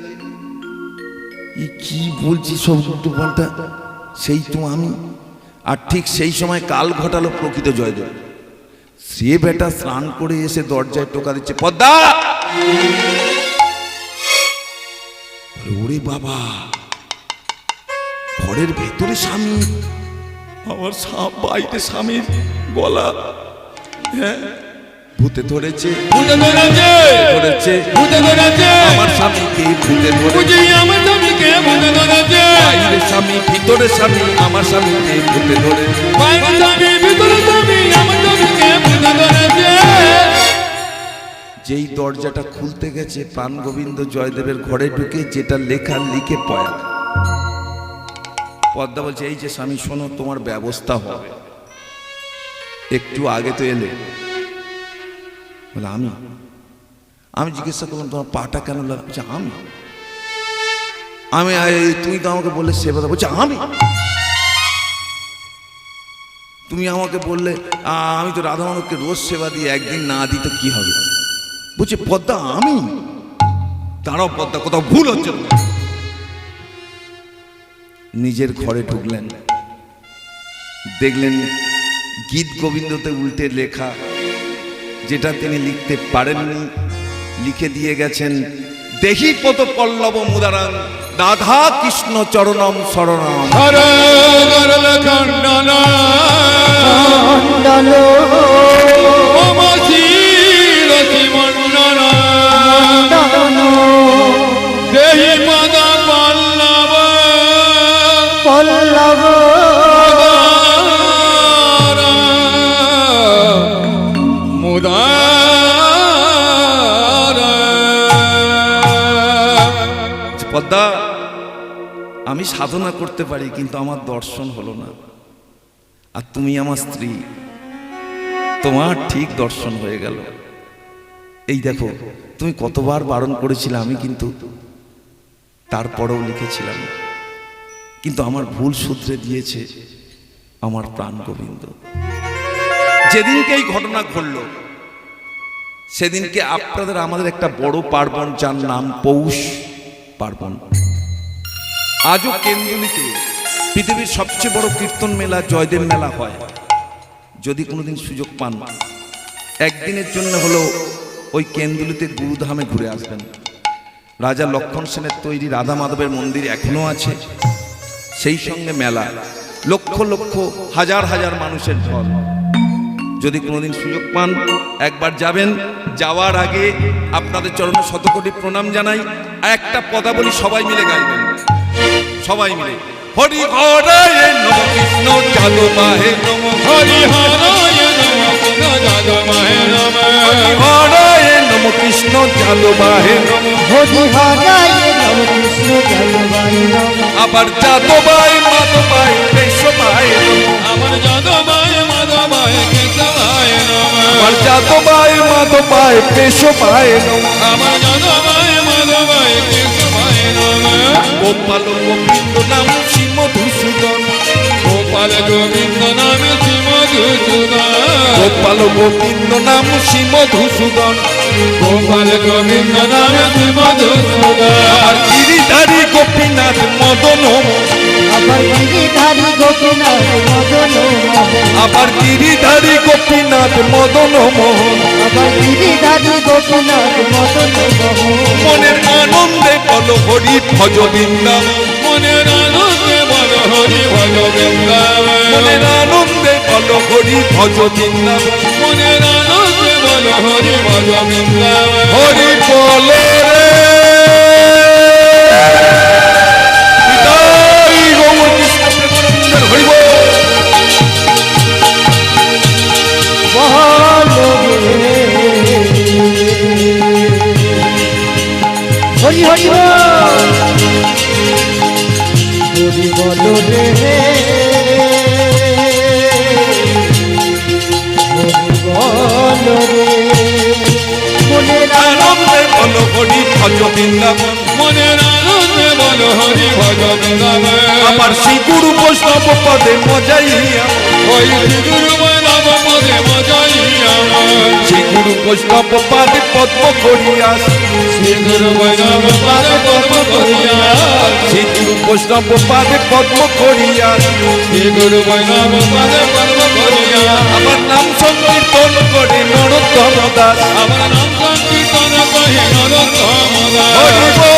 কি বলছি সব উল্টো পাল্টা। সেই তো আমি। আর ঠিক সেই সময় কাল ঘটালো প্রকৃত জয়দেব। সে বেটা স্নান করে এসে দরজায় টোকা দিচ্ছে, পদ্মা। ওরে বাবা, ঘরের ভেতরে স্বামী, আমার বাইরে স্বামীর গলা, হ্যাঁ ভূতে ধরেছে, ভূতে ধরেছে, ধরেছে, ভূতে ধরেছে, আমার স্বামীকে ভূতে ধরেছে। বুঝি আমার স্বামীকে ভূতে ধরেছে, বাইরে স্বামী ভিতরে স্বামী, আমার স্বামীকে ভূতে ধরেছে। বাইরে স্বামী ভিতরে স্বামী, আমার স্বামীকে ভূতে ধরেছে। যেই দরজাটা খুলতে গেছে, প্রাণ গোবিন্দ জয়দেবের ঘরে ঢুকে যেটা লেখা লিখে পয়া। পদ্মা বলছে এই যে স্বামী শোনো, তোমার ব্যবস্থা হবে। একটু আগে তো এলে। বলে আমি আমি জিজ্ঞাসা করলাম তোমার পাটা কেন লাগছে? আমি আমি তুই তো আমাকে বললে সেবা দাও। বলছে আমি, তুমি আমাকে বললে আমি তো রাধা মাধবকে রোজ সেবা দিয়ে, একদিন না দিই তো কি হবে? বলছে পদ্মা আমি। তারাও পদ্মা কোথাও ভুল হচ্ছে। নিজের ঘরে ঢুকলেন, দেখলেন গীত গোবিন্দতে উল্টে লেখা, যেটা তিনি লিখতে পারেননি লিখে দিয়ে গেছেন, দেহি পদ পল্লব মুদারাং রাধা কৃষ্ণ চরণম শরণম। হরে গরল খণ্ডন মণ্ডল মমশি রতি মণ্ডন মণ্ডন দেহি পদ পল্লব পল্লব সাধনা করতে পারি, কিন্তু আমার দর্শন হলো না। আর তুমি আমার স্ত্রী, তোমার ঠিক দর্শন হয়ে গেল। এই দেখো, তুমি কতবার বারণ করেছিলে, আমি কিন্তু তারপরেও লিখেছিলাম, কিন্তু আমার ভুল শুধরে দিয়েছে আমার প্রাণ গোবিন্দ। যেদিনকে এই ঘটনা ঘটল, সেদিনকে আপনাদের আমাদের একটা বড় পার্বণ, যার নাম পৌষ পার্বণ। আজও কেন্দুলিতে পৃথিবীর সবচেয়ে বড় কীর্তন মেলা, জয়দেব মেলা হয়। যদি কোনোদিন সুযোগ পান, একদিনের জন্য হলো ওই কেন্দুলিতে গুরুধামে ঘুরে আসবেন। রাজা লক্ষণ সেনের তৈরি রাধা মাধবের মন্দির এখনো আছে, সেই সঙ্গে মেলা, লক্ষ লক্ষ হাজার হাজার মানুষের ঢল। যদি কোনোদিন সুযোগ পান, একবার যাবেন। যাওয়ার আগে আপনাদের চরণে শতকোটি প্রণাম জানাই। একটা পদাবলী সবাই মিলে গাইবেন, সবাই মিলে। হরি হরায় নমঃ কৃষ্ণ যাদবাহে নমঃ, হরি হরায় নমঃ কৃষ্ণ যাদবাহে নমঃ, হরি হরায় নমঃ কৃষ্ণ যাদবাহে নমঃ, হরি হরায় নমঃ কৃষ্ণ যাদবায় নমঃ। আবার যাদবায় মাধবায় কেশবায় নমঃ, আমার যাদবায় মাধবায় কেশবায় নমঃ, আবার যাদবায় মাধবায় কেশবায় নমঃ। আমার যাদবায় মাধবায় কেশবায় নমঃ। গোপাল গোবিন্দ নাম শ্রী মধুসূদন, গোপাল গোবিন্দ নামে শ্রী মধুসূদন, গোপাল গোবিন্দ নাম শ্রী মধুসূদন। গোপাল গোবিন্দ নামে শ্রী মধুসূদন। আর গিরিধারী গোপীনাথ মদন মোহন, আবার গিরিধারী গোপীনাথ মদন মোহন, আবার গিরিধারী গোপীনাথ মদন মোহন। আবার গিরিধারী গোপীনাথ মদন মোহন। মনের আনন্দে বল হরি ভজ বৃন্দাবন, মনের আনন্দে বল হরি ভজ বৃন্দাবন, মনের আনন্দে বল হরি ভজ বৃন্দাবন। মনের আনন্দে বল হরি ভজ বৃন্দাবন। হরি বল রে বিদায় গৌর কৃষ্ণ প্রেমানন্দের হরি বল। হরি হরি বল, হরি বল রে, হরি বল রে। মনের আনন্দে বল হরি ভজ বৃন্দাবন, মনের আনন্দে বল হরি ভজ বৃন্দাবন। আবার শ্রী গুরু বৈষ্ণব পদে মজাইয়া, ওই শ্রী গুরু বৈষ্ণব পদে মজাই আমার, শ্রী গুরু বৈষ্ণব পদে পদ্ম করিয়া, শ্রী গুরু বৈষ্ণব পদে পদ্ম করিয়া, শ্রী গুরু বৈষ্ণব পদে পদ্ম করিয়া। শ্রী গুরু বৈষ্ণব পদে পদ্ম করিয়া। আবার নাম সংকীর্তন করে নরোত্তম দাস, আমার নাম সংকীর্তন কহে নরোত্তম দাস। হরি বল